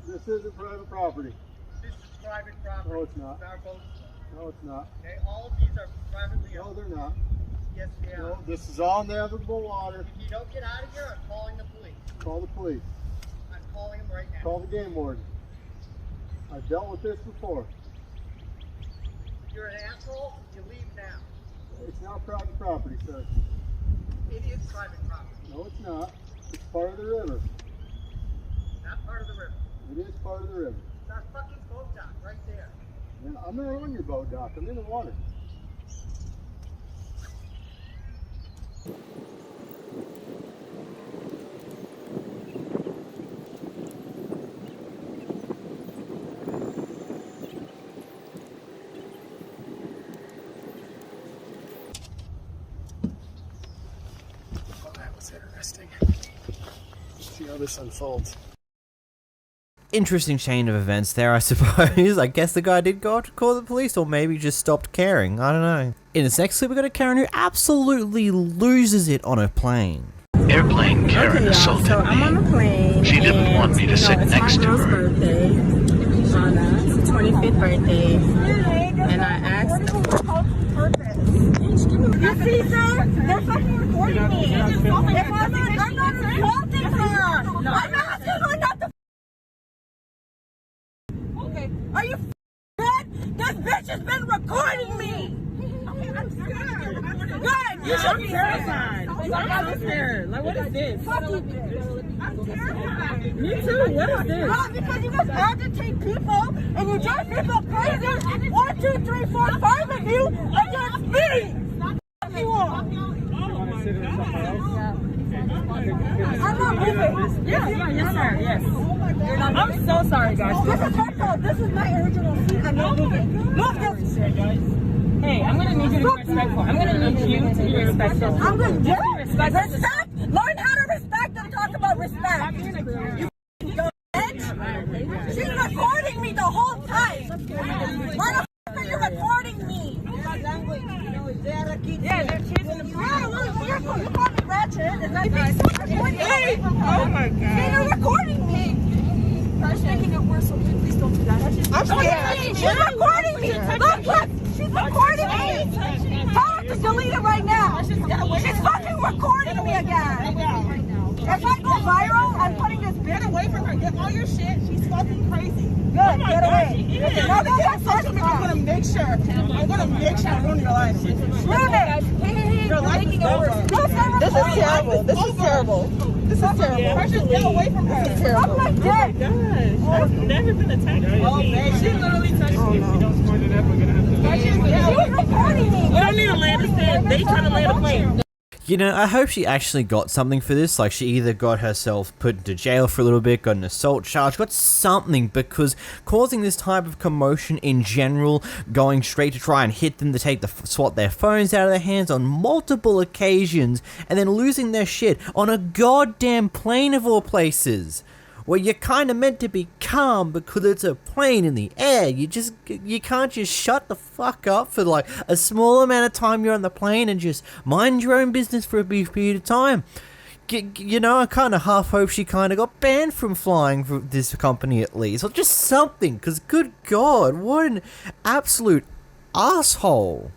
This isn't private property. This is private property. No, it's not. Our boats. No, it's not. Okay, all of these are privately owned. No, they're not. Yes, they are. No, this is all navigable water. If you don't get out of here, I'm calling the police. Call the police. I'm calling them right now. Call the game warden. I've dealt with this before. You're an asshole. You leave now. It's not private property, sir. It is private property. No, it's not. It's part of the river. It is part of the river. That fucking boat dock right there. Yeah, I'm not on your boat dock. I'm in the water. That was interesting. See how this unfolds. Interesting chain of events there, I suppose. I guess the guy did go to call the police, or maybe just stopped caring. I don't know. In this next clip, we got a Karen who absolutely loses it on a plane. Airplane Karen assaulted so I'm on the plane. She didn't want me to sit it's next my to girl's her. birthday. It's her 25th birthday. And I asked. You see, sir? They're fucking recording me. I'm not assaulting her. I'm asking her not to. Okay. Are you dead? This bitch has been recording me. Okay, I'm scared. Good. You should be terrified. I'm scared. Like, what is this? Fuck you. I'm terrified. Me too. What is this? Not because you guys agitate people and you drive people crazy. 1, 2, 3, 4, 5 of you against me. You are. I'm not moving. Yes, sir. Yes. I'm so sorry, guys. This is her fault. This is my original seat. I'm not moving. Move this. Hey, I'm gonna need you to be respectful. I'm gonna need you to be respectful. I'm gonna do respect. Learn how to respect and talk about respect. You bitch. She's recording me the whole time. Why the f are you recording me? Yeah, they're kids in the front. You call me ratchet. Is that right? Oh my god. They're recording me. She's making it worse, so please don't do that. I'm scared. She's recording me. Look. She's recording me. Tell her to delete it right now. She's fucking recording me again. If I go viral, I'm putting this bitch. Get away from her. Get all your shit. She's fucking crazy. Good. Get away. No, that's I'm gonna make sure. I'm gonna make sure I ruin your life. Ruin it. Hey. You're making it worse. This is terrible. This is terrible. This is terrible. Get away from her. This is terrible. I'm like this. I've never been attacked. Oh, man. She literally touched me. If you don't squirt it up, we're gonna have to. She was recording me. We don't need to land a stand. They trying to land a plane. You know, I hope she actually got something for this. Like, she either got herself put into jail for a little bit, got an assault charge, got something, because causing this type of commotion in general, going straight to try and hit them, to swat their phones out of their hands on multiple occasions, and then losing their shit on a goddamn plane of all places, where you're kind of meant to be calm because it's a plane in the air. You can't just shut the fuck up for like a small amount of time you're on the plane and just mind your own business for a brief period of time. You know, I kind of half hope she kind of got banned from flying for this company at least, or just something, because good God, what an absolute asshole.